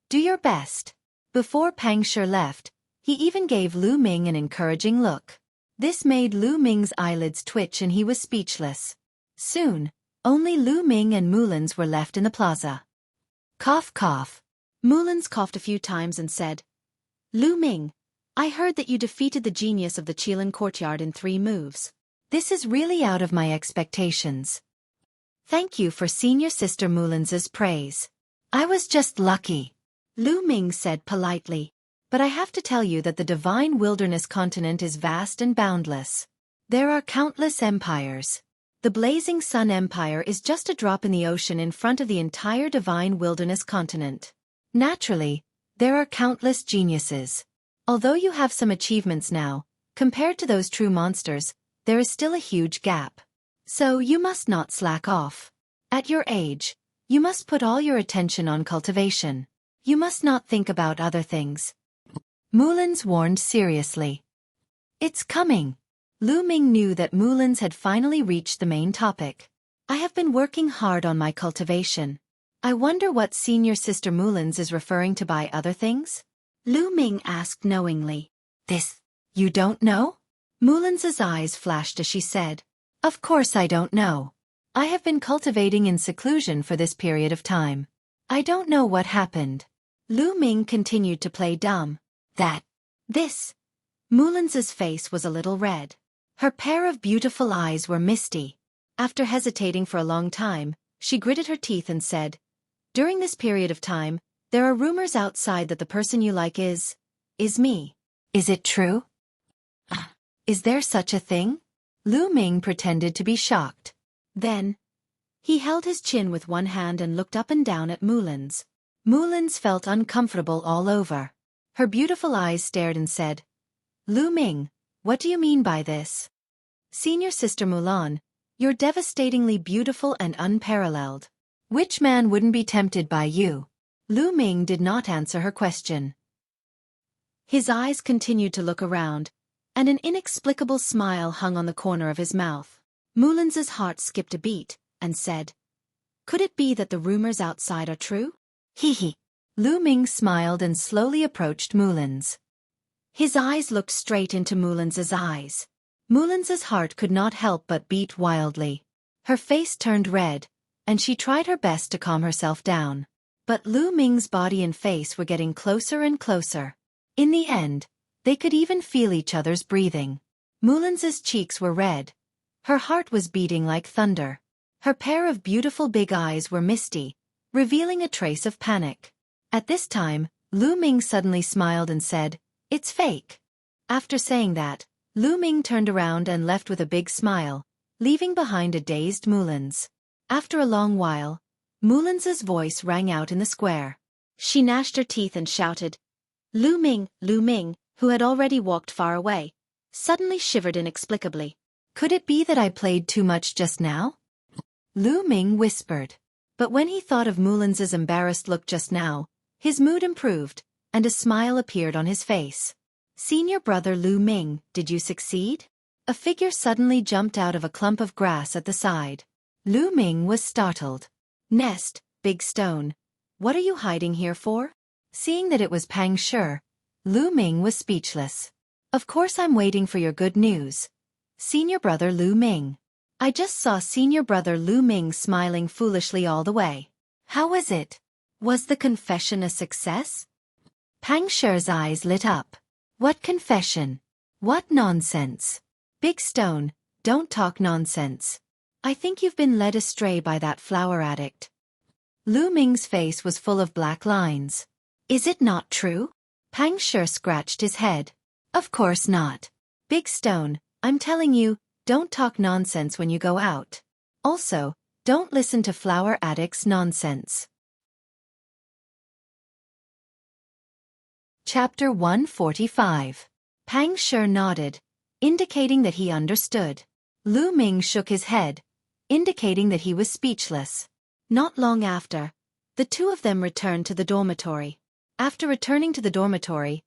do your best. Before Pang Shi left, he even gave Lu Ming an encouraging look. This made Lu Ming's eyelids twitch and he was speechless. Soon, only Lu Ming and Mulins were left in the plaza. Cough cough. Mulins coughed a few times and said, Lu Ming, I heard that you defeated the genius of the Qilin courtyard in 3 moves. This is really out of my expectations. Thank you for senior sister Mulins's praise. I was just lucky, Lu Ming said politely. But I have to tell you that the divine wilderness continent is vast and boundless. There are countless empires. The Blazing Sun Empire is just a drop in the ocean in front of the entire divine wilderness continent. Naturally, there are countless geniuses. Although you have some achievements now, compared to those true monsters, there is still a huge gap. So you must not slack off. At your age, you must put all your attention on cultivation. You must not think about other things. Mulins warned seriously. It's coming. Lu Ming knew that Mulins had finally reached the main topic. I have been working hard on my cultivation. I wonder what senior sister Mulins is referring to by other things? Lu Ming asked knowingly. This, you don't know? Mulins's eyes flashed as she said, Of course I don't know. I have been cultivating in seclusion for this period of time. I don't know what happened. Lu Ming continued to play dumb. This. Mulins's face was a little red. Her pair of beautiful eyes were misty. After hesitating for a long time, she gritted her teeth and said, "During this period of time, there are rumors outside that the person you like is me. Is it true? Is there such a thing?" Lu Ming pretended to be shocked. Then, he held his chin with one hand and looked up and down at Mulan's. Mulan's felt uncomfortable all over. Her beautiful eyes stared and said, "Lu Ming, what do you mean by this?" "Senior Sister Mulan, you're devastatingly beautiful and unparalleled. Which man wouldn't be tempted by you?" Lu Ming did not answer her question. His eyes continued to look around, and an inexplicable smile hung on the corner of his mouth. Mulan's heart skipped a beat, and said, "Could it be that the rumors outside are true?" "Hee hee." Lu Ming smiled and slowly approached Mulan's. His eyes looked straight into Mulan's eyes. Mulan's heart could not help but beat wildly. Her face turned red, and she tried her best to calm herself down. But Lu Ming's body and face were getting closer and closer. In the end, they could even feel each other's breathing. Mulan's cheeks were red. Her heart was beating like thunder. Her pair of beautiful big eyes were misty, revealing a trace of panic. At this time, Lu Ming suddenly smiled and said, "It's fake." After saying that, Lu Ming turned around and left with a big smile, leaving behind a dazed Mulan's. After a long while, Mulan's voice rang out in the square. She gnashed her teeth and shouted, "Lu Ming!" Lu Ming, who had already walked far away, suddenly shivered inexplicably. "Could it be that I played too much just now?" Lu Ming whispered. But when he thought of Mulan's embarrassed look just now, his mood improved, and a smile appeared on his face. "Senior brother Lu Ming, did you succeed?" A figure suddenly jumped out of a clump of grass at the side. Lu Ming was startled. "Nest, big stone, what are you hiding here for?" Seeing that it was Pang Shi, Lu Ming was speechless. "Of course I'm waiting for your good news. Senior brother Lu Ming." I just saw senior brother Lu Ming smiling foolishly all the way. "How was it? Was the confession a success?" Pang Shi's eyes lit up. "What confession? What nonsense. Big Stone, don't talk nonsense. I think you've been led astray by that flower addict." Lu Ming's face was full of black lines. "Is it not true?" Pang Shi scratched his head. "Of course not. Big Stone, I'm telling you, don't talk nonsense when you go out. Also, don't listen to flower addicts' nonsense." Chapter 145. Pang Shi nodded, indicating that he understood. Lu Ming shook his head, indicating that he was speechless. Not long after, the two of them returned to the dormitory. After returning to the dormitory,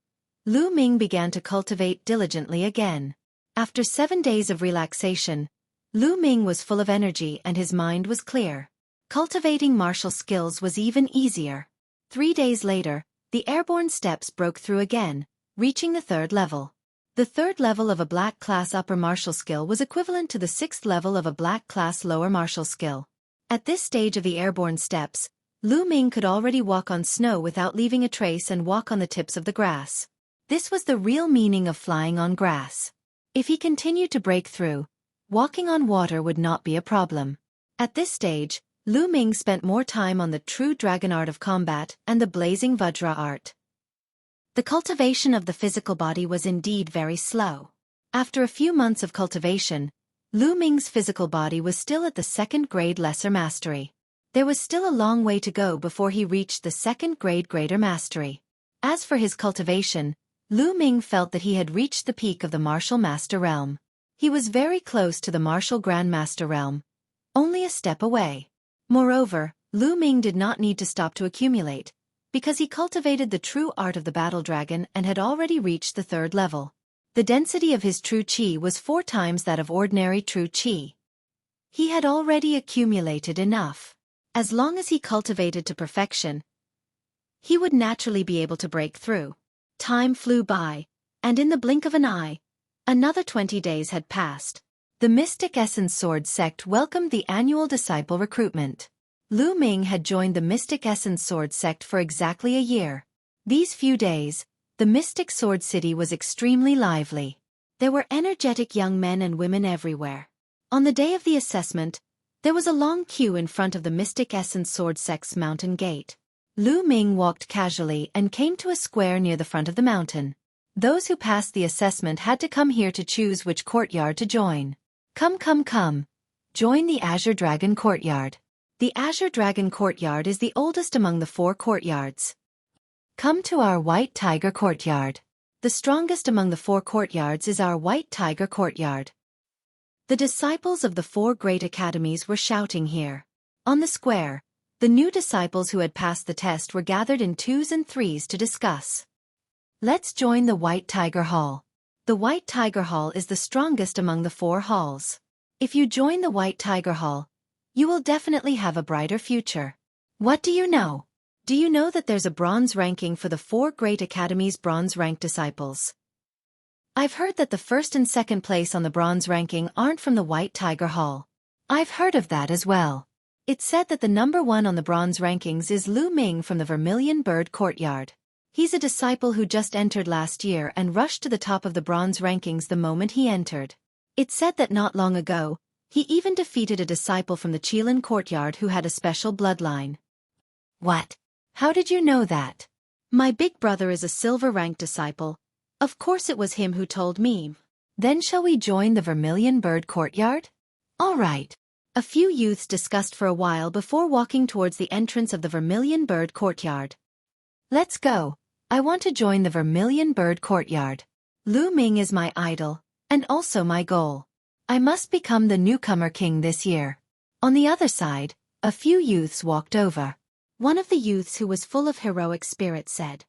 Lu Ming began to cultivate diligently again. After 7 days of relaxation, Lu Ming was full of energy and his mind was clear. Cultivating martial skills was even easier. 3 days later, the airborne steps broke through again, reaching the 3rd level. The 3rd level of a black class upper martial skill was equivalent to the 6th level of a black class lower martial skill. At this stage of the airborne steps, Lu Ming could already walk on snow without leaving a trace and walk on the tips of the grass. This was the real meaning of flying on grass. If he continued to break through, walking on water would not be a problem. At this stage, Lu Ming spent more time on the true dragon art of combat and the blazing Vajra art. The cultivation of the physical body was indeed very slow. After a few months of cultivation, Lu Ming's physical body was still at the 2nd grade lesser mastery. There was still a long way to go before he reached the 2nd grade greater mastery. As for his cultivation, Lu Ming felt that he had reached the peak of the martial master realm. He was very close to the martial grandmaster realm, only a step away. Moreover, Lu Ming did not need to stop to accumulate, because he cultivated the true art of the battle dragon and had already reached the 3rd level. The density of his true qi was 4 times that of ordinary true qi. He had already accumulated enough. As long as he cultivated to perfection, he would naturally be able to break through. Time flew by, and in the blink of an eye, another 20 days had passed. The Mystic Essence Sword sect welcomed the annual disciple recruitment. Lu Ming had joined the Mystic Essence Sword sect for exactly a year. These few days, the Mystic Sword City was extremely lively. There were energetic young men and women everywhere. On the day of the assessment, there was a long queue in front of the Mystic Essence Sword Sect's mountain gate. Lu Ming walked casually and came to a square near the front of the mountain. Those who passed the assessment had to come here to choose which courtyard to join. Come, come, come. Join the Azure Dragon Courtyard. The Azure Dragon Courtyard is the oldest among the 4 courtyards. Come to our White Tiger Courtyard. The strongest among the 4 courtyards is our White Tiger Courtyard. The disciples of the 4 great academies were shouting here. On the square, the new disciples who had passed the test were gathered in 2s and 3s to discuss. Let's join the White Tiger Hall. The White Tiger Hall is the strongest among the 4 halls. If you join the White Tiger Hall, you will definitely have a brighter future. What do you know? Do you know that there's a bronze ranking for the 4 great academies' bronze-ranked disciples? I've heard that the 1st and 2nd place on the bronze ranking aren't from the White Tiger Hall. I've heard of that as well. It's said that the number 1 on the bronze rankings is Lu Ming from the Vermilion Bird Courtyard. He's a disciple who just entered last year and rushed to the top of the bronze rankings the moment he entered. It's said that not long ago, he even defeated a disciple from the Qilin Courtyard who had a special bloodline. What? How did you know that? My big brother is a silver-ranked disciple. Of course it was him who told me. Then shall we join the Vermilion Bird Courtyard? All right. A few youths discussed for a while before walking towards the entrance of the Vermilion Bird Courtyard. Let's go. I want to join the Vermilion Bird Courtyard. Lu Ming is my idol, and also my goal. I must become the newcomer king this year. On the other side, a few youths walked over. One of the youths who was full of heroic spirit said,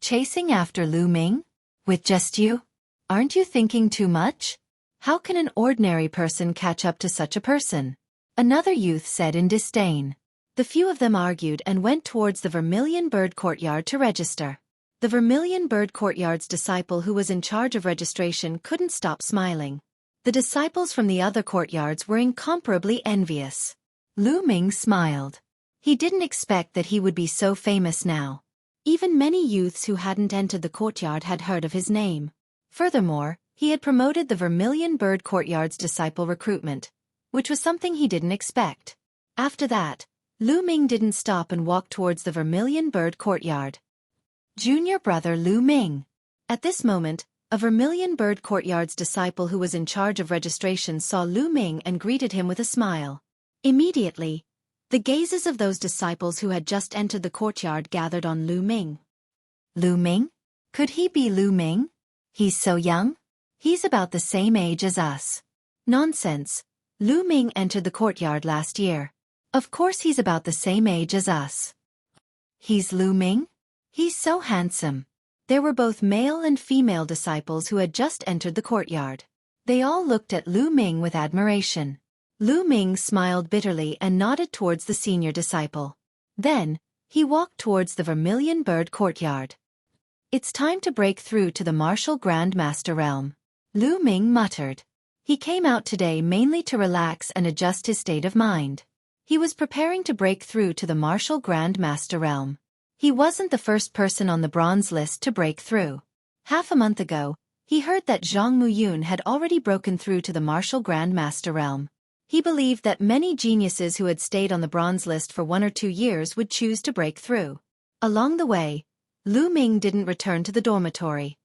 "Chasing after Lu Ming? With just you? Aren't you thinking too much? How can an ordinary person catch up to such a person?" Another youth said in disdain. The few of them argued and went towards the Vermilion Bird Courtyard to register. The Vermilion Bird Courtyard's disciple who was in charge of registration couldn't stop smiling. The disciples from the other courtyards were incomparably envious. Lu Ming smiled. He didn't expect that he would be so famous now. Even many youths who hadn't entered the courtyard had heard of his name. Furthermore, he had promoted the Vermilion Bird Courtyard's disciple recruitment, which was something he didn't expect. After that, Lu Ming didn't stop and walked towards the Vermilion Bird Courtyard. Junior brother Lu Ming. At this moment, a Vermilion Bird Courtyard's disciple who was in charge of registration saw Lu Ming and greeted him with a smile. Immediately, the gazes of those disciples who had just entered the courtyard gathered on Lu Ming. Lu Ming? Could he be Lu Ming? He's so young? He's about the same age as us. Nonsense. Lu Ming entered the courtyard last year. Of course he's about the same age as us. He's Lu Ming? He's so handsome. There were both male and female disciples who had just entered the courtyard. They all looked at Lu Ming with admiration. Lu Ming smiled bitterly and nodded towards the senior disciple. Then, he walked towards the Vermilion Bird Courtyard. It's time to break through to the Martial Grand Master Realm. Lu Ming muttered. He came out today mainly to relax and adjust his state of mind. He was preparing to break through to the Martial Grand Master Realm. He wasn't the first person on the bronze list to break through. Half a month ago, he heard that Zhang Muyun had already broken through to the Martial Grand Master Realm. He believed that many geniuses who had stayed on the bronze list for 1 or 2 years would choose to break through. Along the way, Lu Ming didn't return to the dormitory.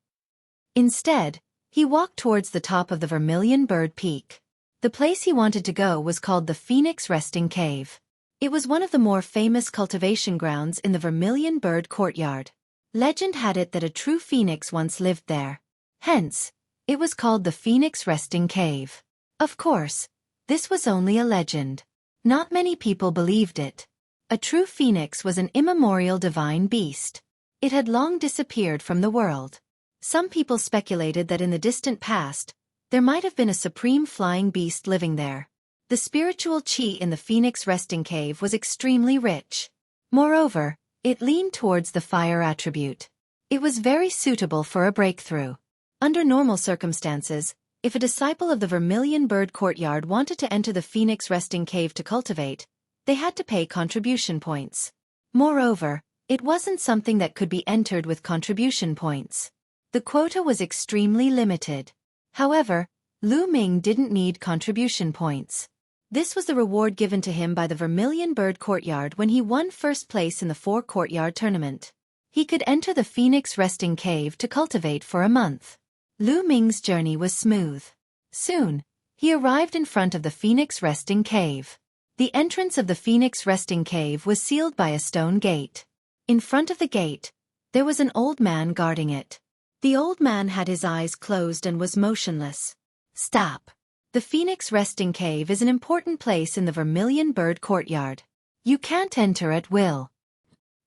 Instead, he walked towards the top of the Vermilion Bird Peak. The place he wanted to go was called the Phoenix Resting Cave. It was one of the more famous cultivation grounds in the Vermilion Bird Courtyard. Legend had it that a true phoenix once lived there. Hence, it was called the Phoenix Resting Cave. Of course, this was only a legend. Not many people believed it. A true phoenix was an immemorial divine beast. It had long disappeared from the world. Some people speculated that in the distant past, there might have been a supreme flying beast living there. The spiritual qi in the Phoenix Resting Cave was extremely rich. Moreover, it leaned towards the fire attribute. It was very suitable for a breakthrough. Under normal circumstances, if a disciple of the Vermilion Bird Courtyard wanted to enter the Phoenix Resting Cave to cultivate, they had to pay contribution points. Moreover, it wasn't something that could be entered with contribution points. The quota was extremely limited. However, Lu Ming didn't need contribution points. This was the reward given to him by the Vermilion Bird Courtyard when he won first place in the 4-courtyard tournament. He could enter the Phoenix Resting Cave to cultivate for a month. Lu Ming's journey was smooth. Soon, he arrived in front of the Phoenix Resting Cave. The entrance of the Phoenix Resting Cave was sealed by a stone gate. In front of the gate, there was an old man guarding it. The old man had his eyes closed and was motionless. Stop. The Phoenix Resting Cave is an important place in the Vermilion Bird Courtyard. You can't enter at will.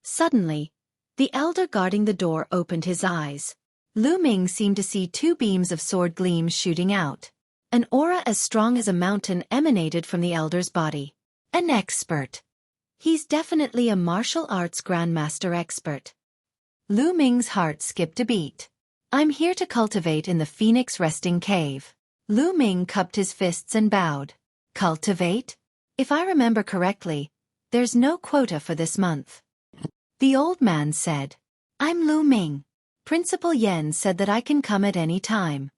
Suddenly, the elder guarding the door opened his eyes. Lu Ming seemed to see 2 beams of sword gleams shooting out. An aura as strong as a mountain emanated from the elder's body. An expert. He's definitely a martial arts grandmaster expert. Lu Ming's heart skipped a beat. I'm here to cultivate in the Phoenix Resting Cave. Lu Ming cupped his fists and bowed. Cultivate? If I remember correctly, there's no quota for this month. The old man said. I'm Lu Ming. Principal Yen said that I can come at any time.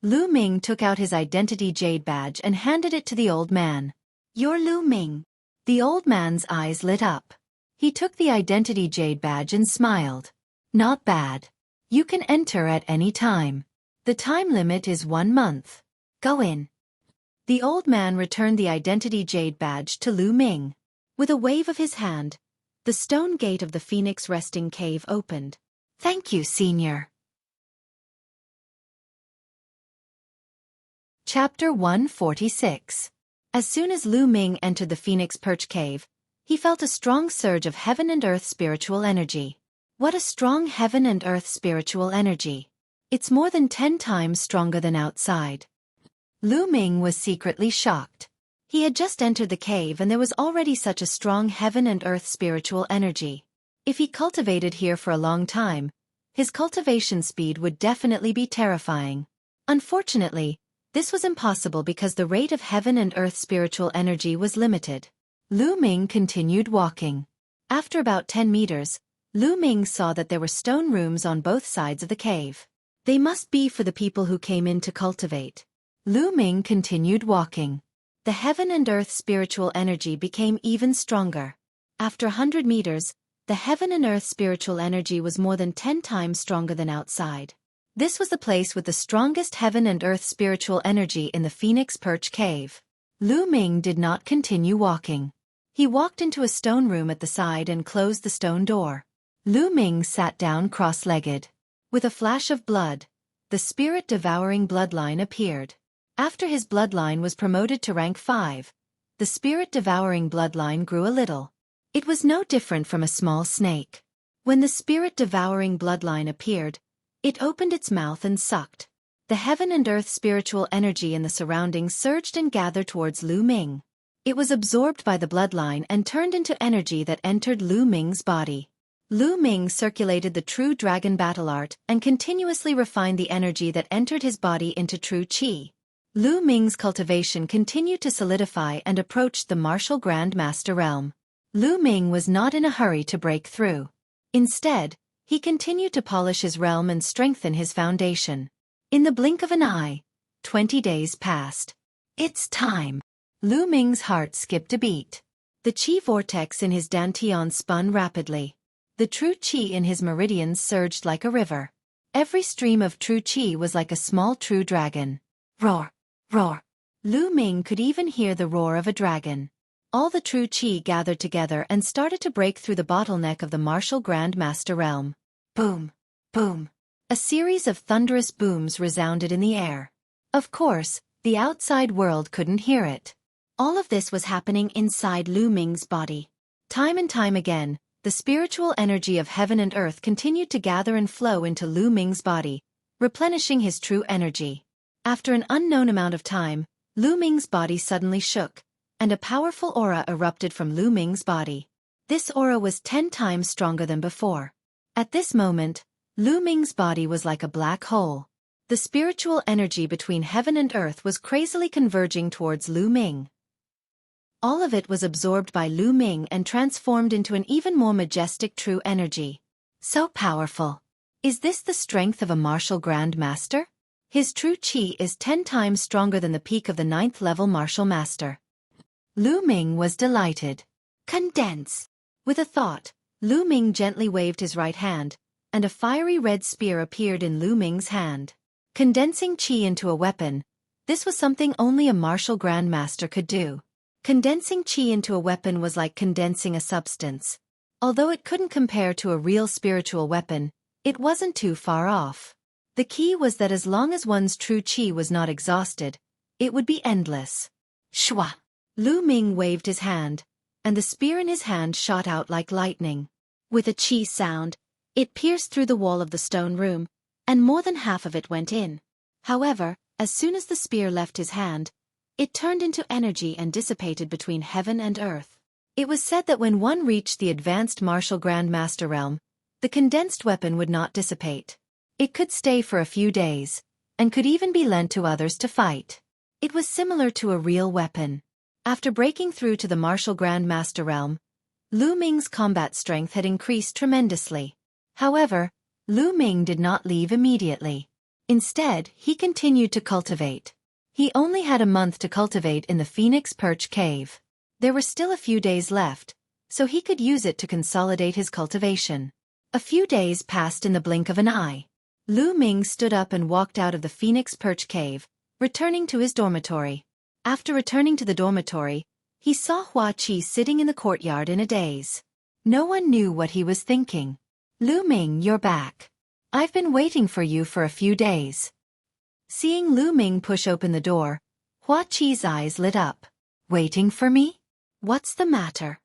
Lu Ming took out his identity jade badge and handed it to the old man. You're Lu Ming. The old man's eyes lit up. He took the identity jade badge and smiled. Not bad. You can enter at any time. The time limit is 1 month. Go in. The old man returned the identity jade badge to Lu Ming. With a wave of his hand, the stone gate of the Phoenix Resting Cave opened. Thank you, Senior. Chapter 146. As soon as Lu Ming entered the Phoenix Perch Cave, he felt a strong surge of heaven and earth spiritual energy. What a strong heaven and earth spiritual energy. It's more than 10 times stronger than outside. Lu Ming was secretly shocked. He had just entered the cave and there was already such a strong heaven and earth spiritual energy. If he cultivated here for a long time, his cultivation speed would definitely be terrifying. Unfortunately, this was impossible because the rate of heaven and earth spiritual energy was limited. Lu Ming continued walking. After about 10 meters, Lu Ming saw that there were stone rooms on both sides of the cave. They must be for the people who came in to cultivate. Lu Ming continued walking. The heaven and earth spiritual energy became even stronger. After 100 meters, the heaven and earth spiritual energy was more than 10 times stronger than outside. This was the place with the strongest heaven and earth spiritual energy in the Phoenix Perch Cave. Lu Ming did not continue walking. He walked into a stone room at the side and closed the stone door. Lu Ming sat down cross-legged. With a flash of blood, the spirit-devouring bloodline appeared. After his bloodline was promoted to rank 5, the spirit-devouring bloodline grew a little. It was no different from a small snake. When the spirit-devouring bloodline appeared, it opened its mouth and sucked. The heaven and earth spiritual energy in the surroundings surged and gathered towards Lu Ming. It was absorbed by the bloodline and turned into energy that entered Lu Ming's body. Lu Ming circulated the true dragon battle art and continuously refined the energy that entered his body into true qi. Lu Ming's cultivation continued to solidify and approached the martial Grand Master realm. Lu Ming was not in a hurry to break through. Instead, he continued to polish his realm and strengthen his foundation. In the blink of an eye, 20 days passed. It's time. Lu Ming's heart skipped a beat. The qi vortex in his dantian spun rapidly. The true qi in his meridians surged like a river. Every stream of true qi was like a small true dragon. Roar! Roar! Lu Ming could even hear the roar of a dragon. All the true qi gathered together and started to break through the bottleneck of the martial Grand Master realm. Boom! Boom! A series of thunderous booms resounded in the air. Of course, the outside world couldn't hear it. All of this was happening inside Lu Ming's body. Time and time again, the spiritual energy of heaven and earth continued to gather and flow into Lu Ming's body, replenishing his true energy. After an unknown amount of time, Lu Ming's body suddenly shook, and a powerful aura erupted from Lu Ming's body. This aura was 10 times stronger than before. At this moment, Lu Ming's body was like a black hole. The spiritual energy between heaven and earth was crazily converging towards Lu Ming. All of it was absorbed by Lu Ming and transformed into an even more majestic true energy. So powerful. Is this the strength of a martial Grand Master? His true chi is 10 times stronger than the peak of the 9th level martial master. Lu Ming was delighted. Condense! With a thought, Lu Ming gently waved his right hand, and a fiery red spear appeared in Lu Ming's hand. Condensing chi into a weapon, this was something only a martial grandmaster could do. Condensing chi into a weapon was like condensing a substance. Although it couldn't compare to a real spiritual weapon, it wasn't too far off. The key was that as long as one's true chi was not exhausted, it would be endless. Shwa! Lu Ming waved his hand, and the spear in his hand shot out like lightning. With a chi sound, it pierced through the wall of the stone room, and more than half of it went in. However, as soon as the spear left his hand, it turned into energy and dissipated between heaven and earth. It was said that when one reached the advanced martial grandmaster realm, the condensed weapon would not dissipate. It could stay for a few days, and could even be lent to others to fight. It was similar to a real weapon. After breaking through to the martial grandmaster realm, Lu Ming's combat strength had increased tremendously. However, Lu Ming did not leave immediately. Instead, he continued to cultivate. He only had a month to cultivate in the Phoenix Perch Cave. There were still a few days left, so he could use it to consolidate his cultivation. A few days passed in the blink of an eye. Lu Ming stood up and walked out of the Phoenix Perch Cave, returning to his dormitory. After returning to the dormitory, he saw Xueqi sitting in the courtyard in a daze. No one knew what he was thinking. Lu Ming, you're back. I've been waiting for you for a few days. Seeing Lu Ming push open the door, Xueqi's eyes lit up. Waiting for me? What's the matter?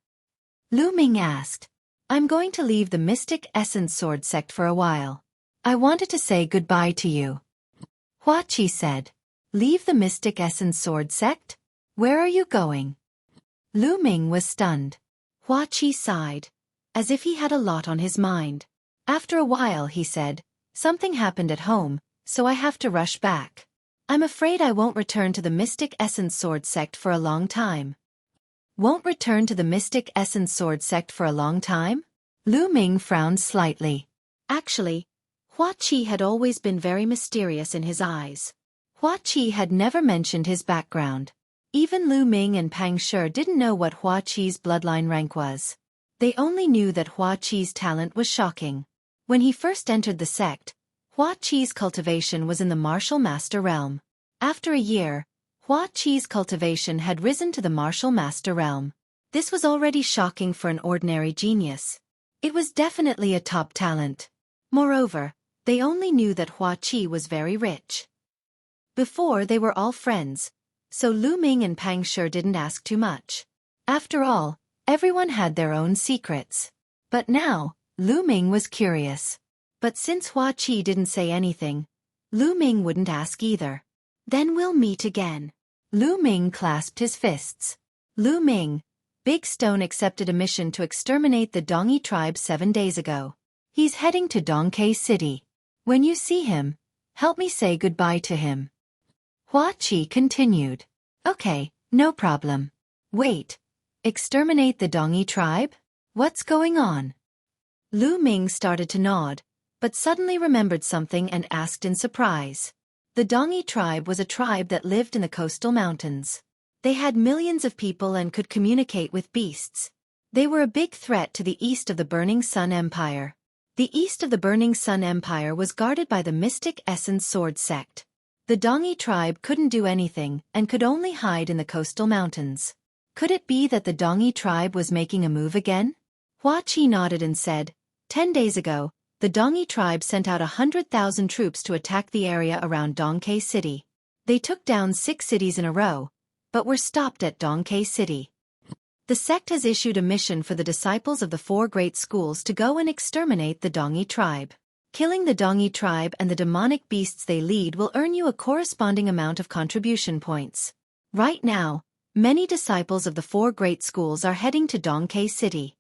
Lu Ming asked. I'm going to leave the Mystic Essence Sword sect for a while. I wanted to say goodbye to you. Xueqi said. Leave the Mystic Essence Sword sect? Where are you going? Lu Ming was stunned. Xueqi sighed, as if he had a lot on his mind. After a while he said, something happened at home, so I have to rush back. I'm afraid I won't return to the Mystic Essence Sword sect for a long time. Won't return to the Mystic Essence Sword sect for a long time? Lu Ming frowned slightly. Actually, Xueqi had always been very mysterious in his eyes. Xueqi had never mentioned his background. Even Lu Ming and Pang Shi didn't know what Xueqi's bloodline rank was. They only knew that Xueqi's talent was shocking. When he first entered the sect, Xueqi's cultivation was in the martial master realm. After a year, Xueqi's cultivation had risen to the martial master realm. This was already shocking for an ordinary genius. It was definitely a top talent. Moreover, they only knew that Xueqi was very rich. Before they were all friends, so Lu Ming and Pang Shi didn't ask too much. After all, everyone had their own secrets. But now, Lu Ming was curious. But since Xueqi didn't say anything, Lu Ming wouldn't ask either. Then we'll meet again. Lu Ming clasped his fists. Lu Ming, Big Stone accepted a mission to exterminate the Dongi tribe 7 days ago. He's heading to Dongke City. When you see him, help me say goodbye to him. Xueqi continued. Okay, no problem. Wait, exterminate the Dongi tribe? What's going on? Lu Ming started to nod, but suddenly remembered something and asked in surprise. The Dongi tribe was a tribe that lived in the coastal mountains. They had millions of people and could communicate with beasts. They were a big threat to the east of the Burning Sun Empire. The east of the Burning Sun Empire was guarded by the Mystic Essence Sword sect. The Dongi tribe couldn't do anything and could only hide in the coastal mountains. Could it be that the Dongi tribe was making a move again? Xueqi nodded and said, 10 days ago, the Dongi tribe sent out 100,000 troops to attack the area around Dongke City. They took down 6 cities in a row, but were stopped at Dongke City. The sect has issued a mission for the disciples of the 4 great schools to go and exterminate the Dongi tribe. Killing the Dongi tribe and the demonic beasts they lead will earn you a corresponding amount of contribution points. Right now, many disciples of the 4 great schools are heading to Dongke City.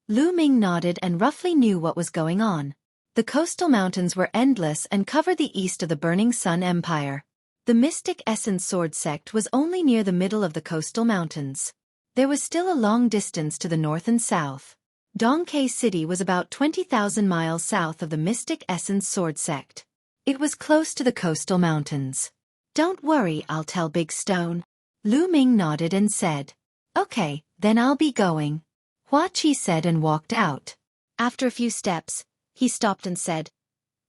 Lu Ming nodded and roughly knew what was going on. The coastal mountains were endless and covered the east of the Burning Sun Empire. The Mystic Essence Sword sect was only near the middle of the coastal mountains. There was still a long distance to the north and south. Dongke City was about 20,000 miles south of the Mystic Essence Sword sect. It was close to the coastal mountains. Don't worry, I'll tell Big Stone. Lu Ming nodded and said, Okay, then I'll be going. Xueqi said and walked out. After a few steps, he stopped and said,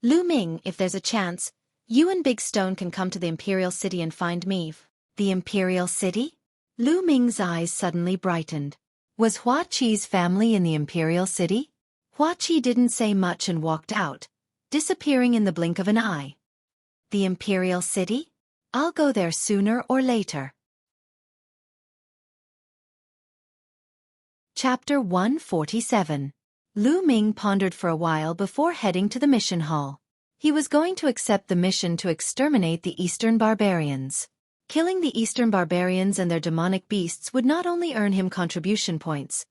Lu Ming, if there's a chance, you and Big Stone can come to the Imperial City and find me. The Imperial City? Lu Ming's eyes suddenly brightened. Was Xueqi's family in the Imperial City? Xueqi didn't say much and walked out, disappearing in the blink of an eye. The Imperial City? I'll go there sooner or later. Chapter 147. Lu Ming pondered for a while before heading to the mission hall. He was going to accept the mission to exterminate the Eastern barbarians. Killing the Eastern barbarians and their demonic beasts would not only earn him contribution points,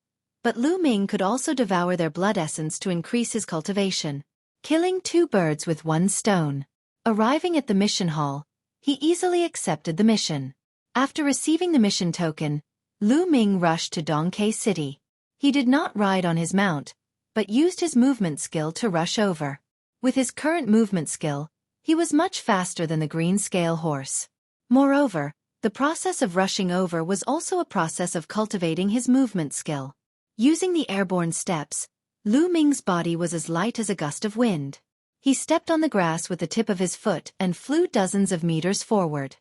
but Lu Ming could also devour their blood essence to increase his cultivation. Killing two birds with one stone. Arriving at the mission hall, he easily accepted the mission. After receiving the mission token, Lu Ming rushed to Dongke City. He did not ride on his mount, but used his movement skill to rush over. With his current movement skill, he was much faster than the green scale horse. Moreover, the process of rushing over was also a process of cultivating his movement skill. Using the airborne steps, Lu Ming's body was as light as a gust of wind. He stepped on the grass with the tip of his foot and flew dozens of meters forward.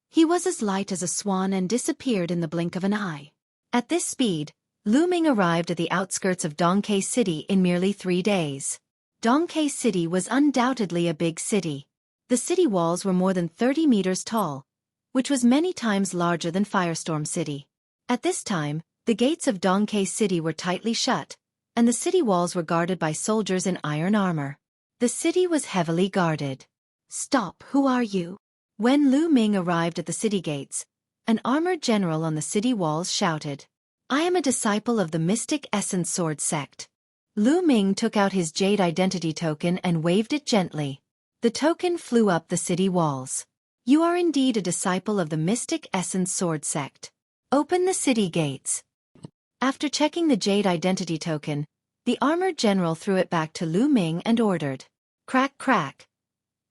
He was as light as a swan and disappeared in the blink of an eye. At this speed, Lu Ming arrived at the outskirts of Dongke City in merely 3 days. Dongke City was undoubtedly a big city. The city walls were more than 30 meters tall, which was many times larger than Firestorm City. At this time, the gates of Dongke City were tightly shut, and the city walls were guarded by soldiers in iron armor. The city was heavily guarded. Stop, who are you? When Lu Ming arrived at the city gates, an armored general on the city walls shouted, I am a disciple of the Mystic Essence Sword sect. Lu Ming took out his jade identity token and waved it gently. The token flew up the city walls. You are indeed a disciple of the Mystic Essence Sword sect. Open the city gates. After checking the jade identity token, the armored general threw it back to Lu Ming and ordered, Crack crack.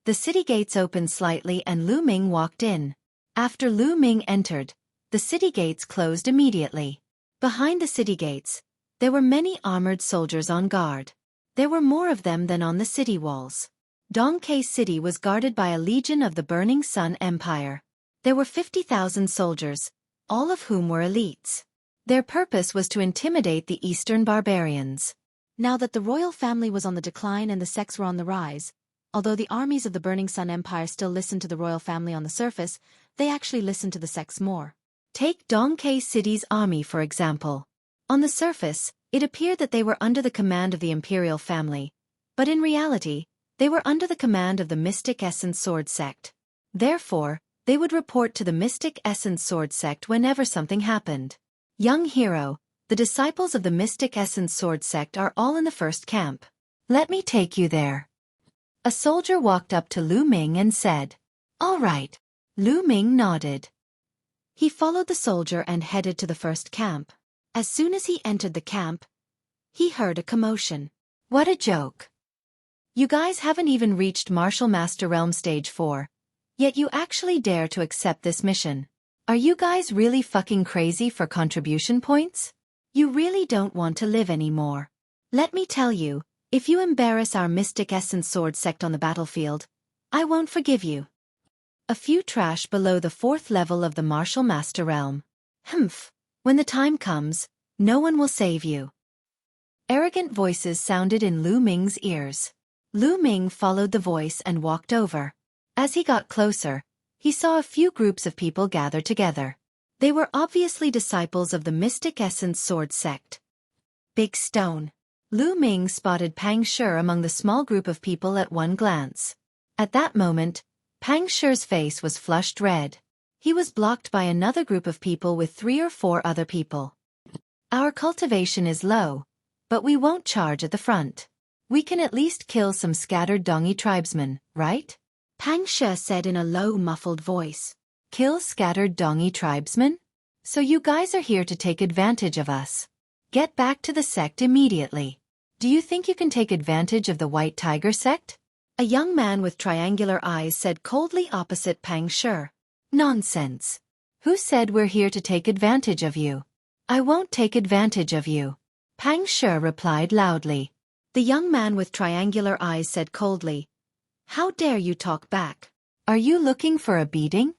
The city gates opened slightly and Lu Ming walked in. After Lu Ming entered, the city gates closed immediately. Behind the city gates, there were many armored soldiers on guard. There were more of them than on the city walls. Dongke City was guarded by a legion of the Burning Sun Empire. There were 50,000 soldiers, all of whom were elites. Their purpose was to intimidate the Eastern barbarians. Now that the royal family was on the decline and the sects were on the rise, although the armies of the Burning Sun Empire still listened to the royal family on the surface, they actually listened to the sects more. Take Dongke City's army for example. On the surface, it appeared that they were under the command of the imperial family, but in reality, they were under the command of the Mystic Essence Sword sect. Therefore, they would report to the Mystic Essence Sword sect whenever something happened. Young hero, the disciples of the Mystic Essence Sword sect are all in the first camp. Let me take you there. A soldier walked up to Lu Ming and said, All right. Lu Ming nodded. He followed the soldier and headed to the first camp. As soon as he entered the camp, he heard a commotion. What a joke. You guys haven't even reached Martial Master Realm Stage 4, yet you actually dare to accept this mission. Are you guys really fucking crazy for contribution points? You really don't want to live anymore. Let me tell you, if you embarrass our Mystic Essence Sword sect on the battlefield, I won't forgive you. A few trash below the 4th level of the Martial Master Realm. Humph. When the time comes, no one will save you. Arrogant voices sounded in Lu Ming's ears. Lu Ming followed the voice and walked over. As he got closer, he saw a few groups of people gathered together. They were obviously disciples of the Mystic Essence Sword sect. Big Stone. Lu Ming spotted Pang Shi among the small group of people at one glance. At that moment, Pang Shi's face was flushed red. He was blocked by another group of people with 3 or 4 other people. Our cultivation is low, but we won't charge at the front. We can at least kill some scattered Dongi tribesmen, right? Pang Shi said in a low, muffled voice. Kill scattered Dongi tribesmen? So you guys are here to take advantage of us. Get back to the sect immediately. Do you think you can take advantage of the White Tiger sect? A young man with triangular eyes said coldly opposite Pang Shi. Nonsense. Who said we're here to take advantage of you? I won't take advantage of you. Pang Shi replied loudly. The young man with triangular eyes said coldly, How dare you talk back? Are you looking for a beating?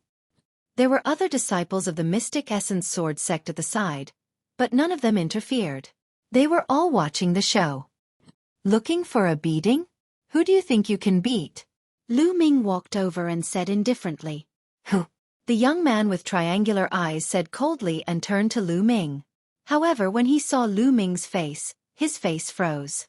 There were other disciples of the Mystic Essence Sword sect at the side, but none of them interfered. They were all watching the show. Looking for a beating? Who do you think you can beat? Lu Ming walked over and said indifferently. Who? The young man with triangular eyes said coldly and turned to Lu Ming. However, when he saw Lu Ming's face, his face froze.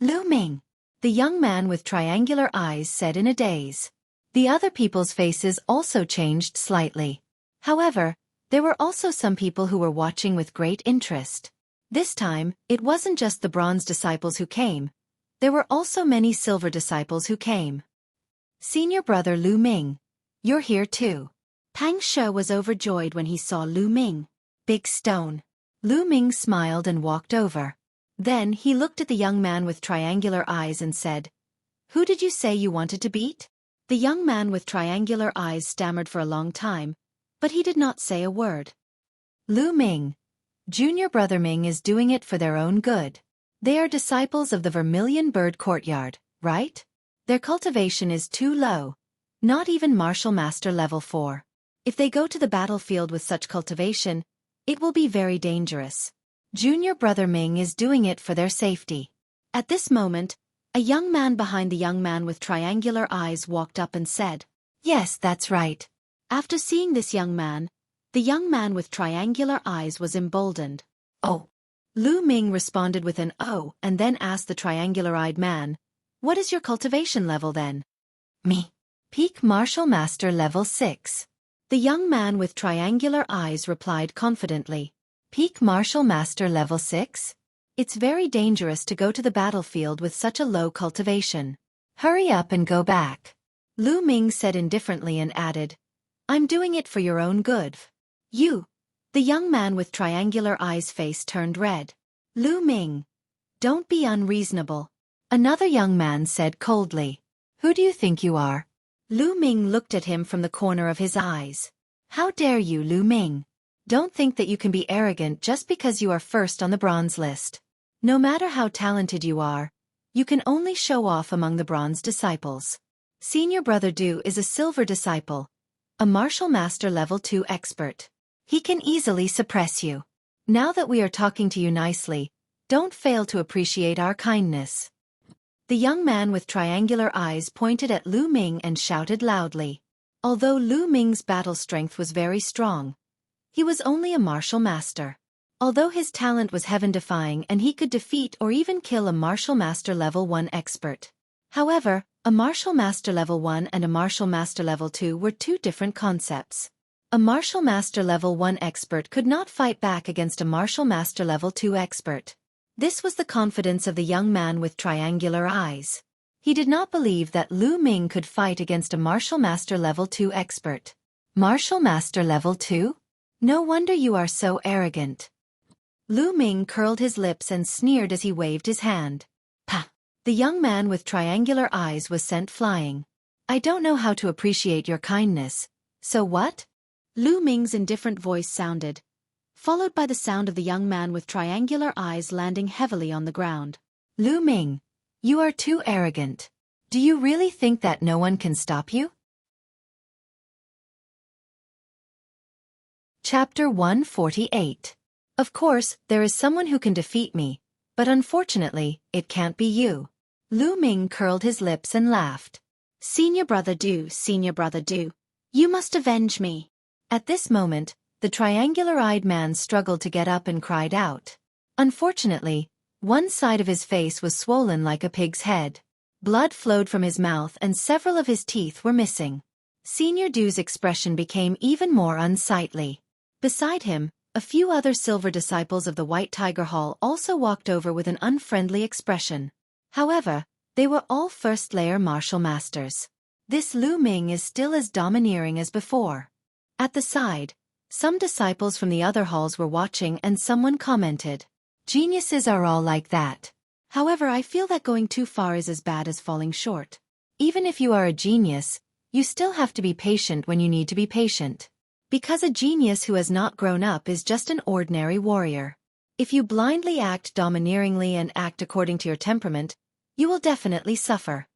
Lu Ming! The young man with triangular eyes said in a daze. The other people's faces also changed slightly. However, there were also some people who were watching with great interest. This time, it wasn't just the bronze disciples who came. There were also many silver disciples who came. Senior brother Lu Ming, you're here too. Pang Shi was overjoyed when he saw Lu Ming. Big stone. Lu Ming smiled and walked over. Then he looked at the young man with triangular eyes and said, Who did you say you wanted to beat? The young man with triangular eyes stammered for a long time, but he did not say a word. Lu Ming. Junior brother Ming is doing it for their own good. They are disciples of the Vermilion Bird Courtyard, right? Their cultivation is too low. Not even Martial Master level 4. If they go to the battlefield with such cultivation, it will be very dangerous. Junior brother Ming is doing it for their safety. At this moment, a young man behind the young man with triangular eyes walked up and said, Yes, that's right. After seeing this young man, the young man with triangular eyes was emboldened. Oh. Lu Ming responded with an oh and then asked the triangular-eyed man, What is your cultivation level then? Me. Peak Martial Master level 6. The young man with triangular eyes replied confidently. Peak Martial Master level 6? It's very dangerous to go to the battlefield with such a low cultivation. Hurry up and go back. Lu Ming said indifferently and added, I'm doing it for your own good. You. The young man with triangular eyes' face turned red. Lu Ming. Don't be unreasonable. Another young man said coldly. Who do you think you are? Lu Ming looked at him from the corner of his eyes. How dare you, Lu Ming? Don't think that you can be arrogant just because you are first on the bronze list. No matter how talented you are, you can only show off among the bronze disciples. Senior brother Du is a silver disciple, a martial master level 2 expert. He can easily suppress you. Now that we are talking to you nicely, don't fail to appreciate our kindness. The young man with triangular eyes pointed at Lu Ming and shouted loudly. Although Lu Ming's battle strength was very strong, he was only a martial master. Although his talent was heaven-defying and he could defeat or even kill a martial master level 1 expert. However, a martial master level 1 and a martial master level 2 were two different concepts. A martial master level 1 expert could not fight back against a martial master level 2 expert. This was the confidence of the young man with triangular eyes. He did not believe that Lu Ming could fight against a martial master level 2 expert. Martial master level 2? No wonder you are so arrogant. Lu Ming curled his lips and sneered as he waved his hand. Pah! The young man with triangular eyes was sent flying. I don't know how to appreciate your kindness. So what? Lu Ming's indifferent voice sounded, followed by the sound of the young man with triangular eyes landing heavily on the ground. Lu Ming, you are too arrogant. Do you really think that no one can stop you? Chapter 148. Of course, there is someone who can defeat me, but unfortunately, it can't be you. Lu Ming curled his lips and laughed. Senior brother Du, you must avenge me. At this moment, the triangular-eyed man struggled to get up and cried out. Unfortunately, one side of his face was swollen like a pig's head. Blood flowed from his mouth and several of his teeth were missing. Senior Du's expression became even more unsightly. Beside him, a few other silver disciples of the White Tiger Hall also walked over with an unfriendly expression. However, they were all first-layer martial masters. This Lu Ming is still as domineering as before. At the side, some disciples from the other halls were watching and someone commented, Geniuses are all like that. However, I feel that going too far is as bad as falling short. Even if you are a genius, you still have to be patient when you need to be patient. Because a genius who has not grown up is just an ordinary warrior. If you blindly act domineeringly and act according to your temperament, you will definitely suffer.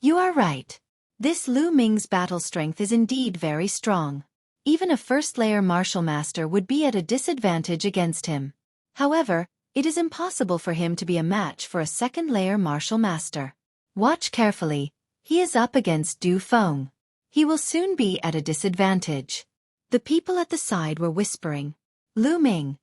You are right. This Lu Ming's battle strength is indeed very strong. Even a first-layer martial master would be at a disadvantage against him. However, it is impossible for him to be a match for a second-layer martial master. Watch carefully. He is up against Du Feng. He will soon be at a disadvantage. The people at the side were whispering. Lu Ming,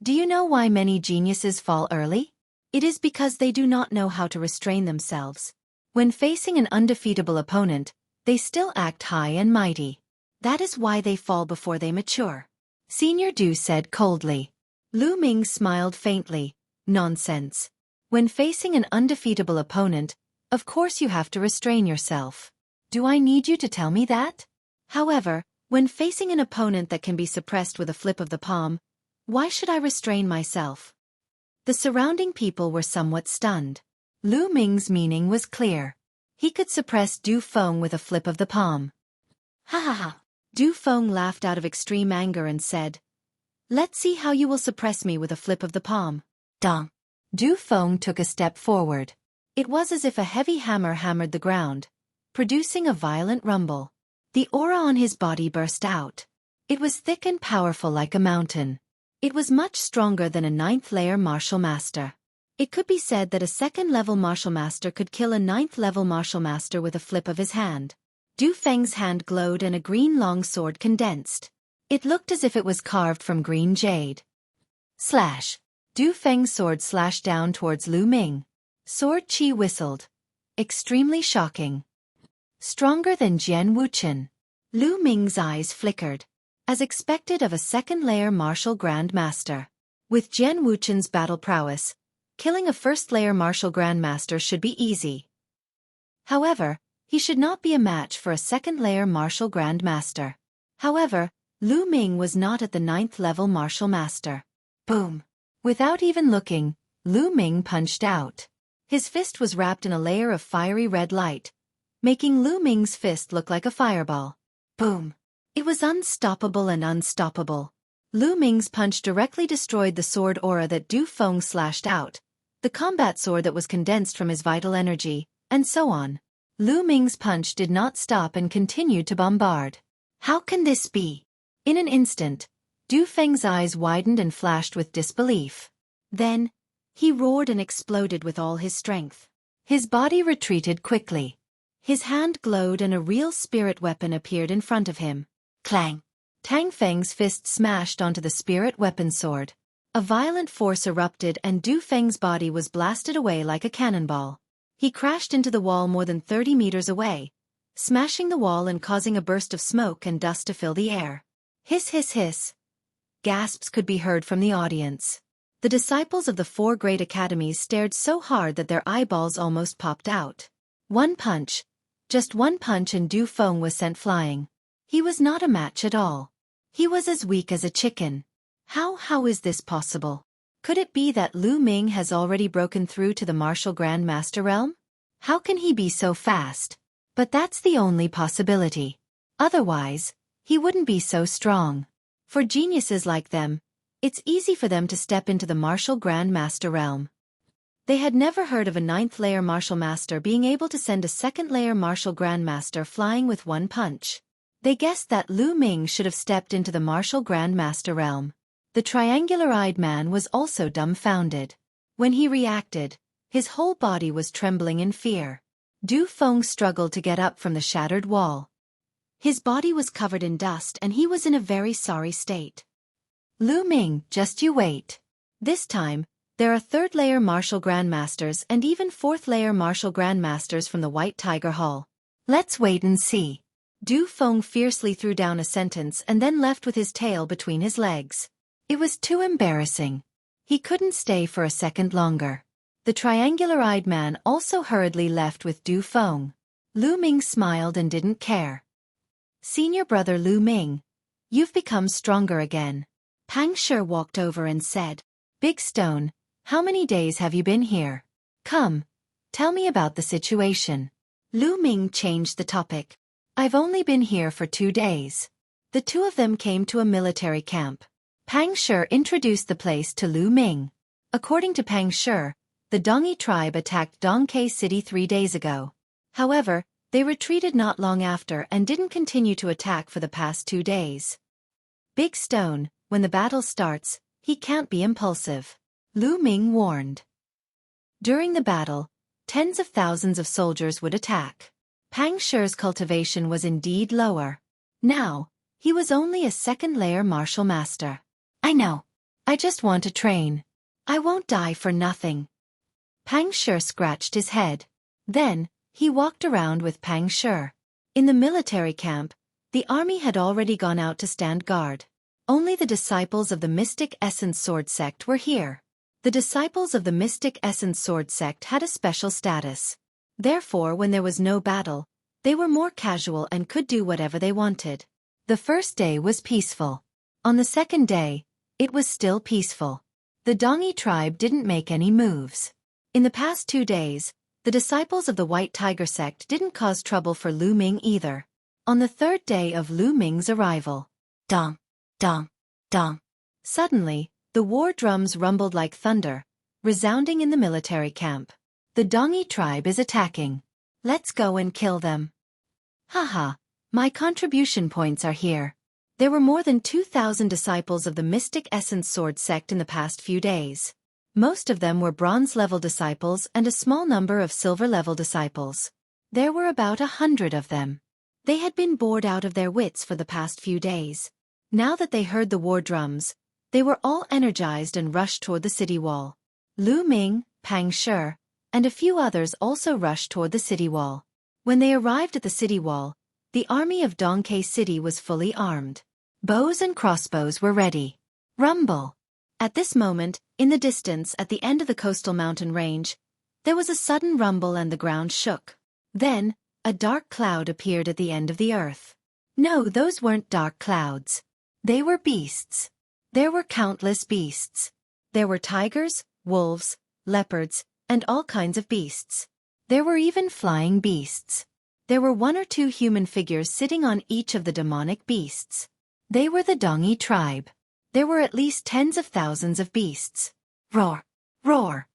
do you know why many geniuses fall early? It is because they do not know how to restrain themselves. When facing an undefeatable opponent, they still act high and mighty. That is why they fall before they mature. Senior Du said coldly. Lu Ming smiled faintly. Nonsense. When facing an undefeatable opponent, of course you have to restrain yourself. Do I need you to tell me that? However, when facing an opponent that can be suppressed with a flip of the palm, why should I restrain myself? The surrounding people were somewhat stunned. Lu Ming's meaning was clear. He could suppress Du Feng with a flip of the palm. Ha ha ha. Du Feng laughed out of extreme anger and said, "Let's see how you will suppress me with a flip of the palm." Dong. Du Feng took a step forward. It was as if a heavy hammer hammered the ground, producing a violent rumble. The aura on his body burst out. It was thick and powerful like a mountain. It was much stronger than a 9th-layer martial master. It could be said that a 2nd-level martial master could kill a 9th-level martial master with a flip of his hand. Du Feng's hand glowed and a green long sword condensed. It looked as if it was carved from green jade. Slash! Du Feng's sword slashed down towards Lu Ming. Sword Qi whistled. Extremely shocking. Stronger than Jian Wuchen. Lu Ming's eyes flickered. As expected of a 2nd-layer martial Grand Master. With Jian Wuchen's battle prowess, killing a 1st-layer martial Grand Master should be easy. However, he should not be a match for a 2nd-layer martial Grand Master. However, Lu Ming was not at the 9th-level martial master. Boom! Without even looking, Lu Ming punched out. His fist was wrapped in a layer of fiery red light, making Lu Ming's fist look like a fireball. Boom! It was unstoppable and unstoppable. Lu Ming's punch directly destroyed the sword aura that Du Feng slashed out, the combat sword that was condensed from his vital energy, and so on. Lu Ming's punch did not stop and continued to bombard. How can this be? In an instant, Du Feng's eyes widened and flashed with disbelief. Then, he roared and exploded with all his strength. His body retreated quickly. His hand glowed and a real spirit weapon appeared in front of him. Clang! Tang Feng's fist smashed onto the spirit weapon sword. A violent force erupted and Du Feng's body was blasted away like a cannonball. He crashed into the wall more than 30 meters away, smashing the wall and causing a burst of smoke and dust to fill the air. Hiss hiss hiss. Gasps could be heard from the audience. The disciples of the 4 great academies stared so hard that their eyeballs almost popped out. One punch. Just one punch and Du Feng was sent flying. He was not a match at all. He was as weak as a chicken. How is this possible? Could it be that Lu Ming has already broken through to the martial Grand Master realm? How can he be so fast? But that's the only possibility. Otherwise, he wouldn't be so strong. For geniuses like them, it's easy for them to step into the martial Grand Master realm. They had never heard of a 9th-layer martial master being able to send a 2nd-layer martial Grand Master flying with one punch. They guessed that Lu Ming should have stepped into the martial Grand Master realm. The triangular-eyed man was also dumbfounded. When he reacted, his whole body was trembling in fear. Du Feng struggled to get up from the shattered wall. His body was covered in dust and he was in a very sorry state. Lu Ming, just you wait. This time, there are 3rd-layer martial grandmasters and even 4th-layer martial grandmasters from the White Tiger Hall. Let's wait and see. Du Feng fiercely threw down a sentence and then left with his tail between his legs. It was too embarrassing. He couldn't stay for a second longer. The triangular-eyed man also hurriedly left with Du Feng. Lu Ming smiled and didn't care. Senior brother Lu Ming, you've become stronger again. Pang Shi walked over and said, Big Stone, how many days have you been here? Come, tell me about the situation. Lu Ming changed the topic. I've only been here for 2 days. The two of them came to a military camp. Pang Shi introduced the place to Lu Ming. According to Pang Shi, the Dongi tribe attacked Dongke City 3 days ago. However, they retreated not long after and didn't continue to attack for the past 2 days. Big Stone, when the battle starts, he can't be impulsive. Lu Ming warned. During the battle, tens of thousands of soldiers would attack. Pang Shi's cultivation was indeed lower. Now, he was only a second-layer martial master. I know. I just want to train. I won't die for nothing. Pang Shi scratched his head. Then, he walked around with Pang Shi. In the military camp, the army had already gone out to stand guard. Only the disciples of the Mystic Essence Sword sect were here. The disciples of the Mystic Essence Sword sect had a special status. Therefore, when there was no battle, they were more casual and could do whatever they wanted. The first day was peaceful. On the second day, it was still peaceful. The Dongi tribe didn't make any moves. In the past 2 days, the disciples of the White Tiger sect didn't cause trouble for Lu Ming either. On the third day of Lu Ming's arrival, dong, dong, dong. Suddenly, the war drums rumbled like thunder, resounding in the military camp. The Dongi tribe is attacking. Let's go and kill them. Haha, my contribution points are here. There were more than 2,000 disciples of the Mystic Essence Sword sect in the past few days. Most of them were bronze-level disciples and a small number of silver-level disciples. There were about 100 of them. They had been bored out of their wits for the past few days. Now that they heard the war drums, they were all energized and rushed toward the city wall. Lu Ming, Pang Shi, and a few others also rushed toward the city wall. When they arrived at the city wall, the army of Dongke City was fully armed. Bows and crossbows were ready. Rumble! At this moment, in the distance at the end of the coastal mountain range, there was a sudden rumble and the ground shook. Then, a dark cloud appeared at the end of the earth. No, those weren't dark clouds. They were beasts. There were countless beasts. There were tigers, wolves, leopards, and all kinds of beasts. There were even flying beasts. There were 1 or 2 human figures sitting on each of the demonic beasts. They were the Dongi tribe. There were at least tens of thousands of beasts. Roar! Roar!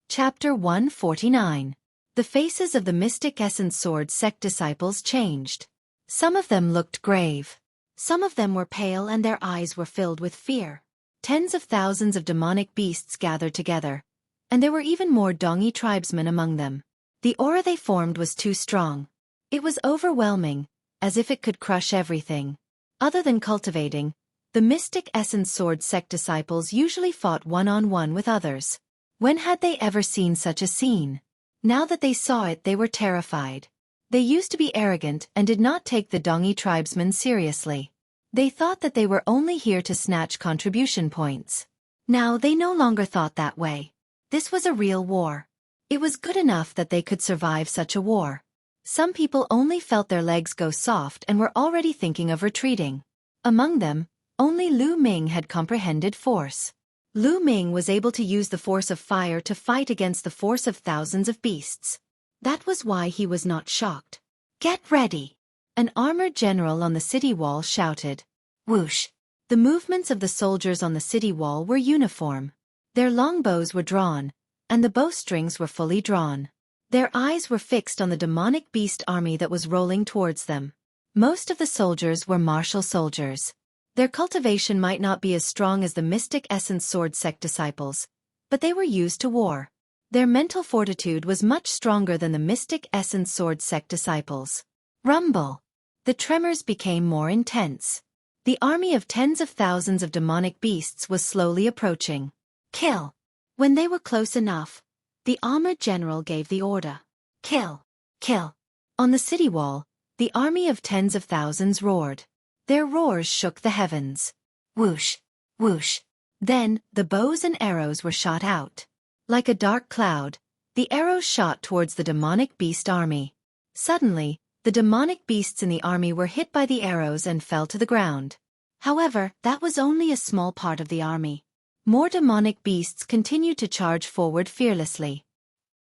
Chapter 149. The faces of the Mystic Essence Sword sect disciples changed. Some of them looked grave. Some of them were pale and their eyes were filled with fear. Tens of thousands of demonic beasts gathered together, and there were even more Dongi tribesmen among them. The aura they formed was too strong. It was overwhelming, as if it could crush everything. Other than cultivating, the Mystic Essence Sword sect disciples usually fought one-on-one with others. When had they ever seen such a scene? Now that they saw it, they were terrified. They used to be arrogant and did not take the Dongi tribesmen seriously. They thought that they were only here to snatch contribution points. Now they no longer thought that way. This was a real war. It was good enough that they could survive such a war. Some people only felt their legs go soft and were already thinking of retreating. Among them, only Lu Ming had comprehended force. Lu Ming was able to use the force of fire to fight against the force of thousands of beasts. That was why he was not shocked. Get ready! An armored general on the city wall shouted. Whoosh! The movements of the soldiers on the city wall were uniform. Their longbows were drawn, and the bowstrings were fully drawn. Their eyes were fixed on the demonic beast army that was rolling towards them. Most of the soldiers were martial soldiers. Their cultivation might not be as strong as the Mystic Essence Sword sect disciples, but they were used to war. Their mental fortitude was much stronger than the Mystic Essence Sword sect disciples. Rumble! The tremors became more intense. The army of tens of thousands of demonic beasts was slowly approaching. Kill! When they were close enough, the armored general gave the order. Kill! Kill! On the city wall, the army of tens of thousands roared. Their roars shook the heavens. Whoosh! Whoosh! Then, the bows and arrows were shot out. Like a dark cloud, the arrows shot towards the demonic beast army. Suddenly, the demonic beasts in the army were hit by the arrows and fell to the ground. However, that was only a small part of the army. More demonic beasts continued to charge forward fearlessly.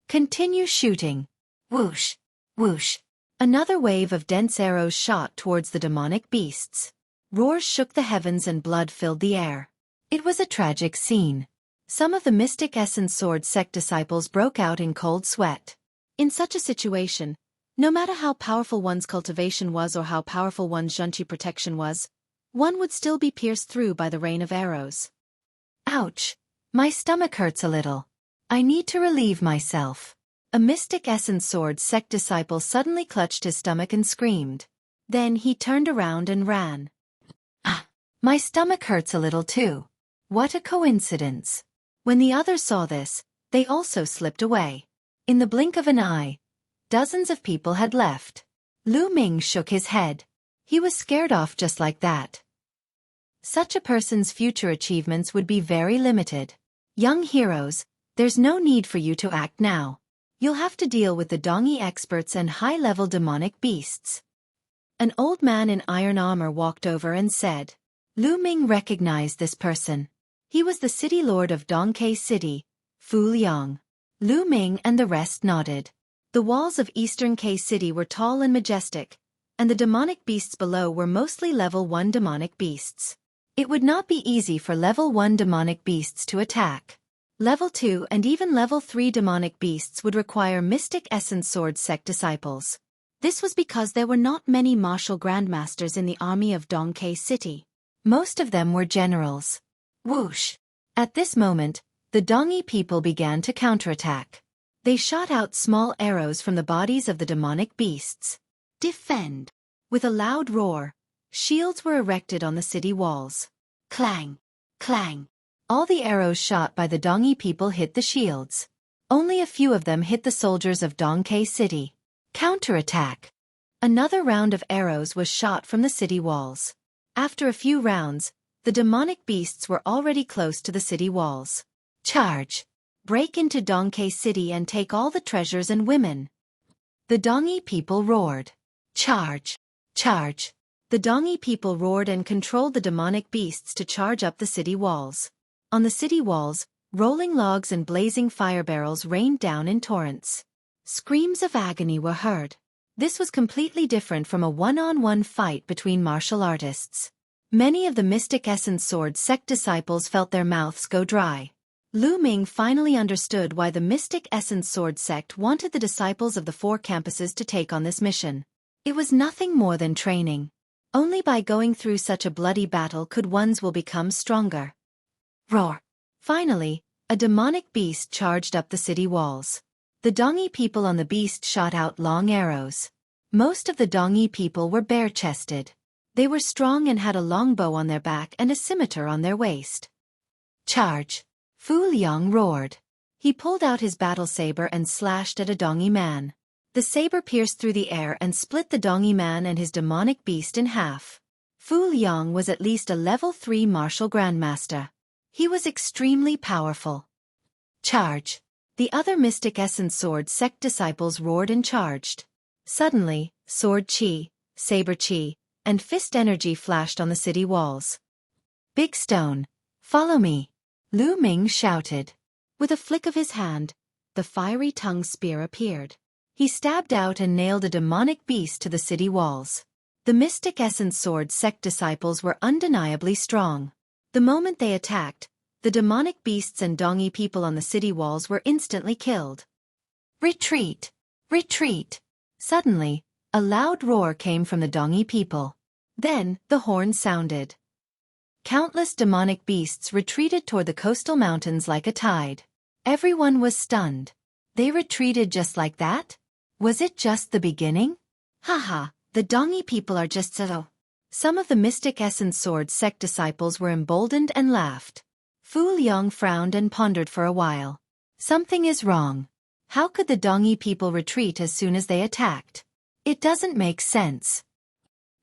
Continue shooting. Whoosh, whoosh. Another wave of dense arrows shot towards the demonic beasts. Roars shook the heavens and blood filled the air. It was a tragic scene. Some of the Mystic Essence Sword sect disciples broke out in cold sweat. In such a situation, no matter how powerful one's cultivation was or how powerful one's Xueqi protection was, one would still be pierced through by the rain of arrows. Ouch! My stomach hurts a little. I need to relieve myself. A Mystic Essence Sword sect disciple suddenly clutched his stomach and screamed. Then he turned around and ran. Ah! My stomach hurts a little too. What a coincidence. When the others saw this, they also slipped away. In the blink of an eye, dozens of people had left. Lu Ming shook his head. He was scared off just like that. Such a person's future achievements would be very limited. Young heroes, there's no need for you to act now. You'll have to deal with the Dongi experts and high-level demonic beasts. An old man in iron armor walked over and said. Lu Ming recognized this person. He was the city lord of Dongke City, Fu Liang. Lu Ming and the rest nodded. The walls of Eastern K City were tall and majestic, and the demonic beasts below were mostly level 1 demonic beasts. It would not be easy for level 1 demonic beasts to attack. Level 2 and even level 3 demonic beasts would require Mystic Essence Sword sect disciples. This was because there were not many martial grandmasters in the army of Dongke City. Most of them were generals. Whoosh! At this moment, the Dongi people began to counterattack. They shot out small arrows from the bodies of the demonic beasts. Defend! With a loud roar, shields were erected on the city walls. Clang! Clang! All the arrows shot by the Dongi people hit the shields. Only a few of them hit the soldiers of Dongke City. Counterattack! Another round of arrows was shot from the city walls. After a few rounds, the demonic beasts were already close to the city walls. Charge! Break into Dongke City and take all the treasures and women. The Dongi people roared. Charge! Charge! The Dongi people roared and controlled the demonic beasts to charge up the city walls. On the city walls, rolling logs and blazing fire barrels rained down in torrents. Screams of agony were heard. This was completely different from a one-on-one fight between martial artists. Many of the Mystic Essence Sword sect disciples felt their mouths go dry. Lu Ming finally understood why the Mystic Essence Sword sect wanted the disciples of the 4 campuses to take on this mission. It was nothing more than training. Only by going through such a bloody battle could one's will become stronger. Roar! Finally, a demonic beast charged up the city walls. The Dongi people on the beast shot out long arrows. Most of the Dongi people were bare-chested. They were strong and had a long bow on their back and a scimitar on their waist. Charge! Fu Liang roared. He pulled out his battle saber and slashed at a Dongi man. The saber pierced through the air and split the Dongi man and his demonic beast in half. Fu Liang was at least a level 3 martial grandmaster. He was extremely powerful. Charge! The other Mystic Essence Sword sect disciples roared and charged. Suddenly, sword chi, saber chi, and fist energy flashed on the city walls. Big Stone, follow me! Lu Ming shouted. With a flick of his hand, the fiery tongue spear appeared. He stabbed out and nailed a demonic beast to the city walls. The Mystic Essence Sword sect disciples were undeniably strong. The moment they attacked, the demonic beasts and Dongi people on the city walls were instantly killed. Retreat! Retreat! Suddenly, a loud roar came from the Dongi people. Then, the horn sounded. Countless demonic beasts retreated toward the coastal mountains like a tide. Everyone was stunned. They retreated just like that? Was it just the beginning? Haha, the Dongi people are just so. Some of the Mystic Essence Sword sect disciples were emboldened and laughed. Fu Liang frowned and pondered for a while. Something is wrong. How could the Dongi people retreat as soon as they attacked? It doesn't make sense.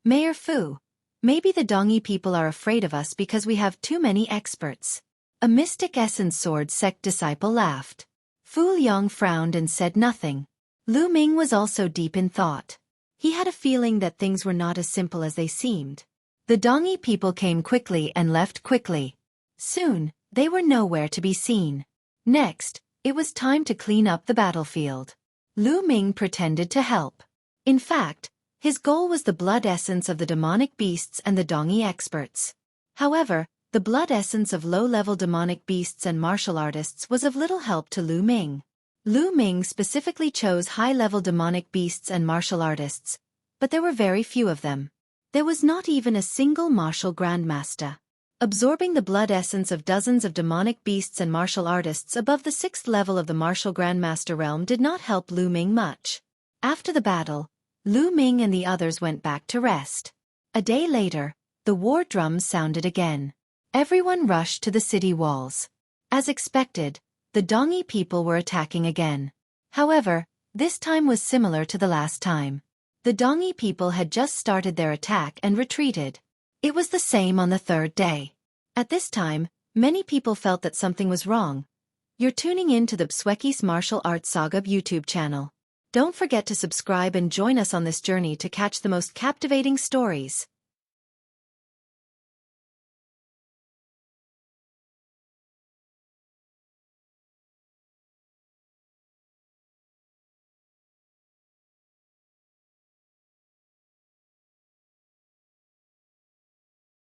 Mayor Fu, maybe the Dongi people are afraid of us because we have too many experts. A Mystic Essence Sword sect disciple laughed. Fu Liang frowned and said nothing. Lu Ming was also deep in thought. He had a feeling that things were not as simple as they seemed. The Dongi people came quickly and left quickly. Soon, They were nowhere to be seen. Next, it was time to clean up the battlefield. Lu Ming pretended to help. In fact, his goal was the blood essence of the demonic beasts and the Dongyi experts. However, the blood essence of low-level demonic beasts and martial artists was of little help to Lu Ming. Lu Ming specifically chose high-level demonic beasts and martial artists, but there were very few of them. There was not even a single martial grandmaster. Absorbing the blood essence of dozens of demonic beasts and martial artists above the 6th level of the martial grandmaster realm did not help Lu Ming much. After the battle, Lu Ming and the others went back to rest. A day later, the war drums sounded again. Everyone rushed to the city walls. As expected, the Dongyi people were attacking again. However, this time was similar to the last time. The Dongyi people had just started their attack and retreated. It was the same on the third day. At this time, many people felt that something was wrong. You're tuning in to the Xueqi's Martial Arts Saga YouTube channel. Don't forget to subscribe and join us on this journey to catch the most captivating stories.